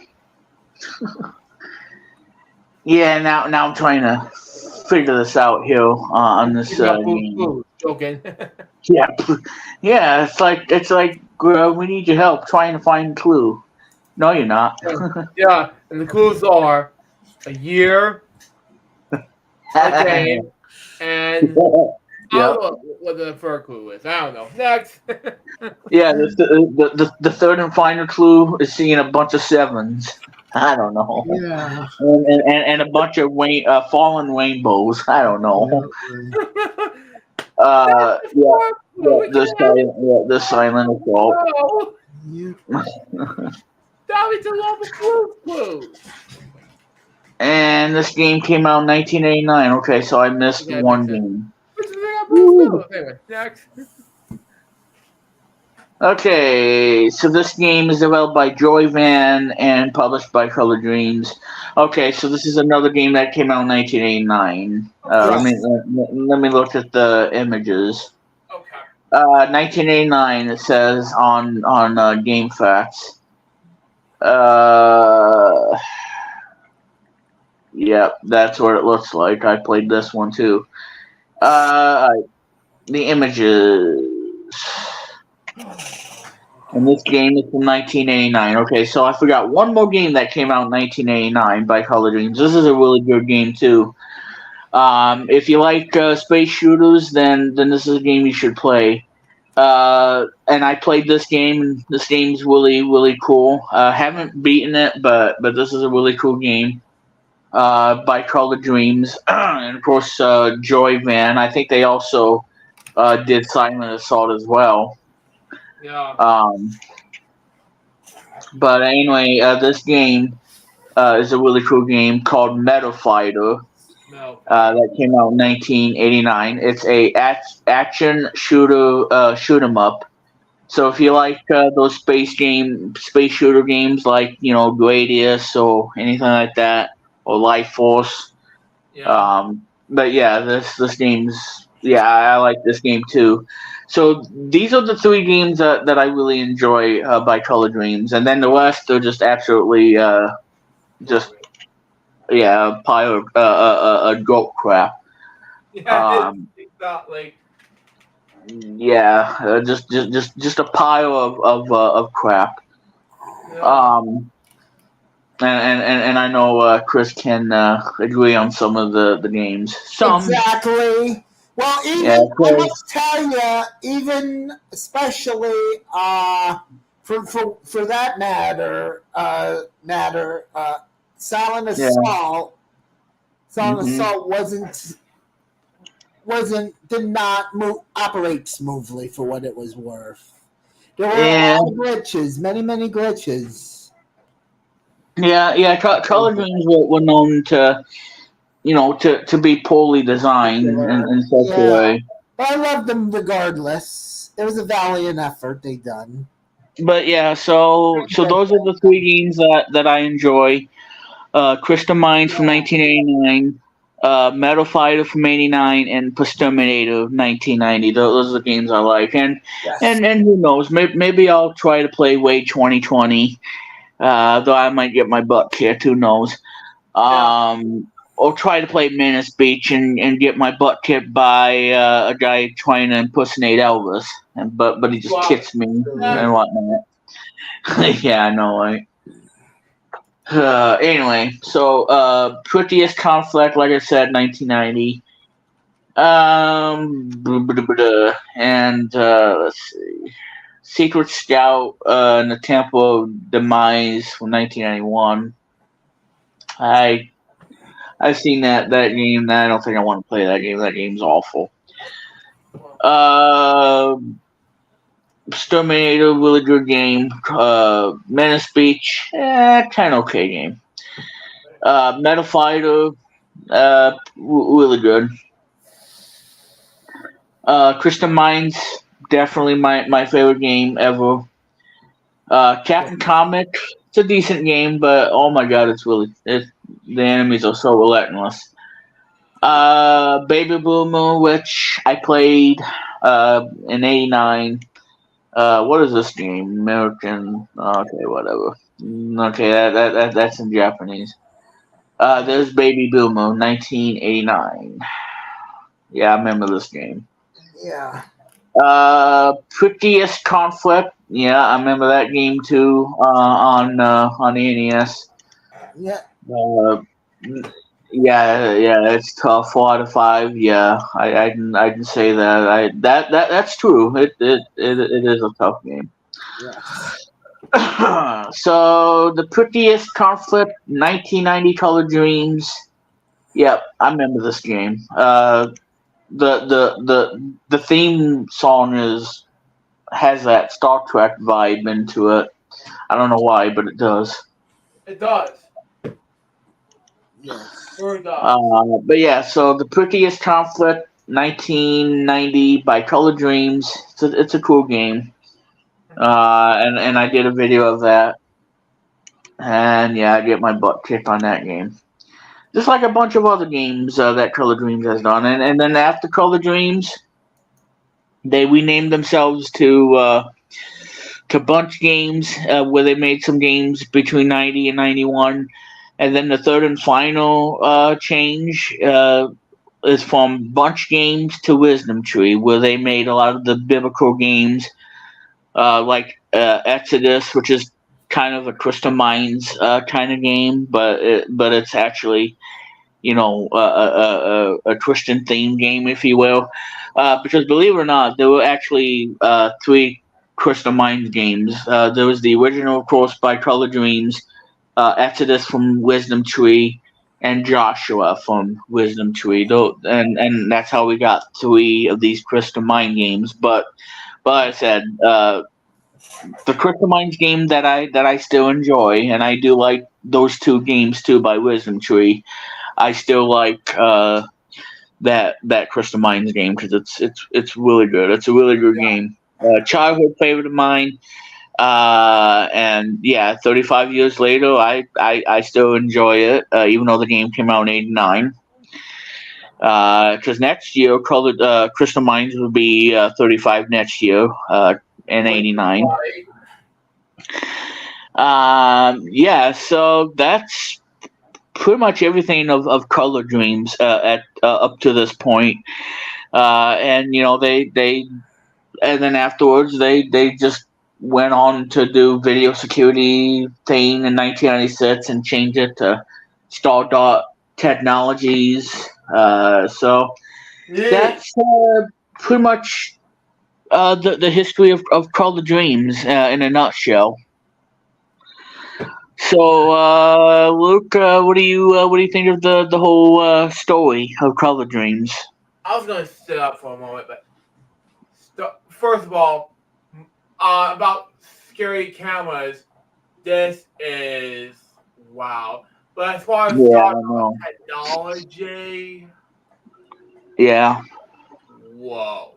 A: Yeah, now I'm trying to figure this out here on this game.
B: Joking.
A: Yeah, it's like we need your help trying to find a clue. No, you're not.
B: Yeah, and the clues are a year, a game, and I don't know what the third clue is. I don't know. Next.
A: Yeah, the third and final clue is seeing a bunch of sevens. I don't know.
C: Yeah.
A: And a bunch of fallen rainbows. I don't know. The silent assault.
B: No.
C: Yeah.
B: That was a lot of clues.
A: And this game came out in 1989. Okay, so I missed one game.
B: Anyway, next.
A: Okay, so this game is developed by Joy Van and published by Color Dreams. Okay, so this is another game that came out in 1989. Let me look at the images.
B: Okay.
A: 1989. It says on Game Facts. Yep, that's what it looks like. I played this one too. The images. And this game is from 1989. Okay, so I forgot one more game that came out in 1989 by Color Dreams. This is a really good game too. If you like space shooters, then this is a game you should play. And I played this game, and this game's really, really cool. Haven't beaten it, but this is a really cool game. By Color Dreams, and of course Joy Van. I think they also did Silent Assault as well.
B: Yeah.
A: But anyway, this game is a really cool game called Meta Fighter.
B: No.
A: That came out in 1989. It's a action shooter shoot 'em up. So if you like those space shooter games like Gradius or anything like that, or Life Force.
B: Yeah.
A: But yeah, this game's I like this game too. So these are the 3 games that I really enjoy by Color Dreams, and then the rest are just absolutely just a pile of goat crap.
B: Yeah, exactly.
A: Yeah, just a pile of crap.
B: Yeah.
A: And I know Chris can agree on some of the games. Some,
C: Exactly. Well,
A: yeah,
C: even I
A: Chris,
C: must tell you, even especially for that Silent
A: yeah,
C: Assault. Silent
A: hmm
C: Assault did not operate smoothly for what it was worth. There were a
A: yeah,
C: lot of glitches, many glitches.
A: yeah. Color Dreams were known to to be poorly designed in such a
C: Yeah,
A: way.
C: but I loved them regardless. It was a valiant effort they done.
A: But yeah, so those are the three games that I enjoy. Crystal Mines from 1989, Metal Fighter from '89, and Exterminator 1990. Those are the games I like. And
C: Yes.
A: and and who knows? Maybe I'll try to play Wade 2020. Though I might get my butt kicked. Who knows?
B: Yeah.
A: Or try to play Menace Beach and get my butt kicked by a guy trying to impersonate Elvis. But he just
B: Wow.
A: kicks me
B: Yeah.
A: and whatnot. Yeah, I know, right? Anyway, so prettiest conflict, like I said, 1990. And let's see, Secret Scout and the Temple Demise from 1991. I've seen that game. I don't think I want to play that game. That game's awful. Uh, Exterminator, really good game. Menace Beach, kind of okay game. Metal Fighter, really good. Crystal Mines, definitely my favorite game ever. Captain Comic, it's a decent game, but oh my god, the enemies are so relentless. Baby Boomer, which I played in '89. What is this game? American. Okay, whatever. Okay, that's in Japanese. There's Baby Boomer, 1989. Yeah, I remember this game.
C: Yeah.
A: Prettiest Conflict. Yeah, I remember that game too. On the NES.
C: Yeah.
A: Uh, yeah, it's tough. 4 out of 5. Yeah, I can say that. That's true. It is a tough game.
C: Yes.
A: So the prettiest conflict, 1990 Color Dreams. Yep, I remember this game. The theme song has that Star Trek vibe into it. I don't know why, but it does.
B: It does.
C: Yes.
B: Sure does.
A: But yeah, so the prettiest conflict, 1990 by Color Dreams. It's a cool game. And I did a video of that. And yeah, I get my butt kicked on that game. Just like a bunch of other games that Color Dreams has done. And then after Color Dreams, they renamed themselves to Bunch Games, where they made some games between 90 and 91. And then the third and final change is from Bunch Games to Wisdom Tree, where they made a lot of the biblical games, like Exodus, which is kind of a Crystal Mines kind of game, but it's actually a Christian themed game, if you will. Because believe it or not, there were actually three Crystal Mines games. There was the original, of course, by Color Dreams, Exodus from Wisdom Tree, and Joshua from Wisdom Tree. And that's how we got three of these Crystal Mine games. But I said, the Crystal Mines game that I still enjoy, and I do like those two games too by Wisdom Tree. I still like that Crystal Mines game because it's really good. It's a really good game. Childhood favorite of mine. And yeah, 35 years later, I still enjoy it, even though the game came out in '89. Because next year, Crystal Mines will be 35 next year in '89. Yeah, so that's pretty much everything of Color Dreams at up to this point. And they and then afterwards they just went on to do video security thing in 1996 and change it to Stardot Technologies. So
B: Yeah.
A: that's pretty much the history of Call of Dreams in a nutshell. So, Luke, what do you think of the whole story of Call of Dreams?
B: I was going to sit up for a moment, but first of all, about scary cameras, this is wow. But as far as
A: Yeah, I know.
B: technology,
A: Yeah,
B: whoa.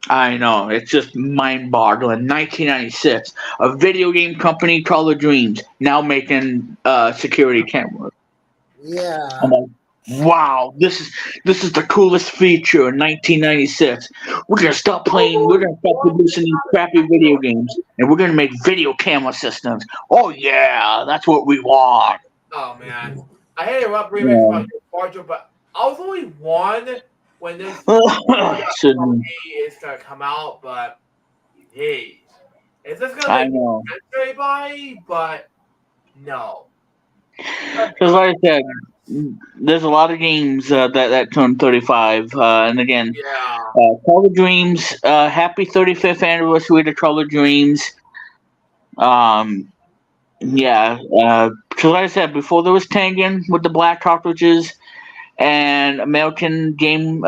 A: I know. It's just mind-boggling. 1996, a video game company, Call of Dreams, now making security cameras. I'm
C: Yeah.
A: like, wow, this is the coolest feature in 1996. We're gonna stop playing. We're gonna stop producing these crappy video games, and we're gonna make video camera systems. Oh yeah, that's what we want.
B: Oh man, I hate to remakes
A: Yeah.
B: about your departure, but I was only one when this
A: Shouldn't-
B: is gonna come out. But hey, is this gonna
A: I
B: make
A: know.
B: sense to anybody? But no.
A: Because like I said, there's a lot of games that turn 35, and again,
B: Yeah.
A: Color Dreams. Happy 35th anniversary to Color Dreams. Um, yeah. Because like I said, before there was Tengen with the black cartridges and American Game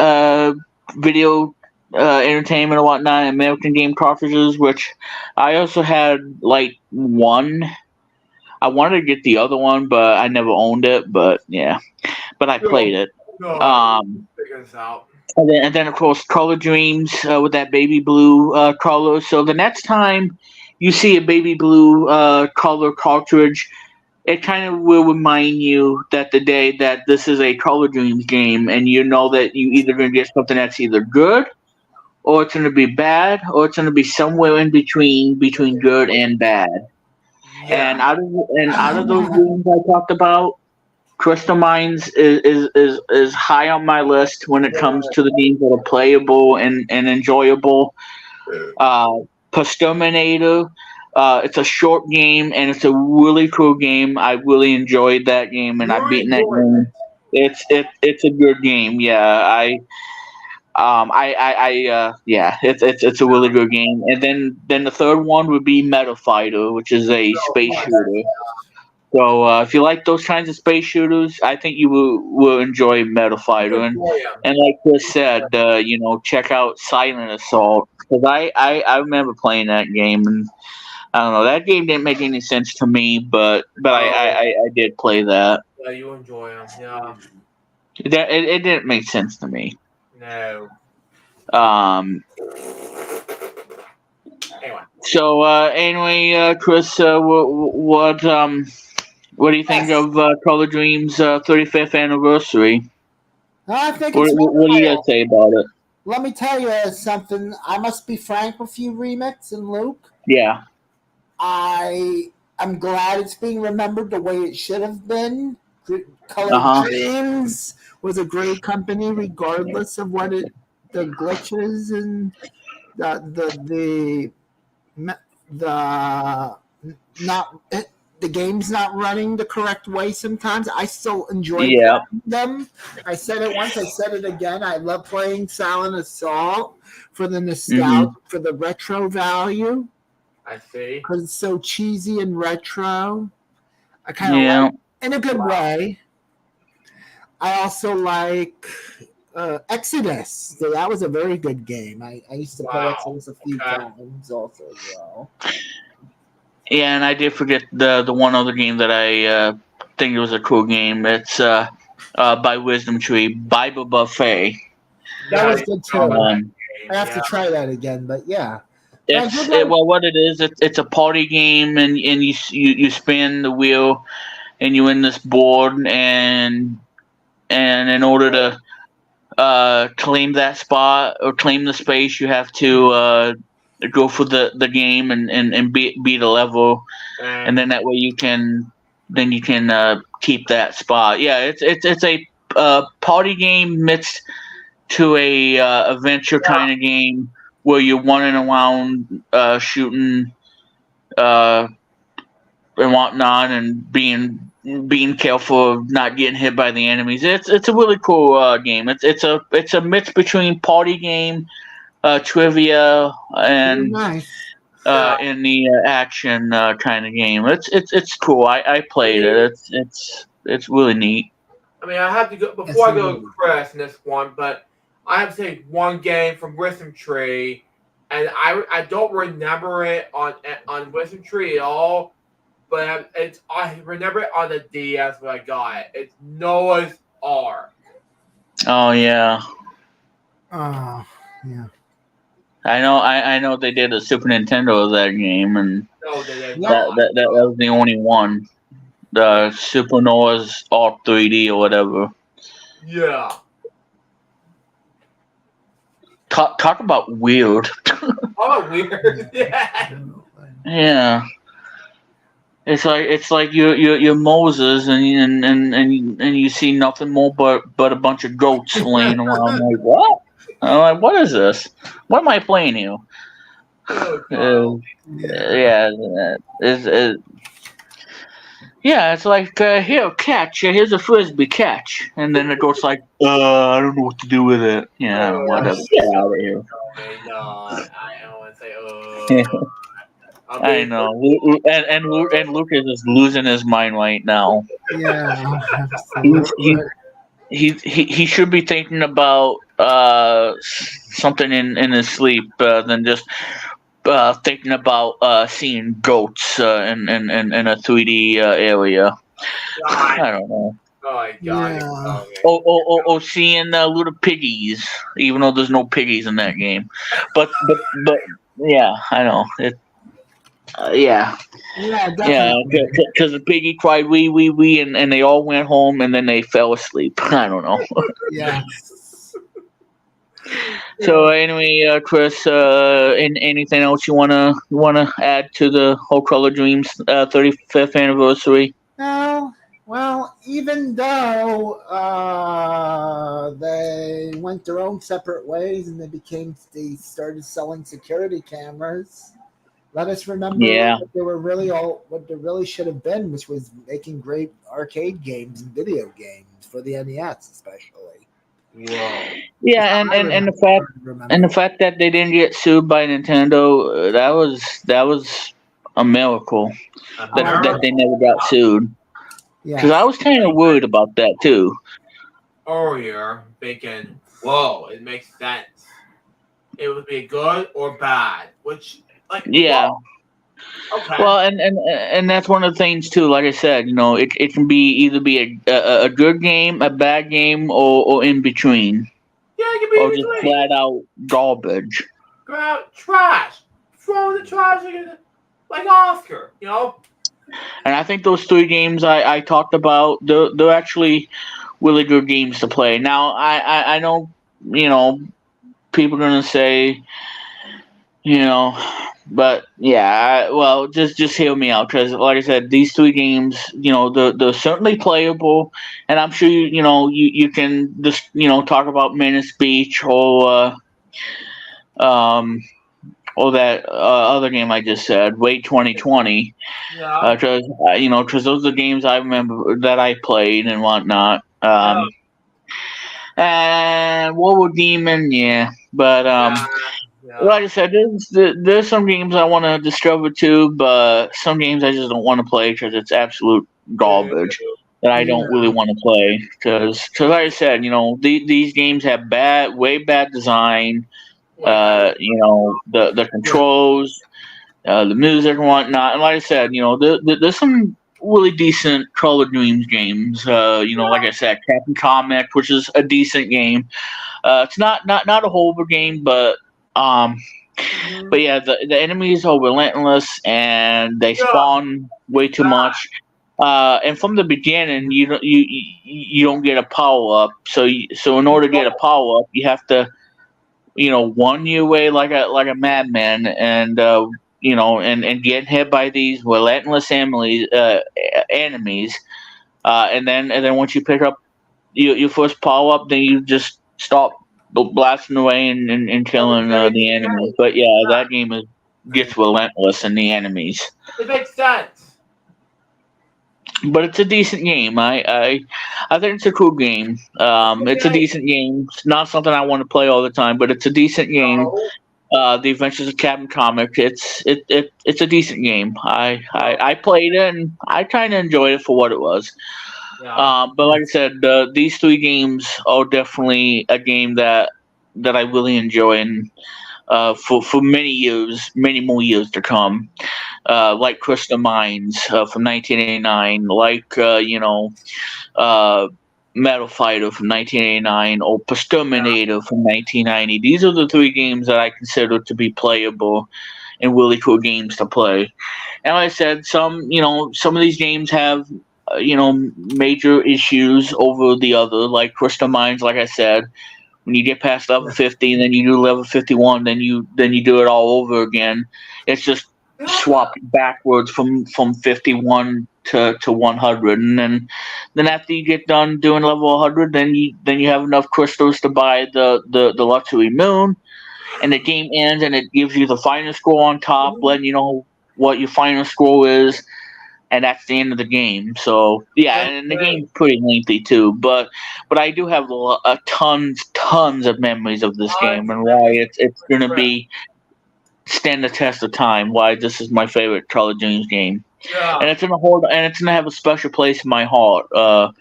A: Video Entertainment and whatnot, American Game cartridges, which I also had like one. I wanted to get the other one, but I never owned it. But yeah, but I played it.
B: No, figure this out.
A: And then of course Color Dreams with that baby blue color. So the next time you see a baby blue color cartridge, it kind of will remind you that the day that this is a Color Dreams game, and you know that you either gonna get something that's either good, or it's gonna be bad, or it's gonna be somewhere in between good and bad. And
B: Yeah.
A: out of those games I talked about, Crystal Mines is high on my list when it comes to the games that are playable and enjoyable. Postterminator, it's a short game and it's a really cool game. I really enjoyed that game and I've beaten that game. It's a good game. Yeah, yeah, it's a really good game. And then the third one would be Meta Fighter, which is a space shooter. So if you like those kinds of space shooters, I think you will enjoy Meta Fighter. And like Chris said, check out Silent Assault because I remember playing that game and I don't know, that game didn't make any sense to me, but I did play that.
B: Yeah, you enjoy them. Yeah.
A: It didn't make sense to me.
B: No. Anyway.
A: So anyway, Chris, what do you think of Color Dreams 35th anniversary?
C: I think
A: What
C: it's
A: do you guys say about it?
C: Let me tell you something. I must be frank with you, Remix and Luke.
A: Yeah.
C: I'm glad it's being remembered the way it should have been. Color Dreams was a great company, regardless of what the glitches and the game's not running the correct way sometimes. I still enjoy them. I said it once, I said it again. I love playing Silent Assault for the nostalgia, for the retro value.
B: I see.
C: Because it's so cheesy and retro. I kind of like in a good way. I also like Exodus. So that was a very good game. I used to play Exodus a few times also as well.
A: Yeah, and I did forget the one other game that I think it was a cool game. It's by Wisdom Tree, Bible Buffet.
C: That was good too. I have to try that again, but yeah.
A: What it is, it's a party game, and you spin the wheel, and you win this board, and in order to claim that spot or claim the space, you have to go for the game and beat a level, and then that way you can then you can keep that spot. Yeah, it's a party game mixed to a adventure kind of game where you're running around shooting and whatnot, and being careful of not getting hit by the enemies. It's a really cool game. It's a mix between party game, trivia,
C: Very
A: and
C: nice.
A: in the action kind of game. It's cool. I played it. It's really neat.
B: I mean, I have to go before I go to Chris in this one, but I have to say one game from Wisdom Tree, and I don't remember it on Wisdom Tree at all, but I remember it on the DS when I got it. It's Noah's Ark.
A: Oh yeah.
C: Oh, yeah.
A: I know they did a Super Nintendo of that game, and
B: No, they did
A: that was the only one. The Super Noah's Ark 3D or whatever.
B: Yeah.
A: Talk about weird.
B: Oh, weird. Yeah.
A: Yeah. It's like you're Moses and you see nothing more but a bunch of goats laying around. Like what? I'm like, what is this? What am I playing here? Yeah, it's like here, catch. Here's a frisbee, catch. And then the goat's like, I don't know what to do with it. Yeah, whatever. Get out of here.
B: No, I don't want to say.
A: I know, and Lucas is losing his mind right now.
C: Yeah.
A: He should be thinking about something in his sleep than just thinking about seeing goats in a 3D area. I don't know.
B: Oh my god.
C: Yeah.
A: Oh, seeing little piggies, even though there's no piggies in that game. But yeah, I know it. Yeah,
C: Definitely.
A: because the piggy cried wee, and they all went home, and then they fell asleep. I don't know.
C: Yeah.
A: So anyway, Chris, anything else you wanna add to the whole Color Dreams 35th anniversary?
C: No. Well, even though they went their own separate ways and they started selling security cameras. Let us remember what they really should have been, which was making great arcade games and video games for the NES, especially.
A: Yeah, and the fact that they didn't get sued by Nintendo, that was a miracle that they never got sued. Because I was kind of worried about that too.
B: Oh, you're thinking, whoa, it makes sense. It would be good or bad, which.
A: Yeah.
B: Whoa. Okay.
A: Well, and that's one of the things too. Like I said, it can be either be a good game, a bad game, or in between.
B: Yeah, it can be
A: or
B: in
A: just
B: between.
A: flat out garbage.
B: Go out trash, throw in the trash like Oscar,
A: And I think those 3 games I talked about, they're actually really good games to play. Now I know people are gonna say. But yeah, well, just hear me out, because like I said, these 3 games, they're certainly playable, and I'm sure you can just talk about Menace Beach or that other game I just said, Wait 2020,
B: Yeah.
A: because those are the games I remember that I played and whatnot. And War Demon, yeah, but like I said, there's some games I want to discover too, but some games I just don't want to play because it's absolute garbage that I don't really want to play. Because like I said, these games have way bad design. The controls, the music and whatnot. And like I said, there's some really decent Color Dreams games. Like I said, Captain Comic, which is a decent game. It's not a horrible game, but yeah, the enemies are relentless and they spawn way too much. And from the beginning, you don't get a power up. So in order to get a power up, you have to, run your way like a madman, and and getting hit by these relentless enemies, and then once you pick up your first power up, then you just stop blasting away and killing the enemies. But yeah, that game gets relentless in the enemies.
B: It makes sense.
A: But it's a decent game. I think it's a cool game. It's a decent game. It's not something I want to play all the time, but it's a decent game. The Adventures of Captain Comic. It's a decent game. I played it and I kind of enjoyed it for what it was.
B: Yeah.
A: But like I said, these three games are definitely a game that I really enjoy and for many more years to come. Like Crystal Mines from 1989, like Metal Fighter from 1989, or Exterminator from 1990. These are the three games that I consider to be playable and really cool games to play. And like I said, some of these games have major issues over the other, like Crystal Mines. Like I said, when you get past level 50 and then you do level 51, then you do it all over again. It's just swapped backwards from 51 to 100, and then after you get done doing level 100, then you have enough crystals to buy the luxury moon, and the game ends and it gives you the final score on top, letting you know what your final score is. And that's the end of the game. So yeah, and the game's pretty lengthy too. But I do have tons of memories of this game and why it's gonna be stand the test of time. Why this is my favorite Color Dreams game.
B: Yeah.
A: And it's gonna have a special place in my heart for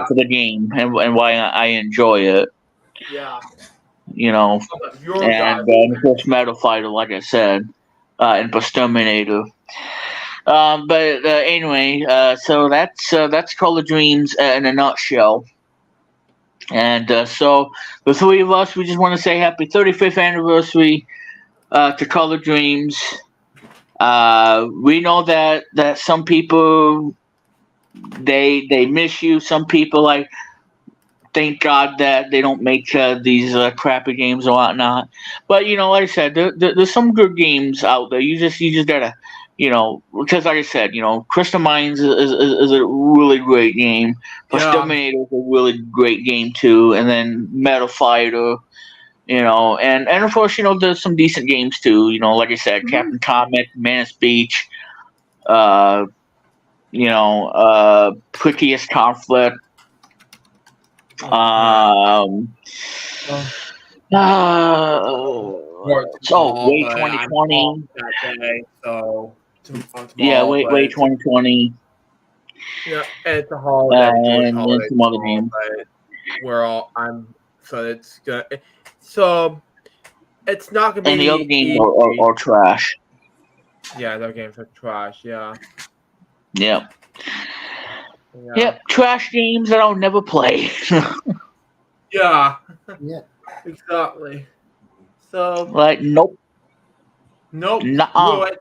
A: the game and why I enjoy it.
B: Yeah.
A: And of course Metal Fighter, like I said, and Exterminator. But anyway, so that's Color Dreams in a nutshell. And so the three of us, we just want to say happy 35th anniversary to Color Dreams. We know that some people they miss you. Some people thank God that they don't make these crappy games or whatnot. But like I said, there's some good games out there. You just gotta. Because like I said, Crystal Mines is a really great game. Exterminator is a really great game too, and then Metal Fighter, and of course, there's some decent games too. Like I said, Captain Comet, Menace Beach, Prettiest Conflict, Way 2020. Yeah, Way 2020.
B: Yeah, it's a holiday.
A: And some other games.
B: So it's not gonna be.
A: And the other games are trash.
B: Yeah, the other games are trash. Yeah.
A: Yep. Yep, trash games that I'll never play.
B: Yeah.
C: Yeah.
B: Exactly. So.
A: Nope.
B: Nuh-uh. Good.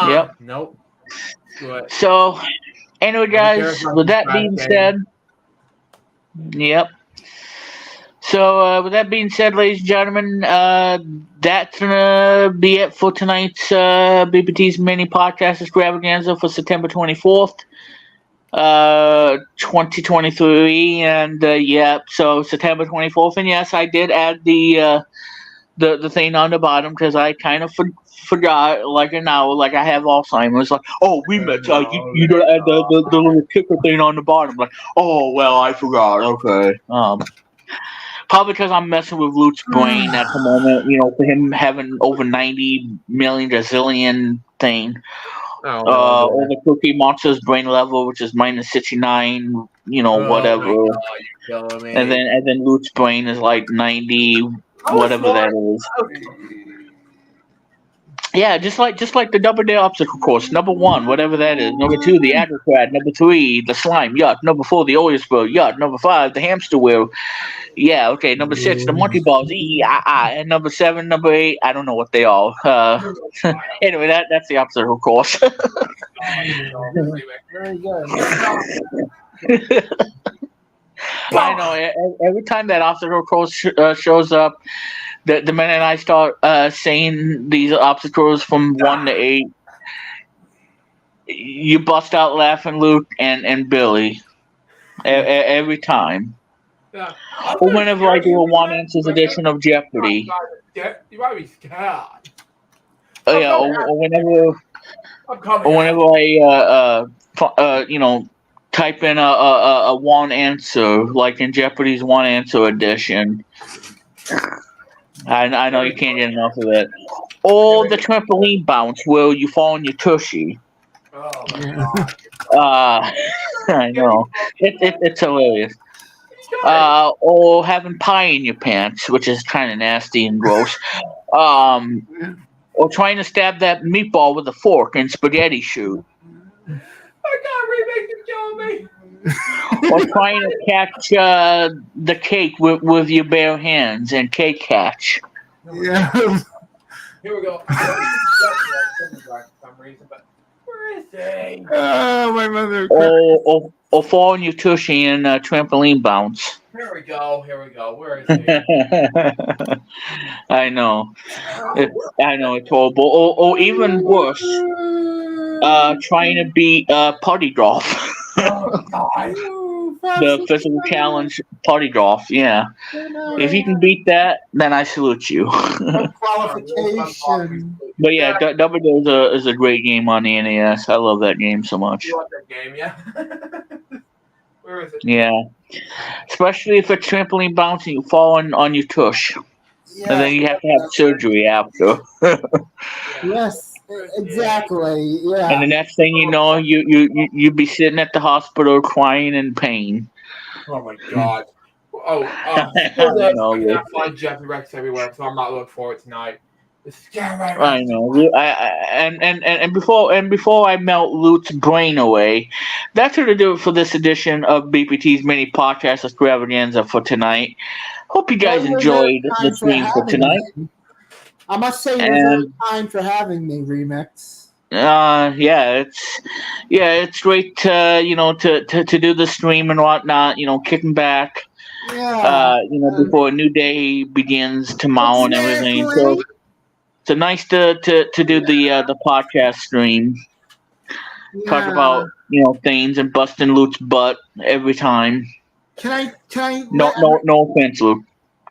A: Yep.
B: Nope. Good.
A: So, anyway, guys, with that being said, yep. So, with that being said, ladies and gentlemen, that's gonna be it for tonight's BPT's mini podcast extravaganza for September 24th, 2023, and so September 24th, and yes, I did add the thing on the bottom because I kind of forgot, like an hour, like I have Alzheimer's. Like, oh, we met. You gotta add the little kicker thing on the bottom. Like, oh well, I forgot. Okay. Probably because I'm messing with Luke's brain at the moment. For him having over 90 million gazillion thing. Over Cookie Monster's brain level, which is minus 69. Whatever.
B: God, you're killing me.
A: And then Luke's brain is like 90. Whatever that is. Yeah, just like the double day obstacle course. Number 1, whatever that is. Number 2, the Agrocrad. Number 3, the slime. Yuck. Number 4, the Oil Spill. Yuck. Number 5, the hamster wheel. Yeah, okay. Number 6, the monkey balls. And number 7, number 8, I don't know what they are. Anyway, that's the obstacle course.
C: Very good.
A: I know. Every time that obstacle course shows up, the minute I start saying these obstacles from 1 to 8, you bust out laughing, Luke and Billy, every time.
B: Yeah.
A: Or whenever I do a one-answers edition of Jeopardy.
B: You might be scared.
A: Oh yeah, or whenever
B: I'm coming.
A: I type in a one answer, like in Jeopardy's one answer edition. I know you can't get enough of it. Or the trampoline bounce where you fall on your tushy.
B: Oh my god.
A: I know. It's hilarious. Or having pie in your pants, which is kind of nasty and gross. Or trying to stab that meatball with a fork in spaghetti shoot.
B: I can't remake it, kill me.
A: Or trying to catch the cake with your bare hands and cake catch.
C: Yeah.
B: Here we go. For some reason, but where is he?
C: Oh, my mother.
A: Or fall on your tushy in a trampoline bounce.
B: Here we go. Where is he?
A: I know. It's horrible. Or even worse, trying to beat putty golf.
B: Oh god.
A: The physical challenge putty golf, yeah. If you can beat that, then I salute you.
C: Qualification.
A: But yeah, Double Dose is a great game on the NES. I love that game so much.
B: You want that game, yeah? Where is it?
A: Yeah. Especially if it's trampoline bouncing, you fall on your tush.
C: Yeah.
A: And then you have to have surgery after.
C: Yes, exactly. Yeah.
A: And the next thing you know, you be sitting at the hospital crying in pain.
B: Oh my god.
A: I
B: I can't find Jeff and Rex everywhere, so I'm not looking for it tonight.
A: I know. And before I melt Luke's brain away, that's going to do it for this edition of BPT's mini podcast Extravaganza for tonight. Hope you guys enjoyed the stream for tonight.
C: I must say, you're very kind for having me, Remix.
A: It's great to do the stream and whatnot. Kicking back.
C: Yeah.
A: Before a new day begins tomorrow and everything. So it's nice to do the podcast stream.
C: Yeah.
A: Talk about things and busting Luke's butt every time.
C: Can I?
A: No offense, Luke.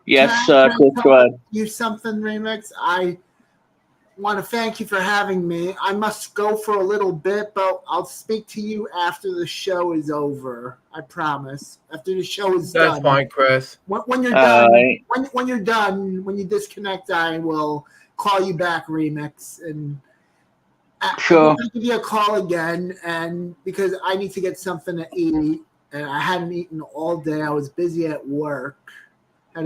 A: Yes, Chris, go ahead.
C: You something, Remix. I want to thank you for having me. I must go for a little bit, but I'll speak to you after the show is over. I promise. After the show is done.
B: That's fine, Chris.
C: When you're done, when you're done, when you disconnect, I will call you back, Remix, and
A: sure.
C: I'll give you a call again, and because I need to get something to eat, and I hadn't eaten all day. I was busy at work.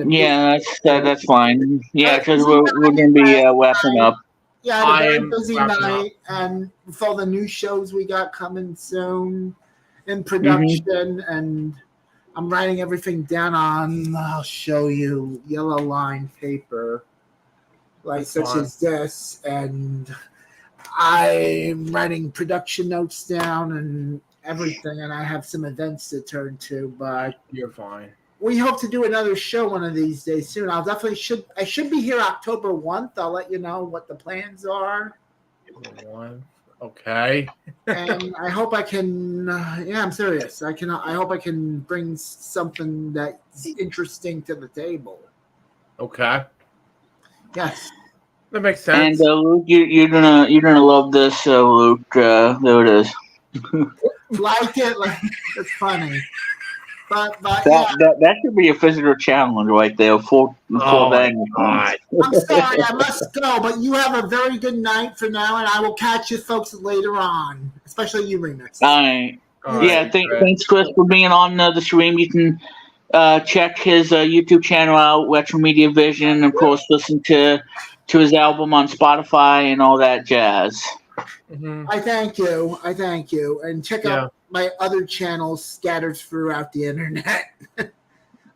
A: Yeah, that's fine. Yeah, because we're going to be wrapping up.
C: Yeah, I had a very busy night, and with all the new shows we got coming soon in production, and I'm writing everything down on, I'll show you, yellow line paper, such as this, and I'm writing production notes down and everything, and I have some events to turn to, but
B: you're fine.
C: We hope to do another show one of these days soon. I should be here October 1st. I'll let you know what the plans are.
B: Okay.
C: And I hope I can. I'm serious. I hope I can bring something that's interesting to the table.
B: Okay.
C: Yes.
B: That makes sense.
A: And Luke, you're gonna love this, Luke. There it is.
C: Like it. It's funny. But
A: that should be a physical challenge right there for that.
C: I'm sorry, I must go, but you have a very good night for now, and I will catch you folks later on, especially you, Remix.
A: All right. Thanks, Chris, for being on the stream. You can check his YouTube channel out, Retro Media Vision, and of course listen to his album on Spotify and all that jazz.
C: Mm-hmm. I thank you, and check out my other channels scattered throughout the internet.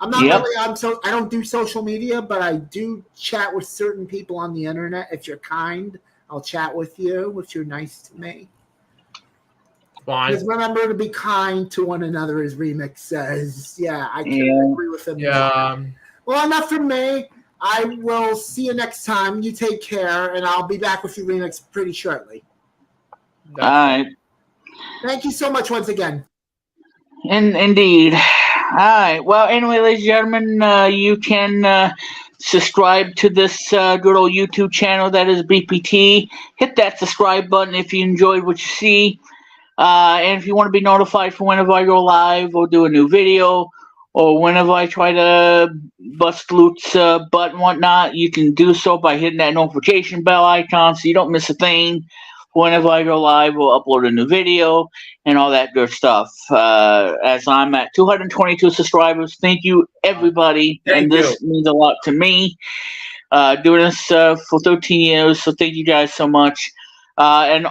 C: I'm not really I don't do social media, but I do chat with certain people on the internet. If you're kind, I'll chat with you if you're nice to me.
B: Fine.
C: Just remember to be kind to one another, as Remix says. Yeah, I can agree with him.
B: Yeah.
C: Well, enough from me. I will see you next time. You take care, and I'll be back with you remix pretty shortly.
A: All right.
C: Thank you so much once again.
A: Indeed. All right. Well, anyway, ladies and gentlemen, you can subscribe to this good old YouTube channel that is BPT. Hit that subscribe button if you enjoyed what you see. And if you want to be notified for whenever I go live or do a new video, or whenever I try to bust Luke's butt and whatnot, you can do so by hitting that notification bell icon so you don't miss a thing whenever I go live or upload a new video and all that good stuff. As I'm at 222 subscribers, thank you everybody, and this means a lot to me. Doing this for 13 years, so thank you guys so much. And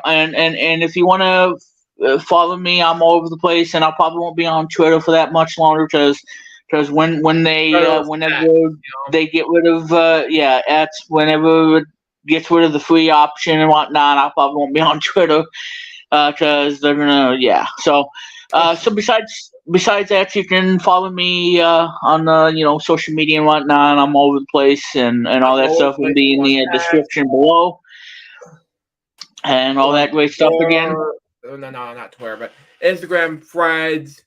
A: if you want to follow me, I'm all over the place, and I probably won't be on Twitter for that much longer because whenever they get rid of whenever it gets rid of the free option and whatnot, I probably won't be on Twitter because they're gonna So besides that, you can follow me on social media and whatnot. I'm all over the place, and all that stuff will be in the description below, and all that great stuff again.
B: No, not Twitter, but Instagram, Threads.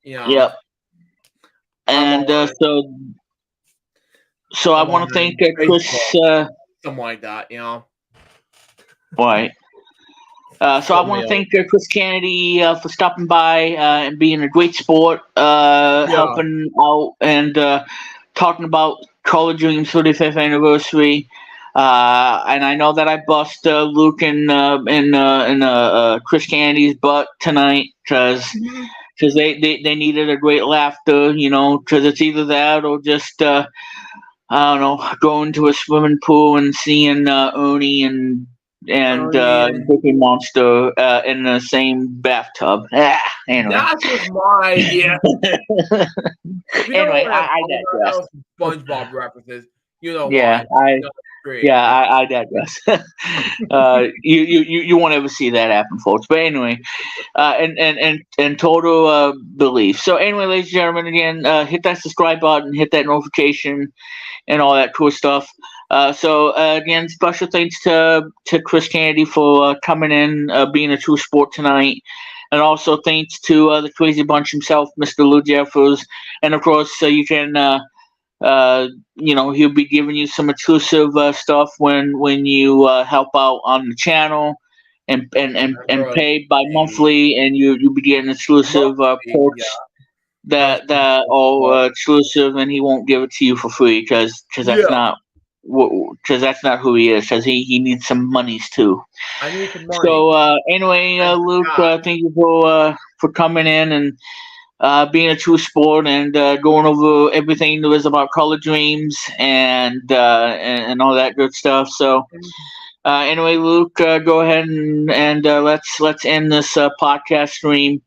A: Yep. And so I want to thank Chris.
B: Something like that,
A: Right. So I want to thank Chris Kennedy for stopping by and being a great sport, helping out and talking about College Dreams 35th anniversary. And I know that I bust Luke and Chris Kennedy's butt tonight because they needed a great laughter, because it's either that or just I don't know, going to a swimming pool and seeing Ernie and Cookie Monster in the same bathtub. Anyway.
B: That was my idea.
A: Anyway, I digress.
B: SpongeBob references.
A: I digress. You won't ever see that happen, folks. But anyway, and total belief. So anyway, ladies and gentlemen, again, hit that subscribe button, hit that notification, and all that cool stuff. So again, special thanks to Chris Kennedy for coming in, being a true sport tonight, and also thanks to the Crazy Bunch himself, Mr. Lou Jeffers, and of course you can, he'll be giving you some exclusive stuff when you help out on the channel, and pay by monthly, and you'll be getting exclusive perks. That exclusive, and he won't give it to you for free because that's not who he is. Because he needs some monies too.
B: I need some money.
A: So anyway, Luke, thank you for coming in and being a true sport and going over everything there is about College Dreams and all that good stuff. So anyway, Luke, go ahead and let's end this podcast stream.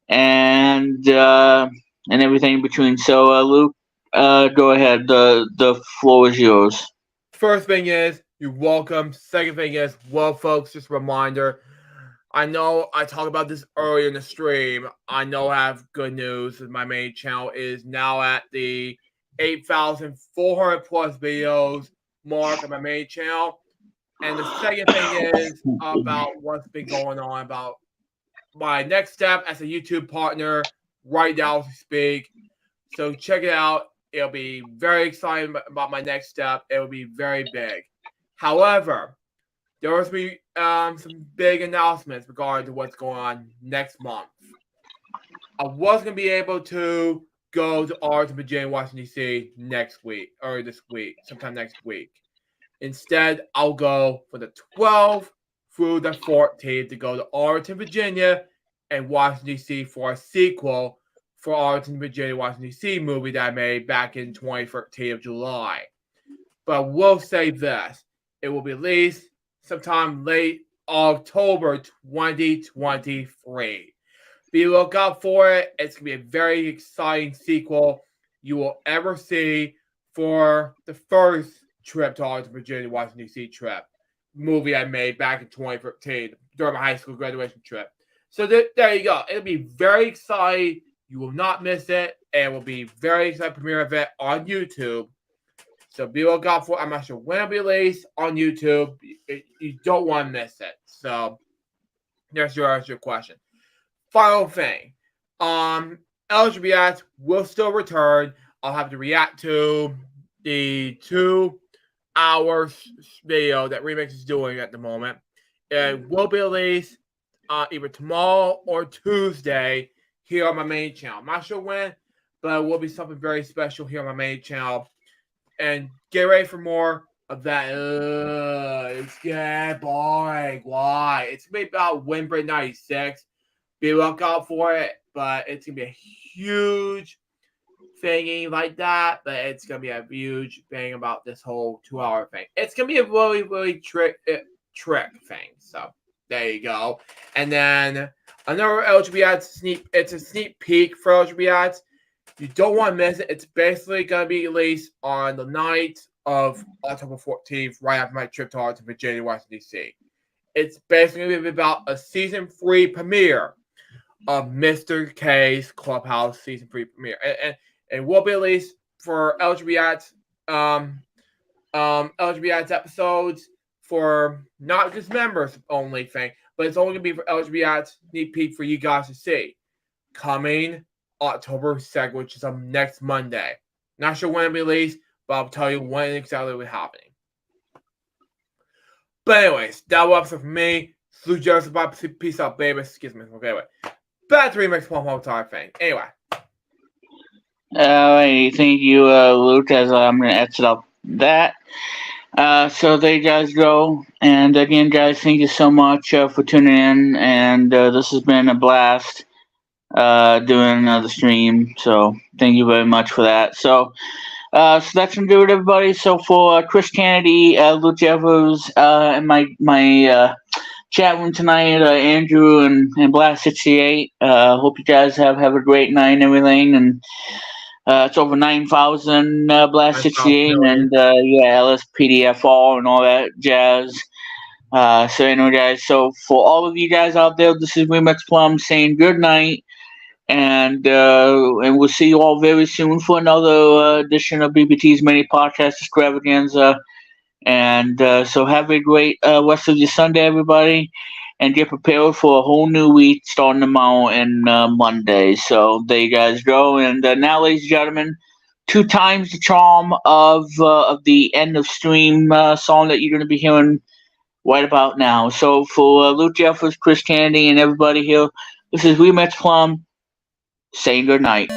A: And everything in between. So, Luke, go ahead. The floor is yours.
B: First thing is, you're welcome. Second thing is, well, folks, just a reminder. I know I talked about this earlier in the stream. I know I have good news. My main channel is now at the 8,400 plus videos mark on my main channel. And the second thing is about what's been going on about my next step as a YouTube partner right now as we speak. So check it out. It'll be very exciting about my next step. It will be very big. However, there will be some big announcements regarding to what's going on next month. I was going to be able to go to Arlington, Virginia, Washington, D.C. next week, or this week, sometime next week. Instead, I'll go for the 12th through the 14th to go to Arlington, Virginia, and Washington, D.C. for a sequel for Arlington, Virginia, Washington, D.C. movie that I made back in 2013 of July. But I will say this. It will be released sometime late October 2023. Be look out for it. It's going to be a very exciting sequel you will ever see for the first trip to Arlington, Virginia, Washington, D.C. trip. Movie I made back in 2013 during my high school graduation trip. So there you go. It'll be very exciting. You will not miss it. And it will be very exciting premiere event on YouTube. So be looking out for. I'm not sure when it'll be released on YouTube. You don't want to miss it. So there's your question. Final thing. LGBT will still return. I'll have to react to the 2-hour video that Remix is doing at the moment. It will be released either tomorrow or Tuesday here on my main channel. I'm not sure when, but it will be something very special here on my main channel. And get ready for more of that. It's getting boring. Why? It's going to be about Windbreak 96. Be looking out for it, but it's going to be a huge thingy like that. But it's going to be a huge thing about this whole 2-hour thing. It's going to be a really, really trick thing. So there you go. And then another LGBT sneak. It's a sneak peek for LGBT. You don't want to miss it. It's basically going to be released on the night of October 14th, right after my trip to Arlington, Virginia, Washington, D.C. It's basically going to be about a season 3 premiere of Mr. K's Clubhouse season 3 premiere. And will be released for LGBT episodes for not just members only thing, but it's only going to be for LGBT sneak peek for you guys to see. Coming October 2nd, which is next Monday. Not sure when it'll be released, but I'll tell you when exactly will be happening. But anyways, that was it for me. Salute Joseph, bye, peace out, baby. Excuse me. Okay, wait. Back to Remix Plum whole time thing. Anyway.
A: Alright, thank you, Luke, as I'm going to exit out that. So there you guys go. And again, guys, thank you so much for tuning in. And this has been a blast doing the stream. So thank you very much for that. So that's gonna do it, everybody. So for Chris Kennedy, Luke Jeffers, and my chat room tonight, Andrew and Blast 68. Hope you guys have a great night and everything. And it's over 9,000 Blast 68 and LSPDFR and all that jazz. So anyway, guys. So for all of you guys out there, this is Remix Plum saying good night. And we'll see you all very soon for another edition of BPT's Mini Podcast Extravaganza. And so have a great rest of your Sunday, everybody. And get prepared for a whole new week starting tomorrow and Monday. So there you guys go. And now, ladies and gentlemen, 2 times the charm of the end of stream song that you're going to be hearing right about now. So for Luke Jeffers, Chris Candy, and everybody here, this is Remix Plum saying good night.